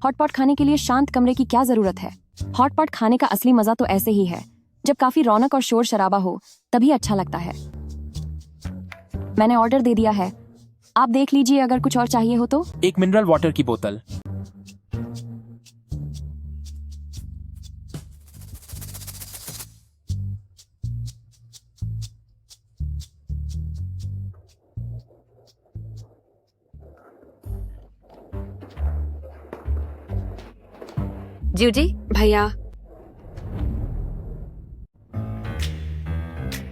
हॉट पॉट खाने के लिए शांत कमरे की क्या जरूरत है? हॉट पॉट खाने का असली मजा तो ऐसे ही है, जब काफी रौनक और शोर शराबा हो, तभी अच्छा लगता है। मैंने ऑर्डर दे दिया है, आप देख लीजिए अगर कुछ और चाहिए हो तो। एक मिनरल वाटर की बोतल। जूडी। भैया।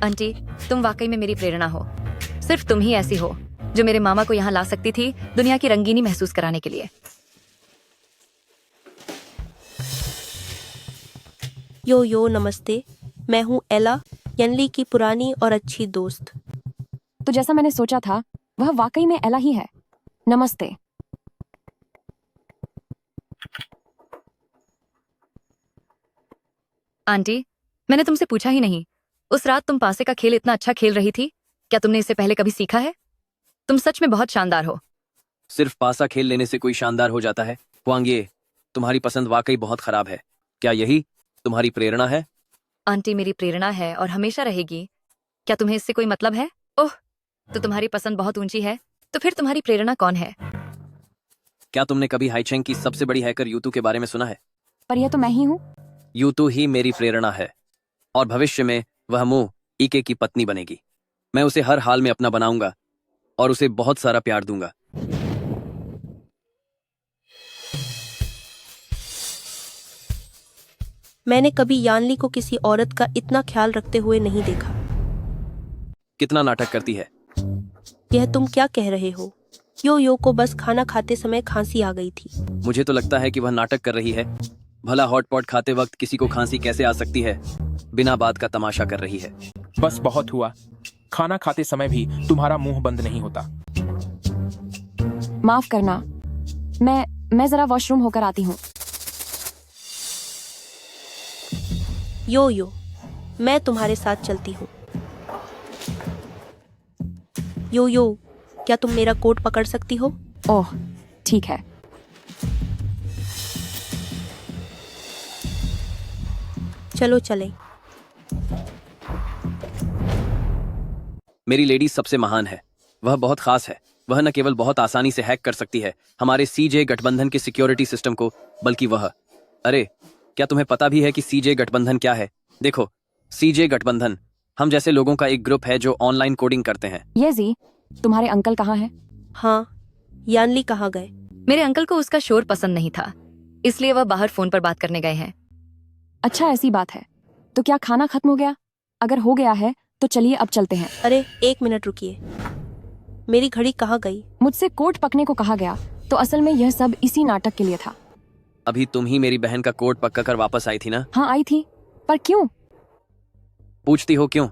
आंटी, तुम वाकई में मेरी प्रेरणा हो। सिर्फ तुम ही ऐसी हो जो मेरे मामा को यहाँ ला सकती थी दुनिया की रंगीनी महसूस कराने के लिए। यो यो नमस्ते, मैं हूँ एला, यनली की पुरानी और अच्छी दोस्त। तो जैसा मैंने सोचा था वह वाकई में एला ही है। नमस्ते। आंटी, मैंने तुमसे पूछा ही नहीं, उस रात तुम पासे का खेल इतना अच्छा खेल रही थी, क्या तुमने इससे पहले कभी सीखा है? तुम सच में बहुत शानदार हो। सिर्फ पासा खेल लेने से कोई शानदार हो जाता है? हुआंग ये, तुम्हारी पसंद वाकई बहुत खराब है। क्या यही तुम्हारी प्रेरणा है? आंटी मेरी प्रेरणा है और हमेशा रहेगी। क्या तुम्हें इससे कोई मतलब है? ओह, तो तुम्हारी पसंद बहुत ऊंची है, तो फिर तुम्हारी प्रेरणा कौन है? क्या तुमने कभी हाईचेंग की सबसे बड़ी हैकर यूतू के बारे में सुना है? पर यह तो मैं ही हूँ। यूतू ही मेरी प्रेरणा है और भविष्य में वह मू ईके की पत्नी बनेगी। मैं उसे हर हाल में अपना बनाऊंगा और उसे बहुत सारा प्यार दूंगा। मैंने कभी यानली को किसी औरत का इतना ख्याल रखते हुए नहीं देखा। कितना नाटक करती है। यह तुम क्या कह रहे हो? यो यो को बस खाना खाते समय खांसी आ गई थी। मुझे तो लगता है कि वह नाटक कर रही है। भला हॉटपॉट खाते वक्त किसी को खांसी कैसे आ सकती है? बिना बात का तमाशा कर रही है। बस बहुत हुआ। खाना खाते समय भी तुम्हारा मुंह बंद नहीं होता। माफ करना, मैं जरा वॉशरूम होकर आती हूँ। यो यो, मैं तुम्हारे साथ चलती हूँ। यो यो, क्या तुम मेरा कोट पकड़ सकती हो? ओह, ठीक है। चलो चलें। मेरी लेडी सबसे महान है। वह बहुत खास है। वह न केवल बहुत आसानी से हैक कर सकती है हमारे सीजे गठबंधन के सिक्योरिटी सिस्टम को, बल्कि वह, अरे क्या तुम्हें पता भी है कि सीजे गठबंधन क्या है? देखो, सीजे गठबंधन हम जैसे लोगों का एक ग्रुप है जो ऑनलाइन कोडिंग करते हैं। ये जी, तुम्हारे अंकल कहाँ हैं? हाँ, यानली कहाँ गए? मेरे अंकल को उसका शोर पसंद नहीं था, इसलिए वह बाहर फोन पर बात करने गए हैं। अच्छा, ऐसी बात है। तो क्या खाना खत्म हो गया? अगर हो गया है तो चलिए अब चलते हैं। अरे एक मिनट रुकिए, मेरी घड़ी कहाँ गई? मुझसे कोट पकने को कहा गया, तो असल में यह सब इसी नाटक के लिए था। अभी तुम ही मेरी बहन का कोट पक्का कर वापस आई थी ना? हाँ आई थी, पर क्यों? पूछती हो क्यों?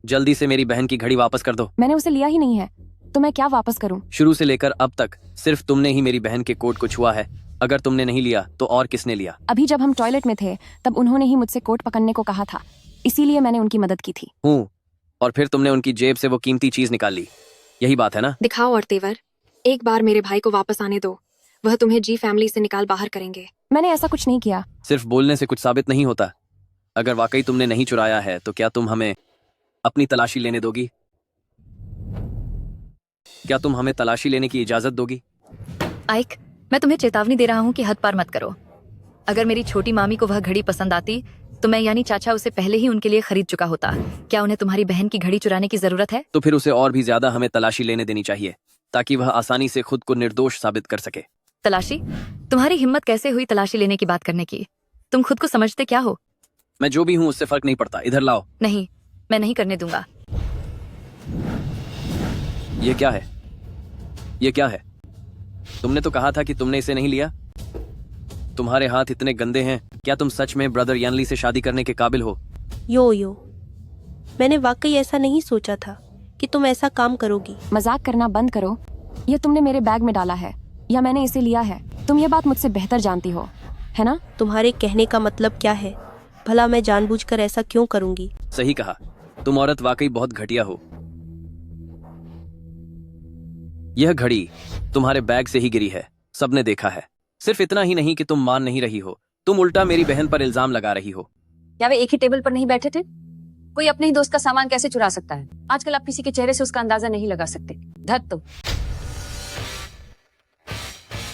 जल्दी से मेरी बहन की घड़ी वापस कर दो। मैंने उसे लिया ही नहीं है, तो मैं क्या वापस करूं? शुरू से लेकर अब तक सिर्फ तुमने ही मेरी बहन के कोट को छुआ है। अगर तुमने नहीं लिया तो और किसने लिया? अभी जब हम टॉयलेट में थे तब उन्होंने ही मुझसे कोट पकड़ने को कहा था, इसीलिए मैंने उनकी मदद की थी। हूँ, और फिर तुमने उनकी जेब से वो कीमती चीज निकाल ली। यही बात है ना? दिखाओ और तेवर, एक बार मेरे भाई को वापस आने दो, वह तुम्हें जी फैमिली से निकाल बाहर करेंगे। मैंने ऐसा कुछ नहीं किया। सिर्फ बोलने से कुछ साबित नहीं होता। अगर वाकई तुमने नहीं चुराया है तो क्या तुम हमें अपनी तलाशी लेने दोगी? क्या तुम हमें तलाशी लेने की इजाजत दोगी? आइक, मैं तुम्हें चेतावनी दे रहा हूँ कि हद पार मत करो। अगर मेरी छोटी मामी को वह घड़ी पसंद आती तो मैं यानी चाचा उसे पहले ही उनके लिए खरीद चुका होता। क्या उन्हें तुम्हारी बहन की घड़ी चुराने की जरूरत है? तो फिर उसे और भी ज्यादा हमें तलाशी लेने देनी चाहिए, ताकि वह आसानी से खुद को निर्दोष साबित कर सके। तलाशी? तुम्हारी हिम्मत कैसे हुई तलाशी लेने की बात करने की? तुम खुद को समझते क्या हो? मैं जो भी हूँ उससे फर्क नहीं पड़ता। इधर लाओ। नहीं, मैं नहीं करने दूंगा। ये क्या है? ये क्या है? तुमने तो कहा था कि तुमने इसे नहीं लिया। तुम्हारे हाथ इतने गंदे हैं। क्या तुम सच में ब्रदर यानली से शादी करने के काबिल हो? यो यो, मैंने वाकई ऐसा नहीं सोचा था कि तुम ऐसा काम करोगी। मजाक करना बंद करो। ये तुमने मेरे बैग में डाला है या मैंने इसे लिया है? तुम ये बात मुझसे बेहतर जानती हो, है ना? तुम्हारे कहने का मतलब क्या है? भला मैं जानबूझकर ऐसा क्यों करूंगी? सही कहा, तुम औरत वाकई बहुत घटिया हो। यह घड़ी तुम्हारे बैग से ही गिरी है, सबने देखा है। सिर्फ इतना ही नहीं कि तुम मान नहीं रही हो, तुम उल्टा मेरी बहन पर इल्जाम लगा रही हो। क्या वे एक ही टेबल पर नहीं बैठे थे? कोई अपने ही दोस्त का सामान कैसे चुरा सकता है? आजकल आप किसी के चेहरे से उसका अंदाजा नहीं लगा सकते। धत तो।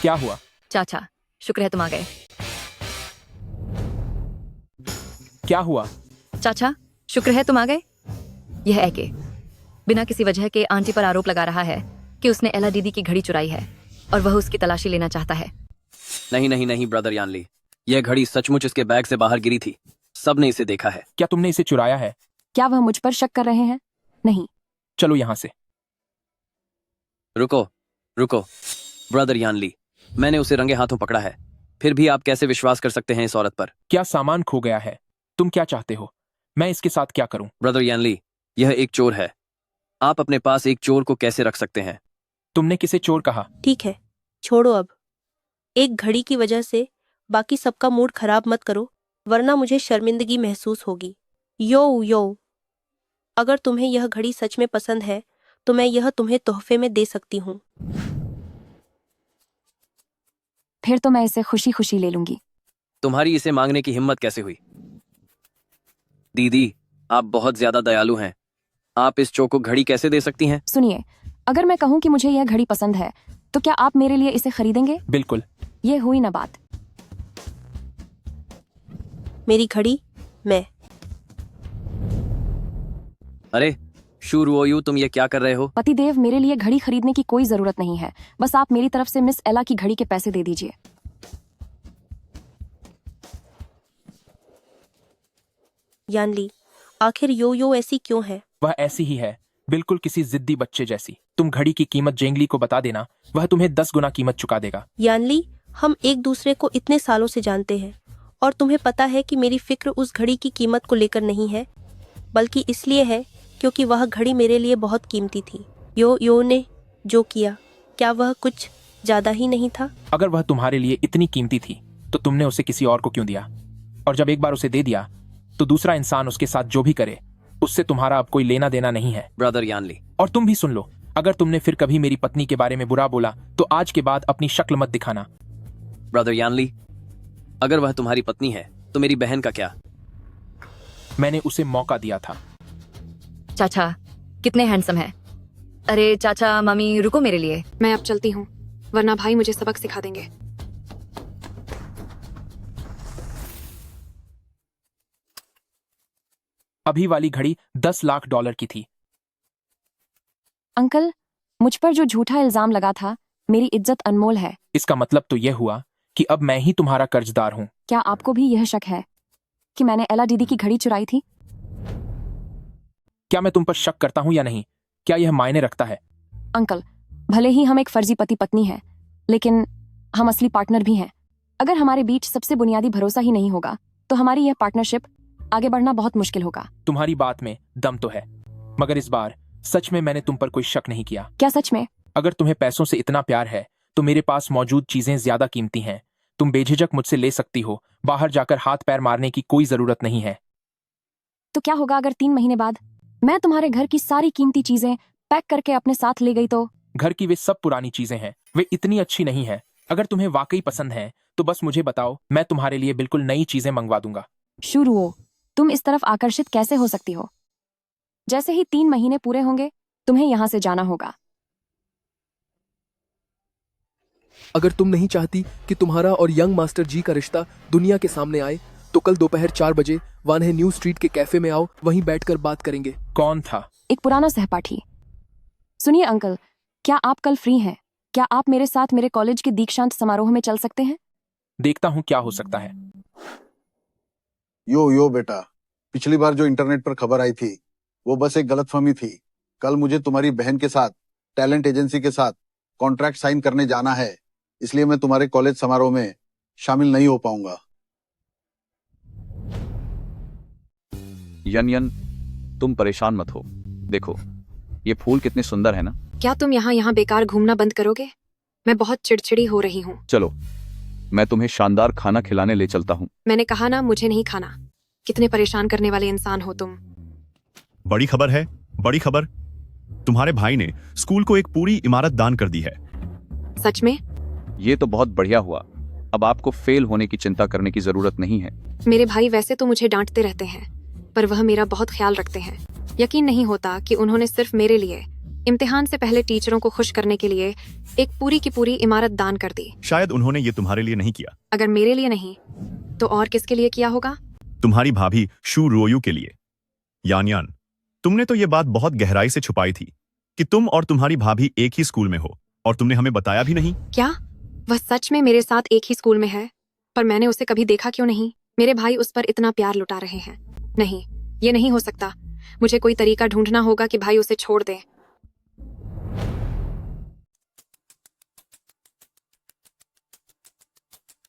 क्या हुआ? चाचा, शुक्र है तुम आ गए। क्या हुआ? चाचा, शुक्र है तुम आ गए। यह एके बिना किसी वजह के आंटी पर आरोप लगा रहा है कि उसने एला दीदी की घड़ी चुराई है और वह उसकी तलाशी लेना चाहता है। नहीं नहीं नहीं ब्रदर यानली, यह घड़ी सचमुच इसके बैग से बाहर गिरी थी। सबने इसे देखा है। क्या तुमने इसे चुराया है? क्या वह मुझ पर शक कर रहे हैं? नहीं। चलो यहाँ से। रुको रुको, ब्रदर यानली, मैंने उसे रंगे हाथों पकड़ा है, फिर भी आप कैसे विश्वास कर सकते हैं इस औरत पर? क्या सामान खो गया है? तुम क्या चाहते हो? मैं इसके साथ क्या करूं? ब्रदर यानली, यह एक चोर है। आप अपने पास एक चोर को कैसे रख सकते हैं? तुमने किसे चोर कहा? ठीक है, छोड़ो अब। एक घड़ी की वजह से बाकी सबका मूड खराब मत करो, वरना मुझे शर्मिंदगी महसूस होगी। यो, अगर तुम्हें यह घड़ी सच में पसंद है तो मैं यह तुम्हें तोहफे में दे सकती हूँ। फिर तो मैं इसे खुशी खुशी ले लूंगी। तुम्हारी इसे मांगने की हिम्मत कैसे हुई? दीदी, आप बहुत ज्यादा दयालु हैं। आप इस चो को घड़ी कैसे दे सकती हैं? सुनिए, अगर मैं कहूँ कि मुझे यह घड़ी पसंद है तो क्या आप मेरे लिए इसे खरीदेंगे? बिल्कुल। ये हुई ना बात। मेरी घड़ी मैं। अरे शुरू, तुम ये क्या कर रहे हो? पतिदेव, मेरे लिए घड़ी खरीदने की कोई जरूरत नहीं है, बस आप मेरी तरफ से मिस एला की घड़ी के पैसे दे दीजिए। यानली, आखिर यो ऐसी क्यों है? वह ऐसी ही है, बिल्कुल किसी जिद्दी बच्चे जैसी। तुम घड़ी की कीमत जेंगली को बता देना, वह तुम्हें 10 गुना कीमत चुका देगा। यानली, हम एक दूसरे को इतने सालों से जानते हैं और तुम्हें पता है कि मेरी फिक्र उस घड़ी की कीमत को लेकर नहीं है, बल्कि इसलिए है क्योंकि वह घड़ी मेरे लिए बहुत कीमती थी। यो ने जो किया, क्या वह कुछ ज्यादा ही नहीं था? अगर वह तुम्हारे लिए इतनी कीमती थी तो तुमने उसे किसी और को क्यों दिया? और जब एक बार उसे दे दिया तो दूसरा इंसान उसके साथ जो भी करे उससे तुम्हारा अब कोई लेना देना नहीं है। ब्रदर यानली, और तुम भी सुन लो, अगर तुमने फिर कभी मेरी पत्नी के बारे में बुरा बोला तो आज के बाद अपनी शक्ल मत दिखाना। ब्रदर यानली, अगर वह तुम्हारी पत्नी है तो मेरी बहन का क्या? मैंने उसे मौका दिया था। चाचा कितने हैंडसम है। अरे चाचा मम्मी, रुको मेरे लिए। मैं अब चलती हूँ, वरना भाई मुझे सबक सिखा देंगे। अभी वाली घड़ी $10 लाख की थी। अंकल, मुझ पर जो झूठा इल्जाम लगा था, मेरी इज्जत अनमोल है। इसका मतलब तो यह हुआ कि अब मैं ही तुम्हारा कर्जदार हूँ। क्या आपको भी यह शक है कि मैंने एला दीदी की घड़ी चुराई थी? क्या मैं तुम पर शक करता हूँ या नहीं? क्या यह मायने रखता है? अंकल, भले ही हम एक फर्जी पति पत्नी हैं, लेकिन हम असली पार्टनर भी हैं। अगर हमारे बीच सबसे बुनियादी भरोसा ही नहीं होगा तो हमारी यह पार्टनरशिप आगे बढ़ना बहुत मुश्किल होगा। तुम्हारी बात में दम तो है, मगर इस बार सच में मैंने तुम पर कोई शक नहीं किया। क्या सच में? अगर तुम्हें पैसों से इतना प्यार है तो मेरे पास मौजूद चीजें ज्यादा कीमती हैं। तुम बेझिझक मुझसे ले सकती हो, बाहर जाकर हाथ पैर मारने की कोई जरूरत नहीं है। तो क्या होगा अगर 3 महीने बाद मैं तुम्हारे घर की सारी कीमती चीजें पैक करके अपने साथ ले गई तो? घर की वे सब पुरानी चीजें हैं, वे इतनी अच्छी नहीं है। अगर तुम्हें वाकई पसंद है तो बस मुझे बताओ, मैं तुम्हारे लिए बिल्कुल नई चीजें मंगवा दूंगा। शुरू हो, तुम इस तरफ आकर्षित कैसे हो सकती हो? जैसे ही 3 महीने पूरे होंगे तुम्हें यहाँ से जाना होगा। अगर तुम नहीं चाहती कि तुम्हारा और यंग मास्टर जी का रिश्ता दुनिया के सामने आए तो कल दोपहर 4 बजे वानहे न्यू स्ट्रीट के कैफे में आओ, वहीं बैठकर बात करेंगे। कौन था? एक पुराना सहपाठी। सुनिए अंकल, क्या आप कल फ्री हैं? क्या आप मेरे साथ मेरे कॉलेज के दीक्षांत समारोह में चल सकते हैं? देखता हूँ क्या हो सकता है। यो बेटा, पिछली बार जो इंटरनेट पर खबर आई थी वो बस एक गलतफहमी थी। कल मुझे तुम्हारी बहन के साथ टैलेंट एजेंसी के साथ कॉन्ट्रैक्ट साइन करने जाना है, इसलिए मैं तुम्हारे कॉलेज समारोह में शामिल नहीं हो पाऊंगा। यन, तुम परेशान मत हो। देखो, ये फूल कितने सुंदर है ना। क्या तुम यहाँ बेकार घूमना बंद करोगे? मैं बहुत चिड़चिड़ी हो रही हूँ। चलो, मैं तुम्हें शानदार खाना खिलाने ले चलता हूँ। मैंने कहा ना, मुझे नहीं खाना। कितने परेशान करने वाले इंसान हो तुम। बड़ी खबर है, बड़ी खबर। तुम्हारे भाई ने स्कूल को एक पूरी इमारत दान कर दी है। सच में? ये तो बहुत बढ़िया हुआ। अब आपको फेल होने की चिंता करने की जरूरत नहीं है। मेरे भाई वैसे तो मुझे डांटते रहते हैं, पर वह मेरा बहुत ख्याल रखते हैं। यकीन नहीं होता कि उन्होंने सिर्फ मेरे लिए इम्तिहान से पहले टीचरों को खुश करने के लिए एक पूरी की पूरी इमारत दान कर दी। शायद उन्होंने ये तुम्हारे लिए नहीं किया। अगर मेरे लिए नहीं तो और किसके लिए किया होगा? तुम्हारी भाभी शू रोयू के लिए। यान, तुमने तो ये बात बहुत गहराई से छुपाई थी कि तुम और तुम्हारी भाभी एक ही स्कूल में हो, और तुमने हमें बताया भी नहीं। क्या वह सच में मेरे साथ एक ही स्कूल में है? पर मैंने उसे कभी देखा क्यों नहीं? मेरे भाई उस पर इतना प्यार लुटा रहे हैं। नहीं, ये नहीं हो सकता। मुझे कोई तरीका ढूंढना होगा कि भाई उसे छोड़ दे।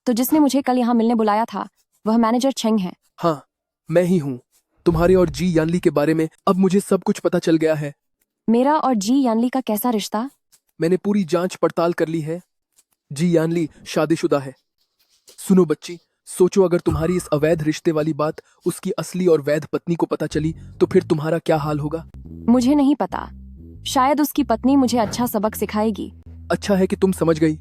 तो जिसने मुझे कल यहाँ मिलने बुलाया था वह मैनेजर चेंग है। हाँ, मैं ही हूँ। तुम्हारे और जी यानली के बारे में अब मुझे सब कुछ पता चल गया है। मेरा और जी यानली का कैसा रिश्ता? मैंने पूरी जांच पड़ताल कर ली है। जी यानली शादीशुदा है। सुनो बच्ची, सोचो अगर तुम्हारी इस अवैध रिश्ते वाली बात उसकी असली और वैध पत्नी को पता चली तो फिर तुम्हारा क्या हाल होगा? मुझे नहीं पता, शायद उसकी पत्नी मुझे अच्छा सबक सिखाएगी। अच्छा है कि तुम समझ गई।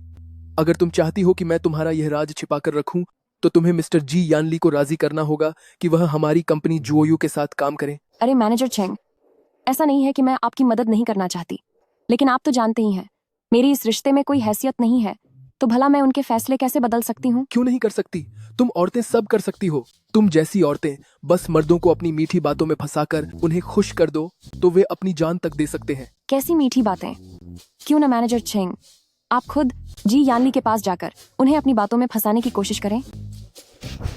अगर तुम चाहती हो कि मैं तुम्हारा यह राज छिपाकर रखूं तो तुम्हें मिस्टर जी यानली को राजी करना होगा कि वह हमारी कंपनी जुओयू के साथ काम करें। अरे मैनेजर चेंग, ऐसा नहीं है कि मैं आपकी मदद नहीं करना चाहती, लेकिन आप तो जानते ही हैं मेरी इस रिश्ते में कोई हैसियत नहीं है, तो भला मैं उनके फैसले कैसे बदल सकती हूँ? क्यों नहीं कर सकती? तुम औरतें सब कर सकती हो। तुम जैसी औरतें बस मर्दों को अपनी मीठी बातों में फंसाकर उन्हें खुश कर दो तो वे अपनी जान तक दे सकते हैं। कैसी मीठी बातें? क्यों ना मैनेजर चेंग आप खुद जी यानली के पास जाकर उन्हें अपनी बातों में फंसाने की कोशिश करें।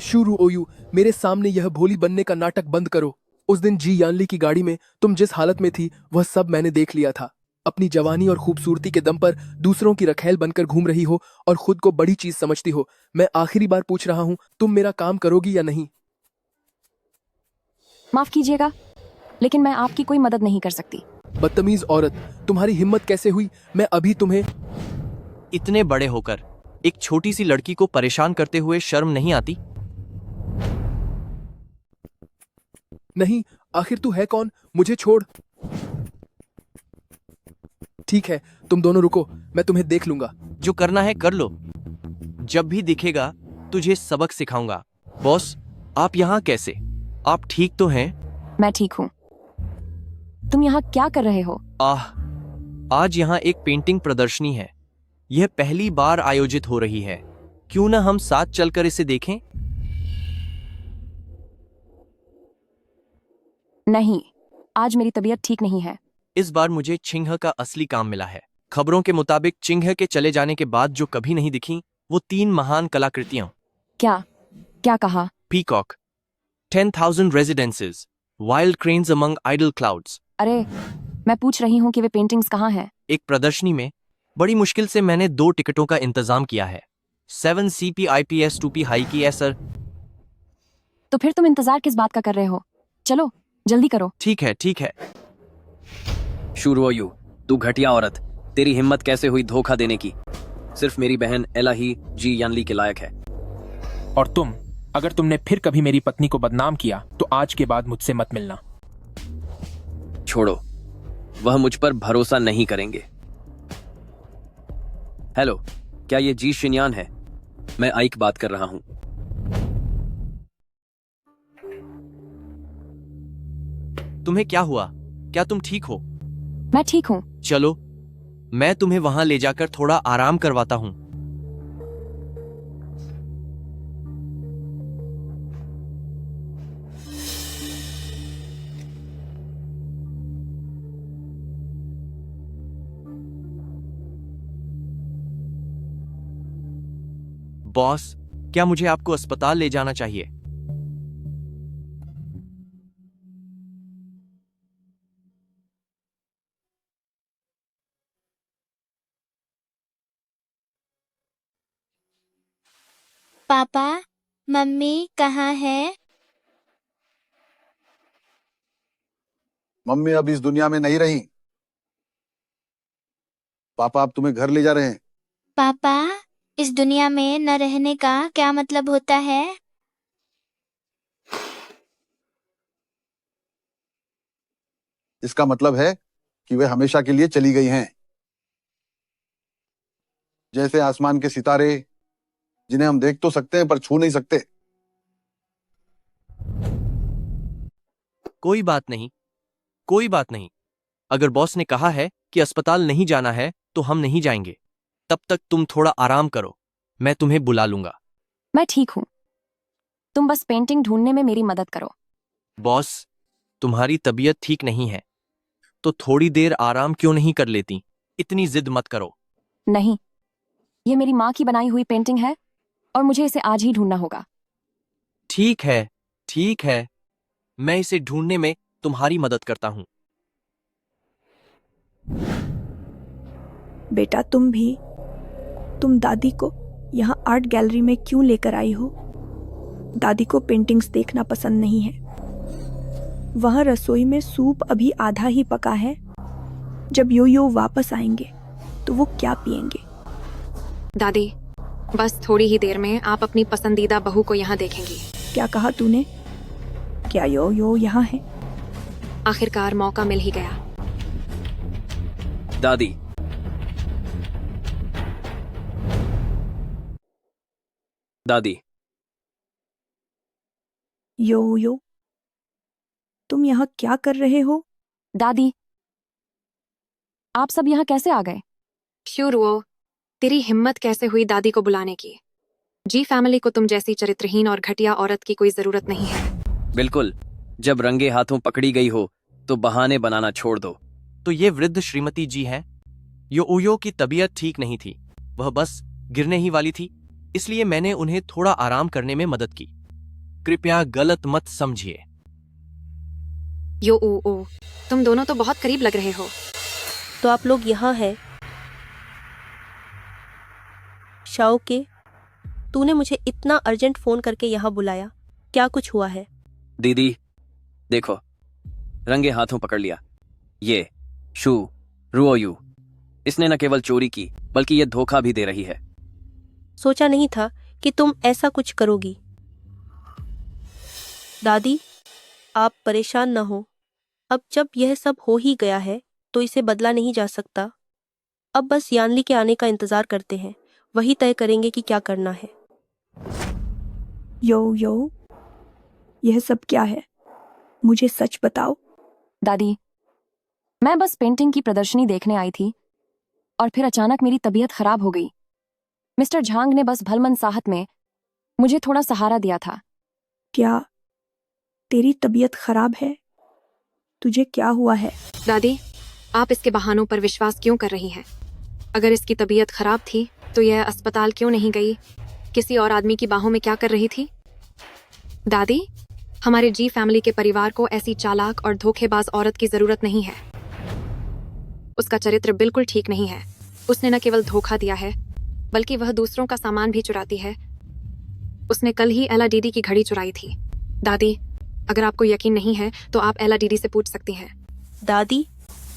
शुरू ओयू, मेरे सामने यह भोली बनने का नाटक बंद करो। उस दिन जी यानली की गाड़ी में तुम जिस हालत में थी वह सब मैंने देख लिया था। अपनी जवानी और खूबसूरती के दम पर दूसरों की रखैल बनकर घूम रही हो और खुद को बड़ी चीज समझती हो। मैं आखिरी बार पूछ रहा हूँ, तुम मेरा काम करोगी या नहीं? माफ कीजिएगा, लेकिन मैं आपकी कोई मदद नहीं कर सकती। बदतमीज औरत, तुम्हारी हिम्मत कैसे हुई? मैं अभी तुम्हें। इतने बड़े होकर एक छोटी सी लड़की को परेशान करते हुए शर्म नहीं आती? नहीं, आखिर तू है कौन? मुझे छोड़। ठीक है, तुम दोनों रुको, मैं तुम्हें देख लूंगा। जो करना है कर लो। जब भी दिखेगा तुझे सबक सिखाऊंगा। बॉस, आप यहाँ कैसे? आप ठीक तो हैं? मैं ठीक हूँ। तुम यहाँ क्या कर रहे हो? आज यहाँ एक पेंटिंग प्रदर्शनी है। यह पहली बार आयोजित हो रही है। क्यों ना हम साथ चलकर इसे देखें? नहीं, आज मेरी तबीयत ठीक नहीं है। इस बार मुझे चिंह का असली काम मिला है। खबरों के मुताबिक चिंह के चले जाने के बाद जो कभी नहीं दिखी वो 3 महान कलाकृतियां। क्या कहा? Peacock, 10,000 residences, wild cranes among idle clouds. अरे, मैं पूछ रही हूँ कि वे पेंटिंग्स कहाँ हैं? एक प्रदर्शनी में बड़ी मुश्किल से मैंने 2 टिकटों का इंतजाम किया है। 7 CPIPS 2P हाई की है सर। तो फिर तुम इंतजार किस बात का कर रहे हो? चलो जल्दी करो। ठीक है, ठीक है। शुरू, तू घटिया औरत, तेरी हिम्मत कैसे हुई धोखा देने की? सिर्फ मेरी बहन एला ही जी यानली के लायक है। और तुम, अगर तुमने फिर कभी मेरी पत्नी को बदनाम किया तो आज के बाद मुझसे मत मिलना। छोड़ो, वह मुझ पर भरोसा नहीं करेंगे। हेलो, क्या ये जी शिनयान है? मैं आइक बात कर रहा हूं। तुम्हें क्या हुआ? क्या तुम ठीक हो? मैं ठीक हूँ। चलो, मैं तुम्हें वहां ले जाकर थोड़ा आराम करवाता हूं। बॉस, क्या मुझे आपको अस्पताल ले जाना चाहिए? पापा, मम्मी कहाँ है? मम्मी अब इस दुनिया में नहीं रही। पापा अब तुम्हें घर ले जा रहे हैं। पापा, इस दुनिया में न रहने का क्या मतलब होता है? इसका मतलब है कि वे हमेशा के लिए चली गई हैं। जैसे आसमान के सितारे, जिन्हें हम देख तो सकते हैं पर छू नहीं सकते। कोई बात नहीं, कोई बात नहीं। अगर बॉस ने कहा है कि अस्पताल नहीं जाना है तो हम नहीं जाएंगे। तब तक तुम थोड़ा आराम करो, मैं तुम्हें बुला लूंगा। मैं ठीक हूँ, तुम बस पेंटिंग ढूंढने में मेरी मदद करो। बॉस, तुम्हारी तबीयत ठीक नहीं है तो थोड़ी देर आराम क्यों नहीं कर लेती? इतनी जिद मत करो। नहीं, ये मेरी माँ की बनाई हुई पेंटिंग है और मुझे इसे आज ही ढूंढना होगा। ठीक है, ठीक है, मैं इसे ढूंढने में तुम्हारी मदद करता हूं। बेटा, तुम दादी को यहाँ आर्ट गैलरी में क्यों लेकर आई हो? दादी को पेंटिंग्स देखना पसंद नहीं है। वहाँ रसोई में सूप अभी आधा ही पका है। जब यो वापस आएंगे तो वो क्या पिएंगे? दादी, बस थोड़ी ही देर में आप अपनी पसंदीदा बहू को यहाँ देखेंगी। क्या कहा तूने? क्या यो यहाँ है? आखिरकार मौका मिल ही गया। दादी, दादी, यो तुम यहाँ क्या कर रहे हो? दादी, आप सब यहाँ कैसे आ गए? शुरू, तेरी हिम्मत कैसे हुई दादी को बुलाने की? जी फैमिली को तुम जैसी चरित्रहीन और घटिया औरत की कोई जरूरत नहीं है। बिल्कुल, जब रंगे हाथों पकड़ी गई हो तो बहाने बनाना छोड़ दो। तो ये वृद्ध श्रीमती जी हैं। यो की तबीयत ठीक नहीं थी, वह बस गिरने ही वाली थी, इसलिए मैंने उन्हें थोड़ा आराम करने में मदद की। कृपया गलत मत समझिए। तुम दोनों तो बहुत करीब लग रहे हो। तो आप लोग यहाँ हैं? शाओके, तूने मुझे इतना अर्जेंट फोन करके यहाँ बुलाया, क्या कुछ हुआ है? दीदी, देखो, रंगे हाथों पकड़ लिया। ये शू रुओयू, इसने न केवल चोरी की बल्कि ये धोखा भी दे रही है। सोचा नहीं था कि तुम ऐसा कुछ करोगी। दादी, आप परेशान न हो। अब जब यह सब हो ही गया है तो इसे बदला नहीं जा सकता। अब बस यानली के आने का इंतजार करते हैं, वही तय करेंगे कि क्या करना है। यो यह सब क्या है? मुझे सच बताओ। दादी, मैं बस पेंटिंग की प्रदर्शनी देखने आई थी और फिर अचानक मेरी तबीयत खराब हो गई। मिस्टर झांग ने बस भलमनसाहत में मुझे थोड़ा सहारा दिया था। क्या तेरी तबीयत खराब है? तुझे क्या हुआ है? दादी, आप इसके बहानों पर विश्वास क्यों कर रही हैं? अगर इसकी तबीयत खराब थी तो यह अस्पताल क्यों नहीं गई? किसी और आदमी की बाहों में क्या कर रही थी? दादी, हमारे जी फैमिली के परिवार को ऐसी चालाक और धोखेबाज औरत की जरूरत नहीं है। उसका चरित्र बिल्कुल ठीक नहीं है। उसने न केवल धोखा दिया है बल्कि वह दूसरों का सामान भी चुराती है। उसने कल ही एला डीडी की घड़ी चुराई थी। दादी, अगर आपको यकीन नहीं है तो आप एला डीडी से पूछ सकती हैं। दादी,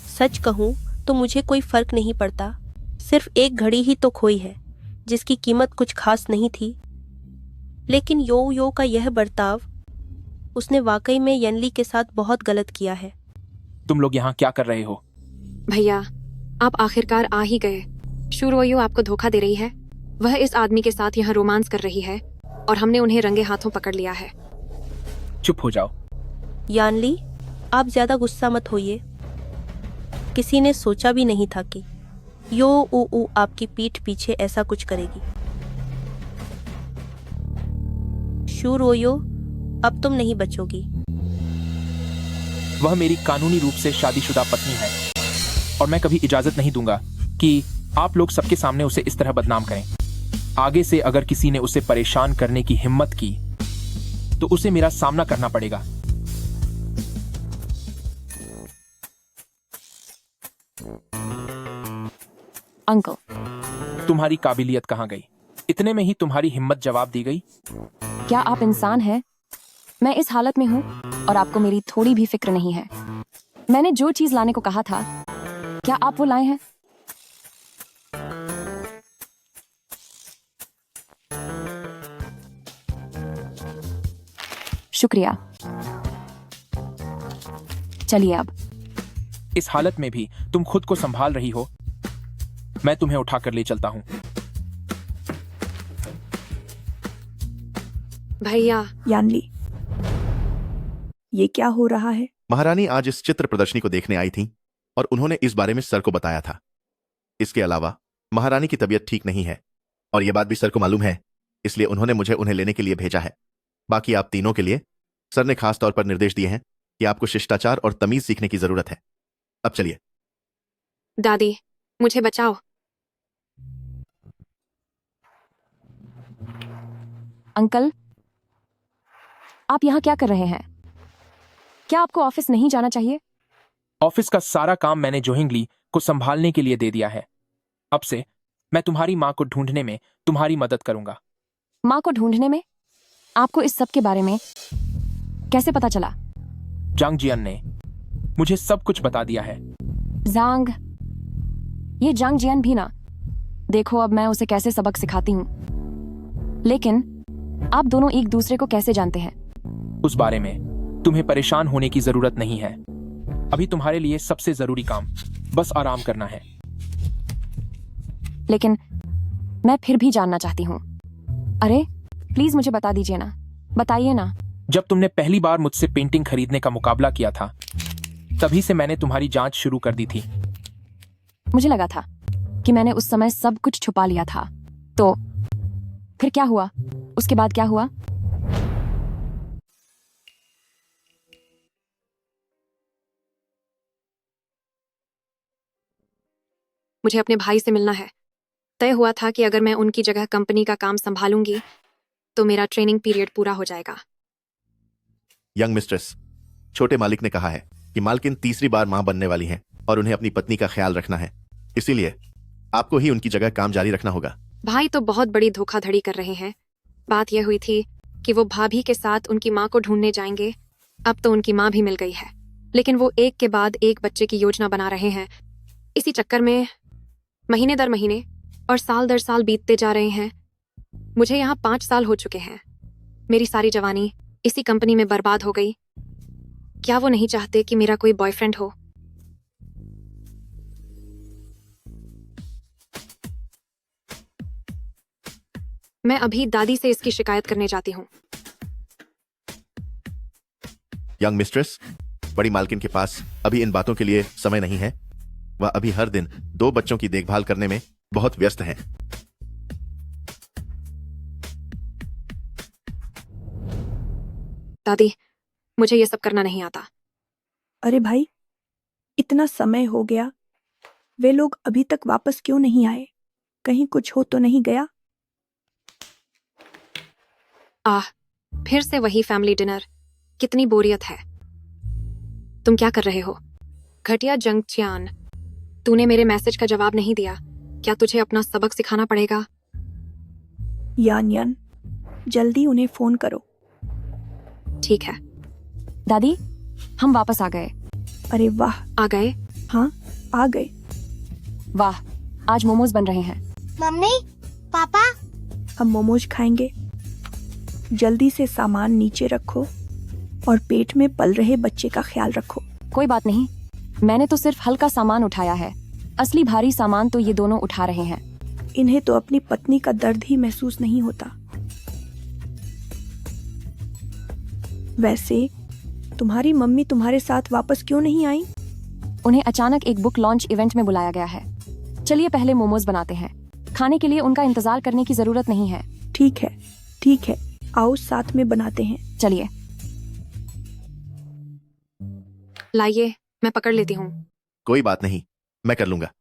सच कहूँ तो मुझे कोई फर्क नहीं पड़ता। सिर्फ एक घड़ी ही तो खोई है जिसकी कीमत कुछ खास नहीं थी। लेकिन यो का यह बर्ताव, उसने वाकई में यनली के साथ बहुत गलत किया है। तुम लोग यहाँ क्या कर रहे हो? भैया, आप आखिरकार आ ही गए। शुरोयू आपको धोखा दे रही है। वह इस आदमी के साथ यहाँ रोमांस कर रही है और हमने उन्हें रंगे हाथों पकड़ लिया है। चुप हो जाओ। यानली, आप ज्यादा गुस्सा मत होइए। किसी ने सोचा भी नहीं था कि यो आपकी पीठ पीछे ऐसा कुछ करेगी। शुरोयो, अब तुम नहीं बचोगी। वह मेरी कानूनी रूप से शादीशुदा पत्नी है और मैं कभी इजाजत नहीं दूंगा कि आप लोग सबके सामने उसे इस तरह बदनाम करें। आगे से अगर किसी ने उसे परेशान करने की हिम्मत की तो उसे मेरा सामना करना पड़ेगा। अंकल, तुम्हारी काबिलियत कहाँ गई? इतने में ही तुम्हारी हिम्मत जवाब दी गई। क्या आप इंसान हैं? मैं इस हालत में हूँ और आपको मेरी थोड़ी भी फिक्र नहीं है। मैंने जो चीज लाने को कहा था, क्या आप वो लाए हैं? शुक्रिया। चलिए अब। इस हालत में भी तुम खुद को संभाल रही हो। मैं तुम्हें उठाकर ले चलता हूँ। भैया। यानली, ये क्या हो रहा है? महारानी आज इस चित्र प्रदर्शनी को देखने आई थीं और उन्होंने इस बारे में सर को बताया था। इसके अलावा महारानी की तबीयत ठीक नहीं है और यह बात भी सर को मालूम है, इसलिए उन्होंने मुझे उन्हें लेने के लिए भेजा है। बाकी आप तीनों के लिए सर ने खास तौर पर निर्देश दिए हैं कि आपको शिष्टाचार और तमीज सीखने की जरूरत है। अब चलिए। दादी, मुझे बचाओ। अंकल, आप यहाँ क्या कर रहे हैं? क्या आपको ऑफिस नहीं जाना चाहिए? ऑफिस का सारा काम मैंने जोहिंगली को संभालने के लिए दे दिया है। अब से मैं तुम्हारी माँ को ढूंढने में तुम्हारी मदद करूंगा। माँ को ढूंढने में? आपको इस सब के बारे में कैसे पता चला? जांग जियन ने मुझे सब कुछ बता दिया है। जांग? ये जांग जियन भी ना। देखो अब मैं उसे कैसे सबक सिखाती हूँ। लेकिन आप दोनों एक दूसरे को कैसे जानते हैं? उस बारे में तुम्हें परेशान होने की जरूरत नहीं है। अभी तुम्हारे लिए सबसे जरूरी काम बस आराम करना है। लेकिन मैं फिर भी जानना चाहती हूँ। अरे प्लीज मुझे बता दीजिए ना, बताइए ना। जब तुमने पहली बार मुझसे पेंटिंग खरीदने का मुकाबला किया था, तभी से मैंने तुम्हारी जांच शुरू कर दी थी। मुझे लगा था कि मैंने उस समय सब कुछ छुपा लिया था। तो फिर क्या हुआ? उसके बाद क्या हुआ? मुझे अपने भाई से मिलना है। तय हुआ था कि अगर मैं उनकी जगह कंपनी का काम संभालूंगी तो मेरा ट्रेनिंग पीरियड पूरा हो जाएगा। यंग मिस्ट्रेस, छोटे मालिक ने कहा है कि मालकिन तीसरी बार मां बनने वाली हैं और उन्हें अपनी पत्नी का ख्याल रखना है, इसीलिए आपको ही उनकी जगह काम जारी रखना होगा। भाई तो बहुत बड़ी धोखाधड़ी कर रहे हैं। बात यह हुई थी कि वो भाभी के साथ उनकी माँ को ढूंढने जाएंगे। अब तो उनकी माँ भी मिल गई है, लेकिन वो एक के बाद एक बच्चे की योजना बना रहे हैं। इसी चक्कर में महीने दर महीने और साल दर साल बीतते जा रहे हैं। मुझे यहाँ 5 साल हो चुके हैं। मेरी सारी जवानी इसी कंपनी में बर्बाद हो गई। क्या वो नहीं चाहते कि मेरा कोई बॉयफ्रेंड हो? मैं अभी दादी से इसकी शिकायत करने जाती हूँ। यंग मिस्ट्रेस, बड़ी मालकिन के पास अभी इन बातों के लिए समय नहीं है। वह अभी हर दिन 2 बच्चों की देखभाल करने में बहुत व्यस्त हैं। दादी, मुझे ये सब करना नहीं आता। अरे भाई, इतना समय हो गया, वे लोग अभी तक वापस क्यों नहीं आए? कहीं कुछ हो तो नहीं गया? फिर से वही फैमिली डिनर। कितनी बोरियत है। तुम क्या कर रहे हो? घटिया जंग चियान, तूने मेरे मैसेज का जवाब नहीं दिया। क्या तुझे अपना सबक सिखाना पड़ेगा? यान यान, जल्दी उन्हें फोन करो। ठीक है। दादी, हम वापस आ गए। अरे वाह! आ गए? हाँ, आ गए। वाह, आज मोमोज बन रहे हैं। मम्मी, पापा। हम मोमोज खाएंगे। जल्दी से सामान नीचे रखो और पेट में पल रहे बच्चे का ख्याल रखो। कोई बात नहीं, मैंने तो सिर्फ हल्का सामान उठाया है। असली भारी सामान तो ये दोनों उठा रहे हैं। इन्हें तो अपनी पत्नी का दर्द ही महसूस नहीं होता। वैसे तुम्हारी मम्मी तुम्हारे साथ वापस क्यों नहीं आई? उन्हें अचानक एक बुक लॉन्च इवेंट में बुलाया गया है। चलिए पहले मोमोज बनाते हैं। खाने के लिए उनका इंतजार करने की जरूरत नहीं है। ठीक है, ठीक है, आओ साथ में बनाते हैं। चलिए। लाइए, मैं पकड़ लेती हूँ। कोई बात नहीं, मैं कर लूंगा।